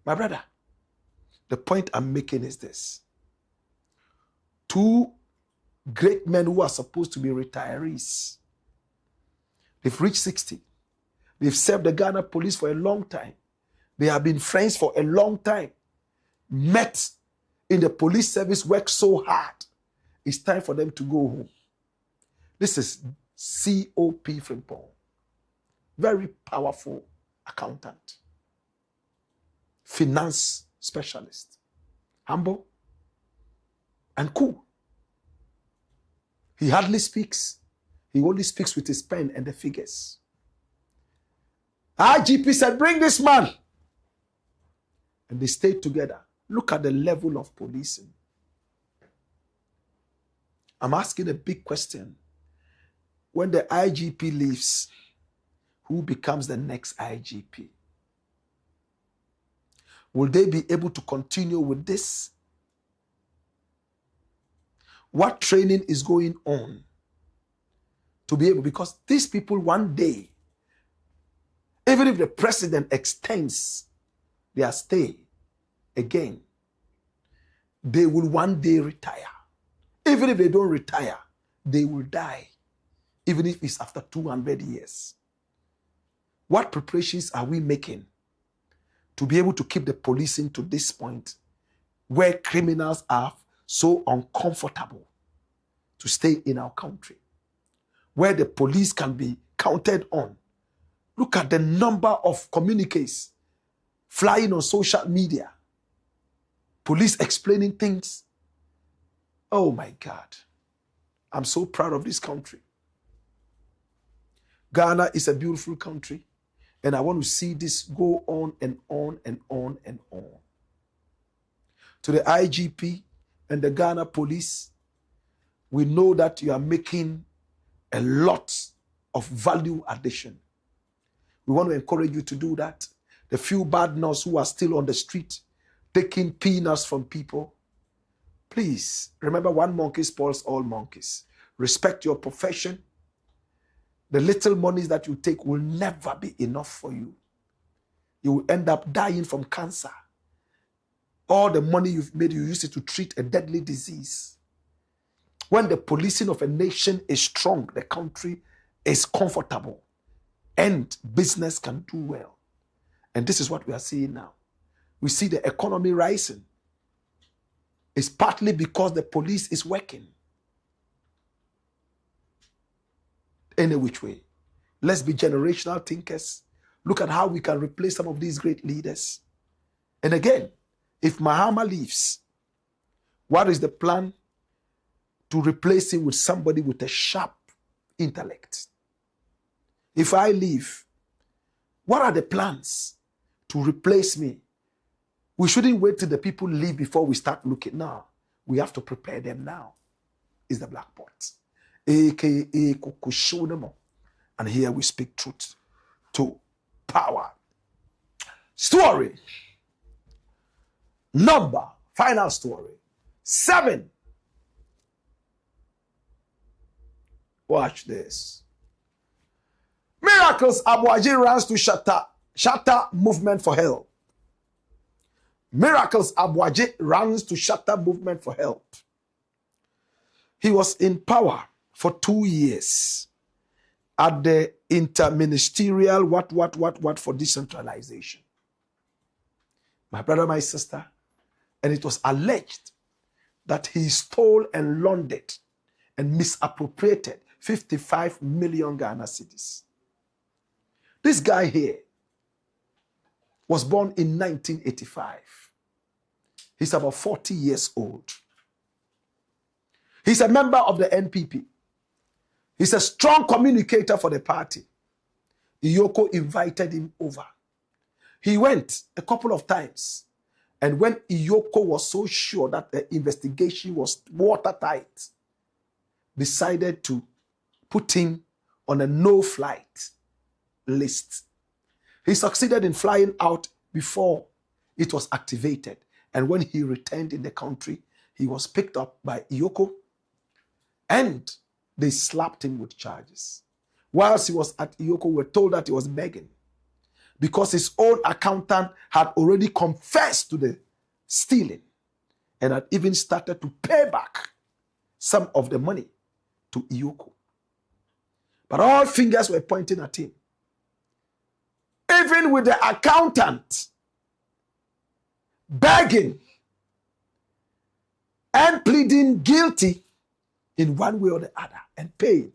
My brother, the point I'm making is this. Two great men who are supposed to be retirees, they've reached 60. They've served the Ghana police for a long time. They have been friends for a long time. Met in the police service, worked so hard. It's time for them to go home. This is COP Frimpong. Very powerful accountant. Finance specialist. Humble and cool. He hardly speaks. He only speaks with his pen and the figures. IGP said, bring this man. And they stayed together. Look at the level of policing. I'm asking a big question. When the IGP leaves, who becomes the next IGP? Will they be able to continue with this? What training is going on to be able, because these people one day, even if the president extends their stay, again, they will one day retire. Even if they don't retire, they will die, even if it's after 200 years. What preparations are we making to be able to keep the policing to this point where criminals are so uncomfortable to stay in our country, where the police can be counted on? Look at the number of communiques flying on social media, police explaining things. Oh my God, I'm so proud of this country. Ghana is a beautiful country, and I want to see this go on and on and on and on. To the IGP and the Ghana police, we know that you are making a lot of value addition. We want to encourage you to do that. The few bad nuts who are still on the street taking peanuts from people, please remember, one monkey spoils all monkeys. Respect your profession. The little monies that you take will never be enough for you. You will end up dying from cancer. All the money you've made, you use it to treat a deadly disease. When the policing of a nation is strong, the country is comfortable and business can do well. And this is what we are seeing now. We see the economy rising. It's partly because the police is working. Any which way. Let's be generational thinkers. Look at how we can replace some of these great leaders. And again, if Mahama leaves, what is the plan to replace him with somebody with a sharp intellect? If I leave, what are the plans to replace me? We shouldn't wait till the people leave before we start looking now. We have to prepare them now. Is the Black Pot. AKYEA Kukushunemo. And here we speak truth to power. Story number, final story, 7. Watch this. Miracles, ABOAGYE runs to SHATTA. SHATTA movement for help. Miracles, ABOAGYE runs to SHATTA movement for help. He was in power for 2 years at the interministerial what for decentralization. My brother, my sister, and it was alleged that he stole and laundered and misappropriated 55 million Ghana cedis. This guy here was born in 1985. He's about 40 years old. He's a member of the NPP. He's a strong communicator for the party. Iyoko invited him over. He went a couple of times. And when Iyoko was so sure that the investigation was watertight, decided to put him on a no-flight list. He succeeded in flying out before it was activated. And when he returned in the country, he was picked up by Iyoko and they slapped him with charges. Whilst he was at Iyoko, we were told that he was begging because his own accountant had already confessed to the stealing and had even started to pay back some of the money to Iyoko. But all fingers were pointing at him. Even with the accountant begging and pleading guilty in one way or the other and paying,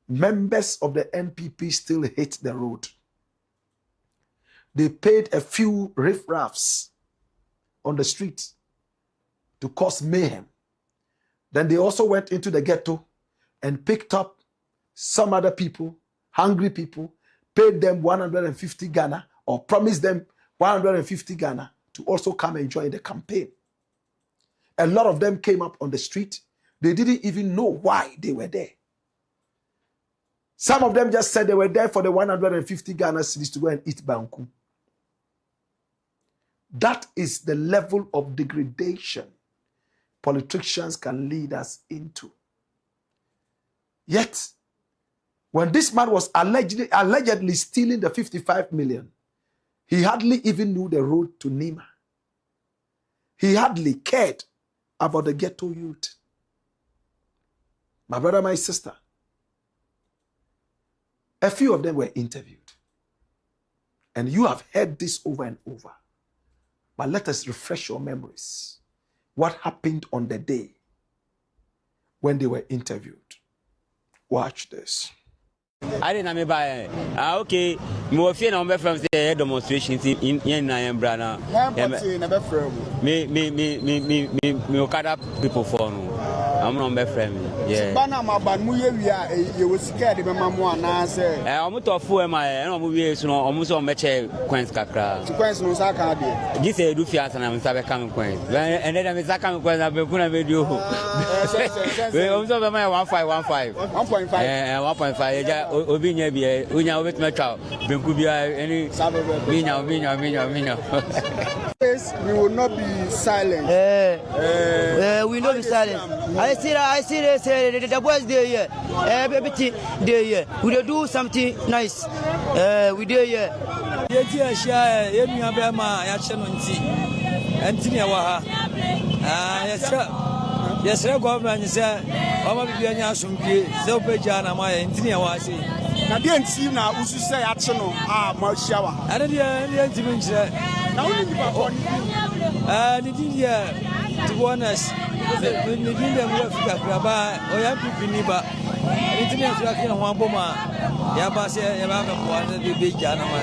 members of the NPP still hate the road. They paid a few riffraffs on the street to cause mayhem. Then they also went into the ghetto and picked up some other people, hungry people, paid them 150 Ghana or promised them 150 Ghana to also come and join the campaign. A lot of them came up on the street. They didn't even know why they were there. Some of them just said they were there for the 150 Ghana cedis to go and eat banku. That is the level of degradation politicians can lead us into. Yet, when this man was allegedly stealing the 55 million, He hardly even knew the road to Nima. He hardly cared about the ghetto youth. My brother, my sister, a few of them were interviewed. And you have heard this over and over. But let us refresh your memories. What happened on the day when they were interviewed? Watch this. I didn't know buy. Okay, more fear number from the demonstrations in Brana. Me Okada people for no. I'm not my friend. Yeah. Bana maban mu ye wia you was scared be mamu ana say. Omo to fu e ma e no mo wie so no omo so meche coins kakra. Coins no sa kan de. This e do fiat na me sabe kam coins. And then me sa kam coins na be kuna video. We omo so be ma 1515. 1.5. 1.5 ja obi nya bi unya obetuma twa benku bia any minya. We will not be silent. We will not be silent. I see they say the boys there here. Everything there here. We will do something nice. We there here. Yeti share yemi abema ya cheno nti. Antini ya waha. Yes, government say Mama bibia nya asomdie. Ze opeja na ma ya ntini ya waha say. Na de nti na usu say ya cheno ma shiawa. Ade de nti nchire. Na woni di ba for ni to be honest, the Africa Graba or Yapiniba. International one bomber. Yabas, Yababa, the big Janama.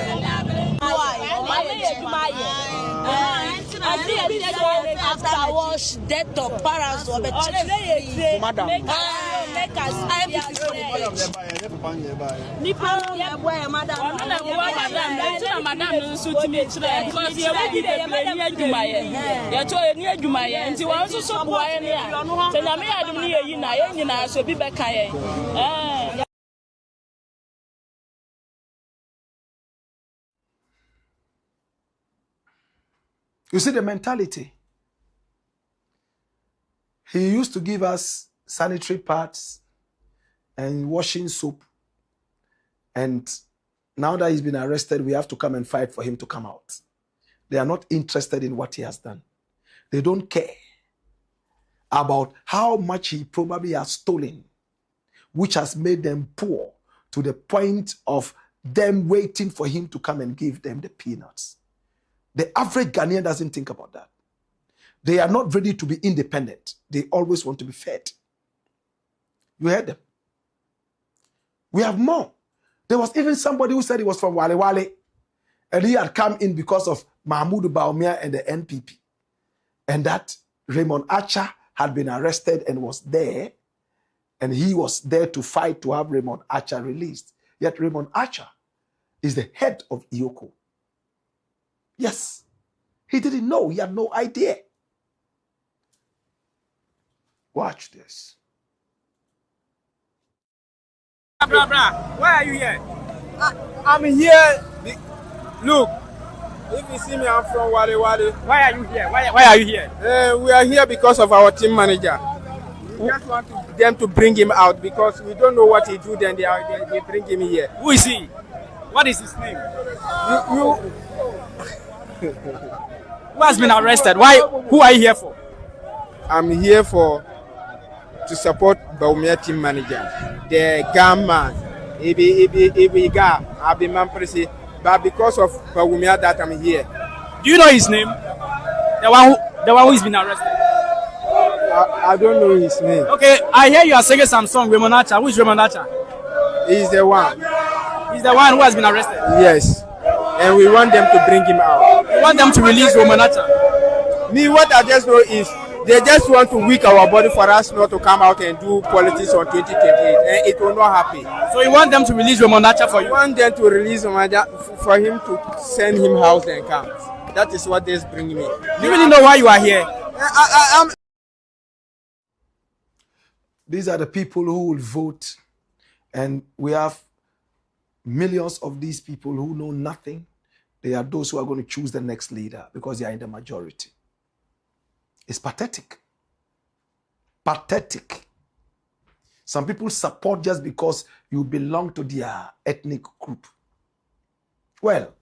After wash, death of parents or madam. Make us madam suit me because you already you told you Jumaye and you also so boy near. Tell me I don't hear you now, so be back. You see the mentality. He used to give us sanitary pads and washing soap. And now that he's been arrested, we have to come and fight for him to come out. They are not interested in what he has done. They don't care about how much he probably has stolen, which has made them poor to the point of them waiting for him to come and give them the peanuts. The average Ghanaian doesn't think about that. They are not ready to be independent. They always want to be fed. You heard them. We have more. There was even somebody who said he was from Wale Wale, and he had come in because of Mahmoud Bawumia and the NPP. And that Raymond Acha had been arrested and was there, and he was there to fight to have Raymond Acha released. Yet Raymond Acha is the head of YOHONU. Yes, he didn't know. He had no idea. Watch this. Why are you here? I'm here. Look, if you see me, I'm from Wale Wale. Why are you here? Why are you here? We are here because of our team manager. We just want them to bring him out because we don't know what he do. Then they bring him here. Who is he? What is his name? Who has been arrested? Why? Who are you here for? I'm here to support Bawumia team manager, the gunman. I've been man presi, but because of Bawumia that I'm here. Do you know his name? The one who has been arrested. I don't know his name. Okay, I hear you are singing some song, Raymond Acha. Who is Raymond Acha? He's the one. He's the one who has been arrested. Yes. And we want them to bring him out. We want them to release Raymond Acha. Me, what I just know is they just want to weak our body for us not to come out and do politics on 2028, and it will not happen. So you want them to release Raymond Acha for you? We want them to release Raymond Acha for him to send him house and come. That is what this brings me. You really know why you are here? These are the people who will vote, and we have millions of these people who know nothing. They are those who are going to choose the next leader because they are in the majority. It's pathetic. Pathetic. Some people support just because you belong to their ethnic group. Well,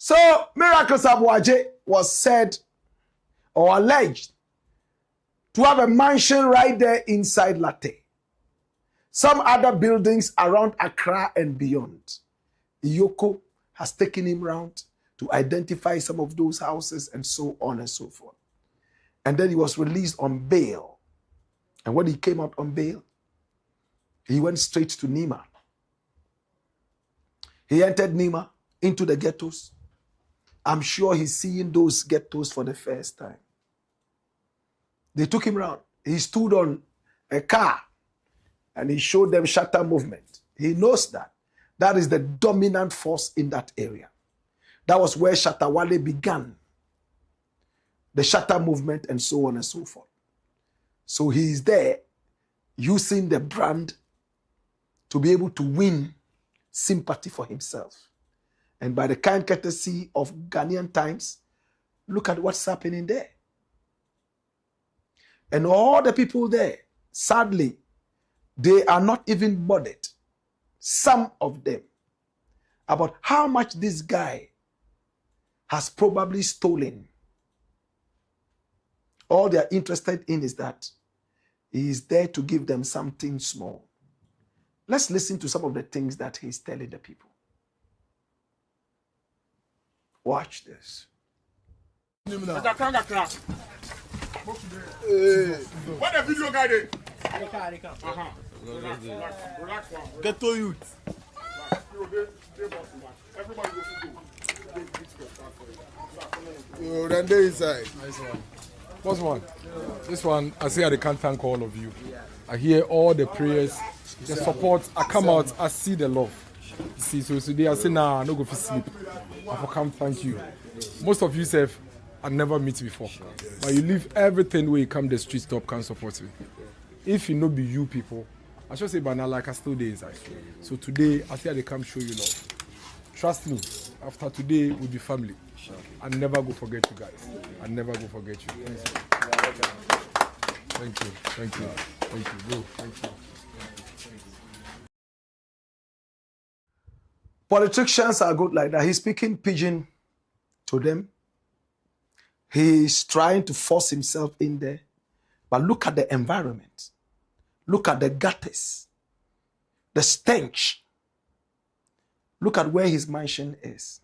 So, Miracles ABOAGYE was said or alleged to have a mansion right there inside Latte. Some other buildings around Accra and beyond. Yoko has taken him round to identify some of those houses and so on and so forth. And then he was released on bail. And when he came out on bail, he went straight to Nima. He entered Nima into the ghettos. I'm sure he's seeing those ghettos for the first time. They took him around. He stood on a car and he showed them SHATTA movement. He knows that. That is the dominant force in that area. That was where Shatta Wale began. The SHATTA movement and so on and so forth. So he is there using the brand to be able to win sympathy for himself. And by the kind courtesy of Ghanaian Times, look at what's happening there. And all the people there, sadly, they are not even bothered, some of them, about how much this guy has probably stolen. All they are interested in is that he is there to give them something small. Let's listen to some of the things that he's telling the people. Watch this. What the video guy did? Get to youth. Yo, then they inside. Nice one. What's one? This one, I say I can't thank all of you. I hear all the prayers, the support. I come out, I see the love. See, so today I say, nah, I no go for sleep. I for come thank you. Most of you say I never meet before, but you leave everything where you come the street stop can support me. If you know be you people, I should say, but now like I still there inside. So today I say I come show you love. Trust me. After today we'll be family. I never go forget you guys. I never go forget you. Thank you. Thank you. Thank you. Bro. Thank you. Politicians are good like that. He's speaking pidgin to them. He's trying to force himself in there. But look at the environment. Look at the gutters. The stench. Look at where his mansion is.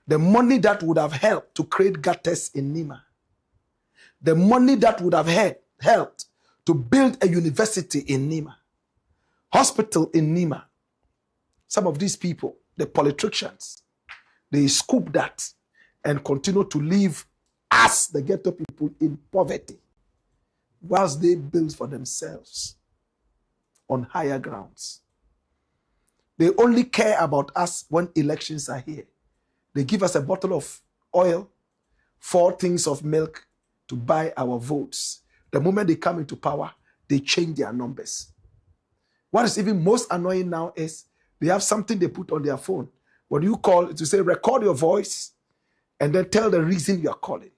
The money that would have helped to create gutters in Nima. The money that would have helped to build a university in Nima. Hospital in Nima. Some of these people, the politicians, they scoop that and continue to live as the ghetto people in poverty, whilst they build for themselves on higher grounds. They only care about us when elections are here. They give us a bottle of oil, 4 things of milk to buy our votes. The moment they come into power, they change their numbers. What is even most annoying now is they have something they put on their phone. When you call, to say record your voice and then tell the reason you are calling.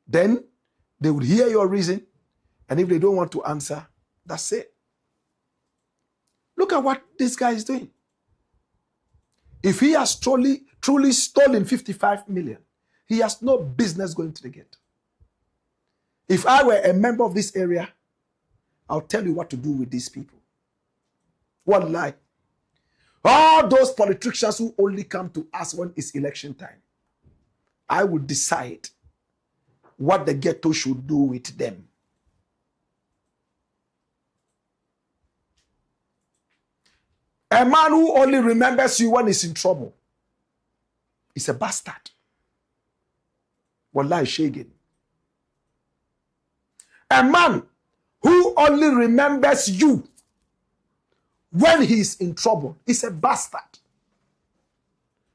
Then they would hear your reason, and if they don't want to answer, that's it. Look at what this guy is doing. If he has truly stolen 55 million, he has no business going to the ghetto. If I were a member of this area, I'll tell you what to do with these people. One lie. All those politicians who only come to us when it's election time, I will decide what the ghetto should do with them. A man who only remembers you when he's in trouble is a bastard. Wallahi shagging. A man who only remembers you when he's in trouble is a bastard.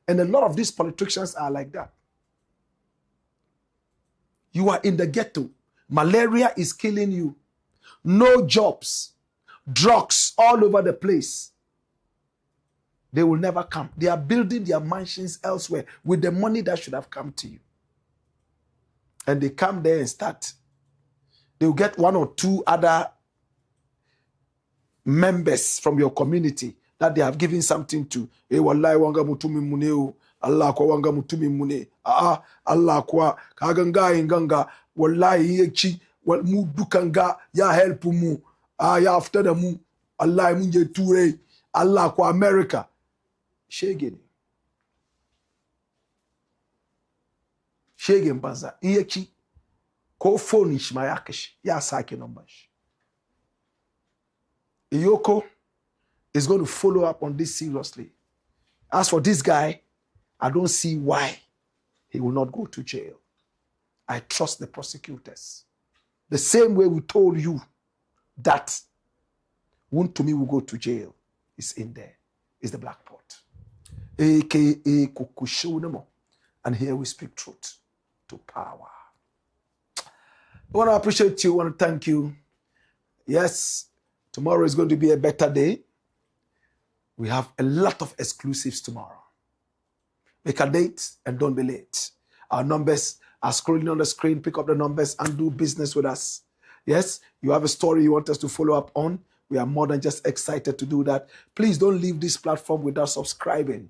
And a lot of these politicians are like that. You are in the ghetto. Malaria is killing you. No jobs. Drugs all over the place. They will never come. They are building their mansions elsewhere with the money that should have come to you. And they come there and start. They will get 1 or 2 other members from your community that they have given something to. Wallahi wanga mutumi muneo. Allah kwa wanga mutumi mune. Allah kwa kaganga inganga. Wallahi yechi. Wal mu dukanga ya help mu. Ya after the mu. Allah munje ture. Allah kwa America. Shegen. Shegen banza. Yechi. Ko phone ishmayakish. Ya sake numbers. Yoko is going to follow up on this seriously. As for this guy, I don't see why he will not go to jail. I trust the prosecutors. The same way we told you that WONTUMI will go to jail is in there. Is the Blakk Pot. AKYEA Kukushunemo. And here we speak truth to power. I want to appreciate you. I want to thank you. Yes. Tomorrow is going to be a better day. We have a lot of exclusives tomorrow. Make a date and don't be late. Our numbers are scrolling on the screen. Pick up the numbers and do business with us. Yes, you have a story you want us to follow up on. We are more than just excited to do that. Please don't leave this platform without subscribing.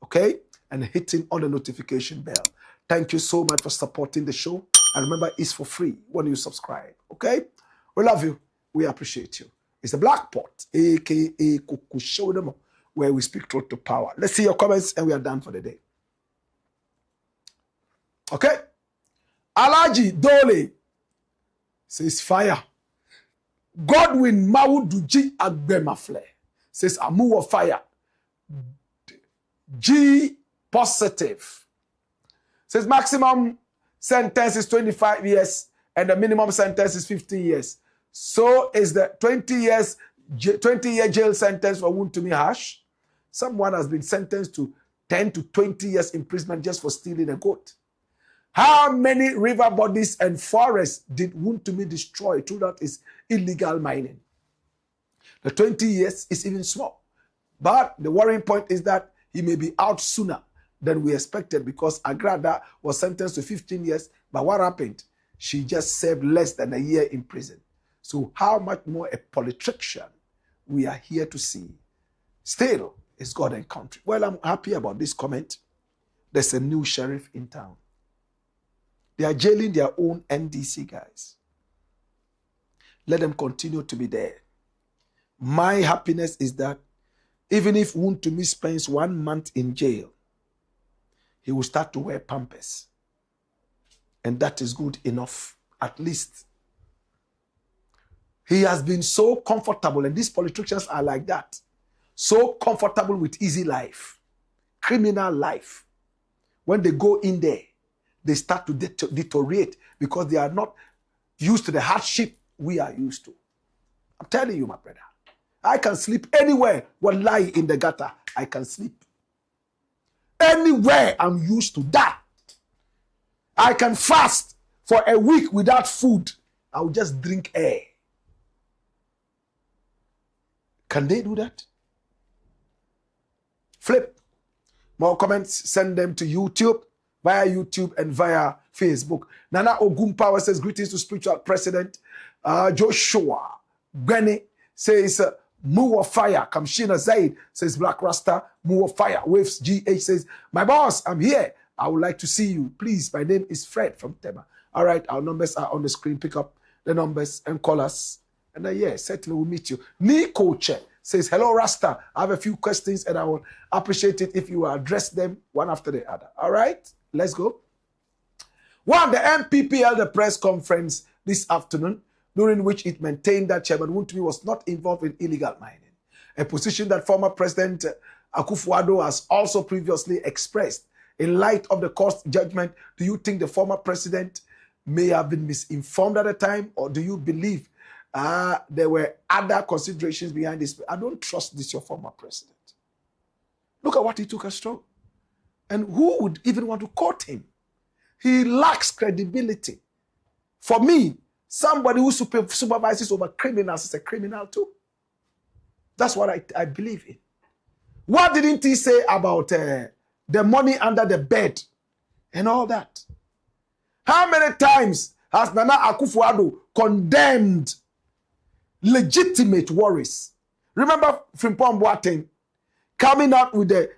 Okay? And hitting on the notification bell. Thank you so much for supporting the show. And remember, it's for free when you subscribe. Okay? We love you. We appreciate you. It's the Blakk Pot, AKYEA Kukushonemo, where we speak truth to power. Let's see your comments and we are done for the day. Okay? Alaji Dole says fire. Godwin Mawuduji Agbemafle says Amu of fire. G positive says maximum sentence is 25 years and the minimum sentence is 50 years. So is the 20-year jail sentence for WONTUMI harsh? Someone has been sentenced to 10 to 20 years imprisonment just for stealing a goat. How many river bodies and forests did WONTUMI destroy through that is illegal mining? The 20 years is even small. But the worrying point is that he may be out sooner than we expected because Agrada was sentenced to 15 years. But what happened? She just served less than a year in prison. So how much more a politician we are here to see? Still, is God and country. Well, I'm happy about this comment. There's a new sheriff in town. They are jailing their own NDC guys. Let them continue to be there. My happiness is that even if WONTUMI spends 1 month in jail, he will start to wear pampers. And that is good enough, at least. He has been so comfortable, and these politicians are like that. So comfortable with easy life, criminal life. When they go in there, they start to deteriorate because they are not used to the hardship we are used to. I'm telling you, my brother. I can sleep anywhere. Wallahi, in the gutter, I can sleep. Anywhere, I'm used to that. I can fast for a week without food. I'll just drink air. Can they do that? Flip. More comments, send them to YouTube, via YouTube and via Facebook. Nana Ogumpower says, greetings to spiritual president. Joshua Gwenny says, Mu of fire. Kamshina Zaid says, Black Rasta, Mu of fire. Waves GH says, my boss, I'm here. I would like to see you. Please, my name is Fred from Tema. All right, our numbers are on the screen. Pick up the numbers and call us. And yeah, certainly we'll meet you. Nico Che says, hello, Rasta. I have a few questions and I will appreciate it if you address them one after the other. All right, let's go. One, the MPP held a press conference this afternoon during which it maintained that Chairman WONTUMI was not involved in illegal mining, a position that former President Akufo-Addo has also previously expressed. In light of the court judgment, do you think the former president may have been misinformed at the time, or do you believe there were other considerations behind this? I don't trust this, your former president. Look at what he took us through. And who would even want to quote him? He lacks credibility. For me, somebody who supervises over criminals is a criminal too. That's what I believe in. What didn't he say about the money under the bed and all that? How many times has Nana Akufo-Addo condemned legitimate worries Remember Frimpong Boateng coming out with the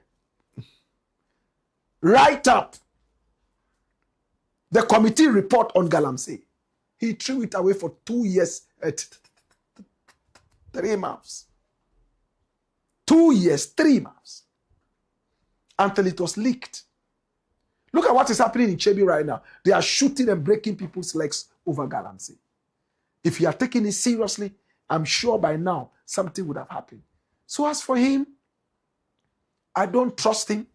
write-up, the committee report on Galamsey. He threw it away for 2 years, 3 months. 2 years, 3 months. Until it was leaked. Look at what is happening in Chebi right now. They are shooting and breaking people's legs over Galamsey. If you are taking it seriously, I'm sure by now something would have happened. So as for him, I don't trust him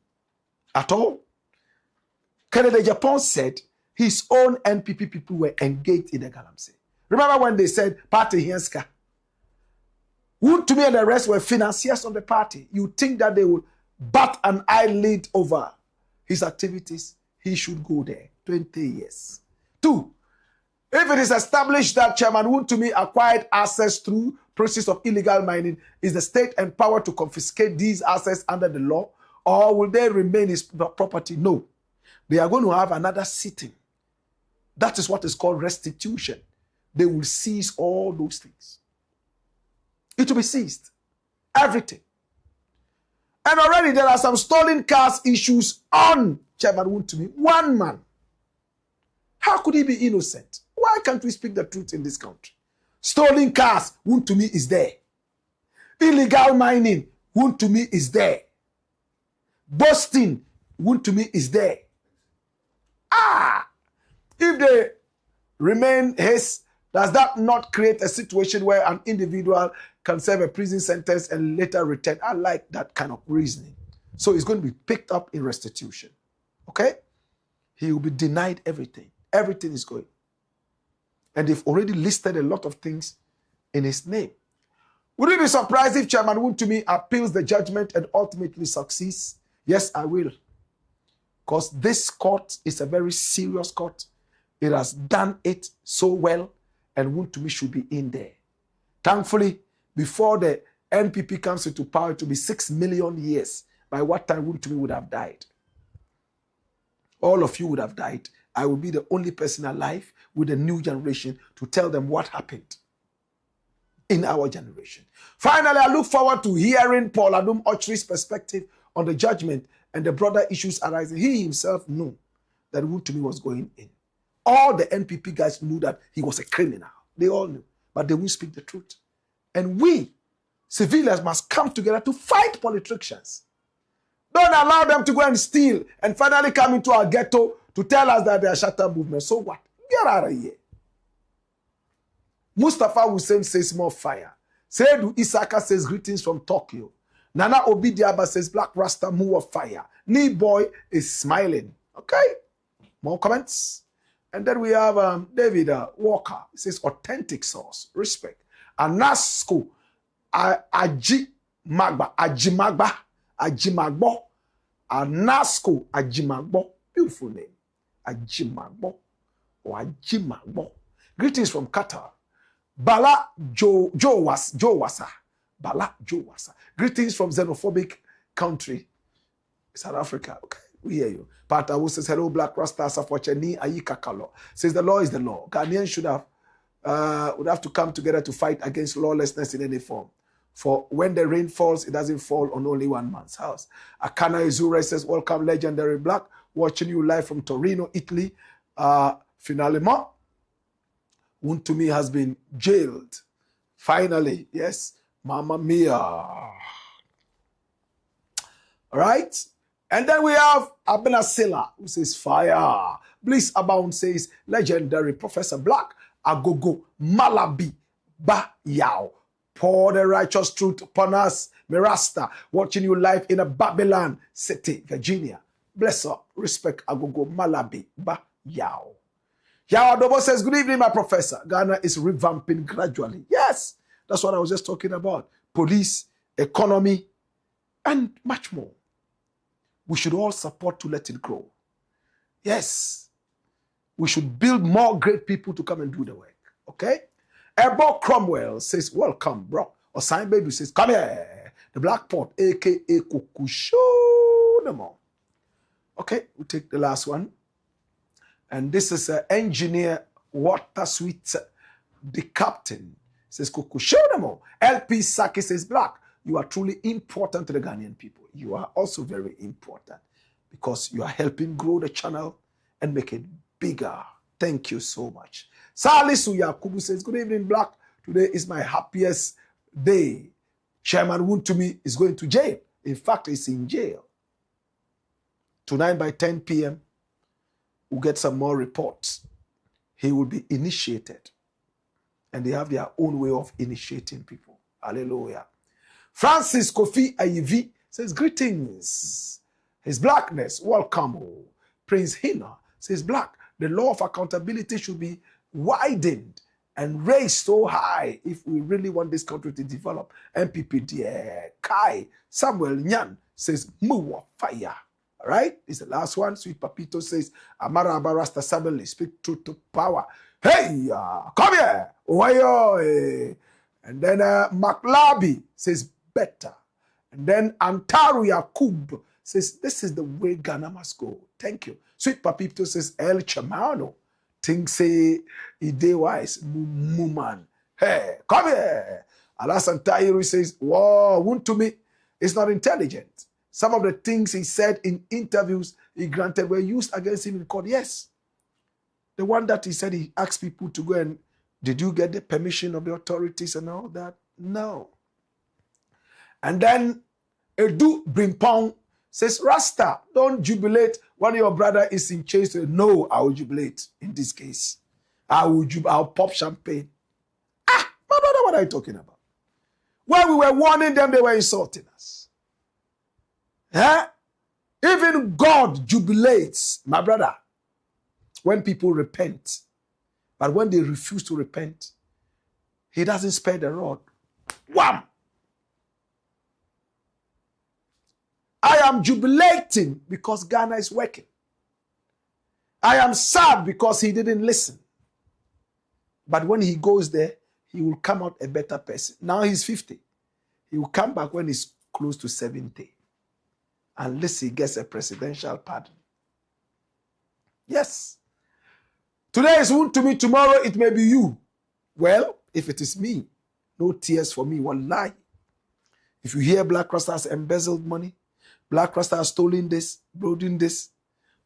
at all. Kennedy Japan said his own NPP people were engaged in the Galamsey. Remember when they said party Hienska? WONTUMI and the rest were financiers of the party. You think that they would bat an eyelid over his activities? He should go there. 20 years. 2. If it is established that Chairman WONTUMI acquired assets through process of illegal mining, is the state empowered to confiscate these assets under the law, or will they remain his property? No. They are going to have another sitting. That is what is called restitution. They will seize all those things. It will be seized. Everything. And already there are some stolen cars issues on Chairman WONTUMI. One man. How could he be innocent? Why can't we speak the truth in this country? Stolen cars, WONTUMI is there. Illegal mining, WONTUMI is there. Boasting, WONTUMI is there. If they remain his, does that not create a situation where an individual can serve a prison sentence and later return? I like that kind of reasoning. So it's going to be picked up in restitution. Okay? He will be denied everything. Everything is going. And they've already listed a lot of things in his name. Would you be surprised if Chairman WONTUMI appeals the judgment and ultimately succeeds? Yes, I will. Because this court is a very serious court. It has done it so well, and WONTUMI should be in there. Thankfully, before the NPP comes into power, it will be 6 million years. By what time WONTUMI would have died? All of you would have died. I will be the only person alive with the new generation to tell them what happened in our generation. Finally, I look forward to hearing Paul Adum Ochri's perspective on the judgment and the broader issues arising. He himself knew that WONTUMI was going in. All the NPP guys knew that he was a criminal. They all knew. But they won't speak the truth. And we, civilians, must come together to fight politicians. Don't allow them to go and steal and finally come into our ghetto to tell us that they are SHATTA movement. So what? Get out of here. Mustafa Hussein says more fire. Seydou Isaka says greetings from Tokyo. Nana Obidiaba says Black Rasta more fire. Knee boy is smiling. Okay? More comments? And then we have David Walker. He says authentic source. Respect. Anasco. Ajimagba. Ajimagbo. Anasco. Ajimagbo. Beautiful name. Ajimagbo. Or Ajimagbo. Greetings from Qatar. Bala Jowasa. Bala Jowasa. Greetings from xenophobic country. South Africa. Okay. We hear you. Patawu says, hello, Black Rasta Safocheni Ayika Kalo. Says the law is the law. Ghanaians would have to come together to fight against lawlessness in any form. For when the rain falls, it doesn't fall on only one man's house. Akana Izura says, welcome, legendary Black. Watching you live from Torino, Italy. Finalement, WONTUMI has been jailed. Finally, yes. Mamma mia. All right. And then we have Abenasila, who says fire. Bliss Abound says legendary Professor Blakk. Agogo Malabi Ba Yao. Pour the righteous truth upon us. Rasta, watching you live in a Babylon City, Virginia. Bless up. Respect Agogo Malabi Ba Yao. Yao Adobo says, good evening, my professor. Ghana is revamping gradually. Yes, that's what I was just talking about. Police, economy, and much more. We should all support to let it grow. Yes. We should build more great people to come and do the work. Okay? Ebo Cromwell says, welcome, bro. Osain Baby says, come here. The Black Pot, a.k.a. Kukusho. No more. Okay, we'll take the last one. And this is engineer Water Sweet, the captain. says Kuku Shonamo. LP Saki says Blakk, you are truly important to the Ghanaian people. You are also very important because you are helping grow the channel and make it bigger. Thank you so much. Salisu Yakubu says, good evening, Blakk. Today is my happiest day. Chairman WONTUMI is going to jail. In fact, he's in jail. Tonight by 10 p.m., we'll get some more reports. He will be initiated. And they have their own way of initiating people. Hallelujah. Francis Kofi Ayivi says, greetings. His Blackness, welcome. Prince Hina says, Blakk, the law of accountability should be widened and raised so high if we really want this country to develop. MPP Kai Samuel Nyan says, Muwa fire. All right, it's the last one. Sweet Papito says, Amara Rasta Sabeli, speak truth to power. Hey, come here. Oyo. And then Maklabi says, better. And then Antaru Yakub says, this is the way Ghana must go. Thank you. Sweet Papito says, El Chamano. Things say, Ide wise, Muman. Hey, come here. Alasan Tahiru says, whoa, WONTUMI is not intelligent. Some of the things he said in interviews he granted were used against him in court. Yes. The one that he said he asked people to go and, did you get the permission of the authorities and all that? No. And then Edu Brimpong says, Rasta, don't jubilate when your brother is in chains. No, I will jubilate in this case. I'll pop champagne. Ah, my brother, what are you talking about? When we were warning them, they were insulting us. Eh? Even God jubilates, my brother, when people repent. But when they refuse to repent, he doesn't spare the rod. Wham! I am jubilating because Ghana is working. I am sad because he didn't listen. But when he goes there, he will come out a better person. Now he's 50. He will come back when he's close to 70. Unless he gets a presidential pardon. Yes. Today is WONTUMI, tomorrow it may be you. Well, if it is me, no tears for me, wallahi. If you hear Blakk Rasta has embezzled money, Blakk Rasta has stolen this, brooding this,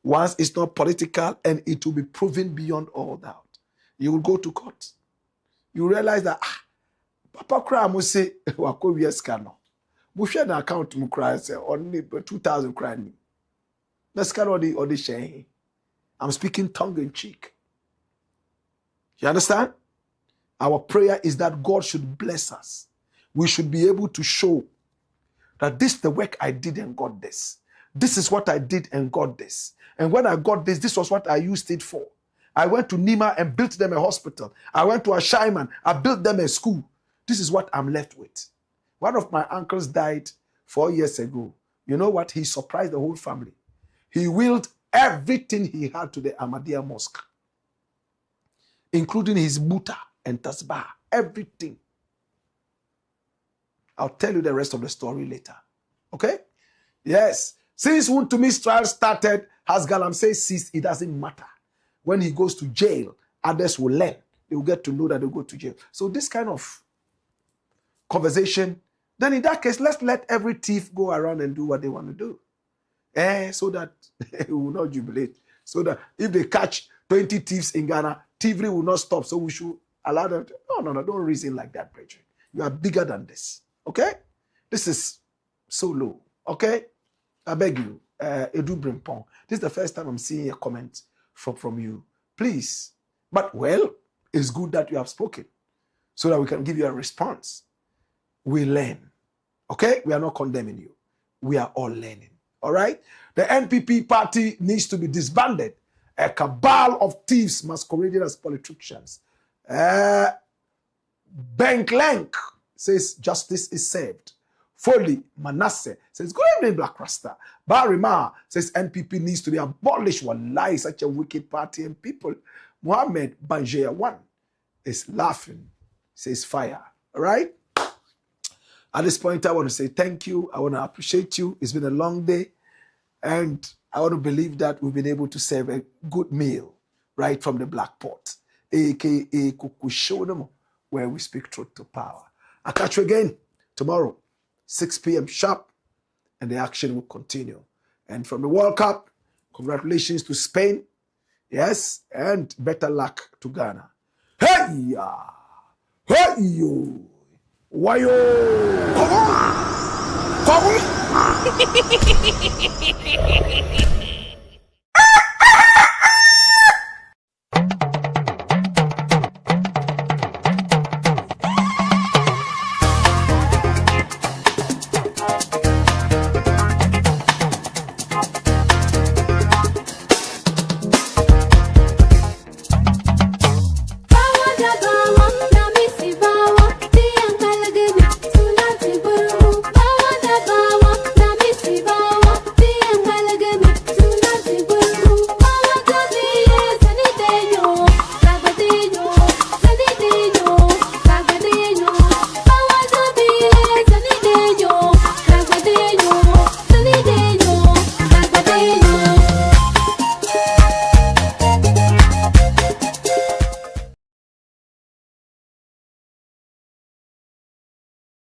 once it's not political and it will be proven beyond all doubt, you will go to court. You realize that, Papa Kra must say, wako yes cano. We share the account mu cry say only 2,000 cry. Let's get all the share. I'm speaking tongue in cheek. You understand? Our prayer is that God should bless us. We should be able to show that this is the work I did and got this. This is what I did and got this. And when I got this, this was what I used it for. I went to Nima and built them a hospital. I went to Ashaiman. I built them a school. This is what I'm left with. One of my uncles died 4 years ago. You know what? He surprised the whole family. He willed everything he had to the Ahmadiyya Mosque, including his muta and tasbah, everything. I'll tell you the rest of the story later. Okay? Yes. Since WONTUMI's trial started, has Galamsey ceased, it doesn't matter. When he goes to jail, others will learn. They will get to know that they go to jail. So this kind of conversation, then in that case, let's let every thief go around and do what they want to do. So that we will not jubilate. So that if they catch 20 thieves in Ghana, thievery will not stop. So we should allow them to, no, don't reason like that, brethren. You are bigger than this. Okay? This is so low. Okay? I beg you, Edu Brimpong. This is the first time I'm seeing a comment from you. Please. But, well, it's good that you have spoken so that we can give you a response. We learn. Okay? We are not condemning you. We are all learning. All right? The NPP party needs to be disbanded. A cabal of thieves masquerading as politicians. Benklenk says justice is served. Foley Manasseh says, good evening, Blakk Rasta. Barima says NPP needs to be abolished. Wallahi, such a wicked party and people. Mohammed Banjaya 1 is laughing. Says fire. All right? At this point, I want to say thank you. I want to appreciate you. It's been a long day. And I want to believe that we've been able to serve a good meal right from the black pot, a.k.a. Kukushonomo. where we speak truth to power. I'll catch you again tomorrow, 6 p.m. sharp, and the action will continue. And from the World Cup, congratulations to Spain. Yes, and better luck to Ghana. Hey ya! Hey yo! Why yo!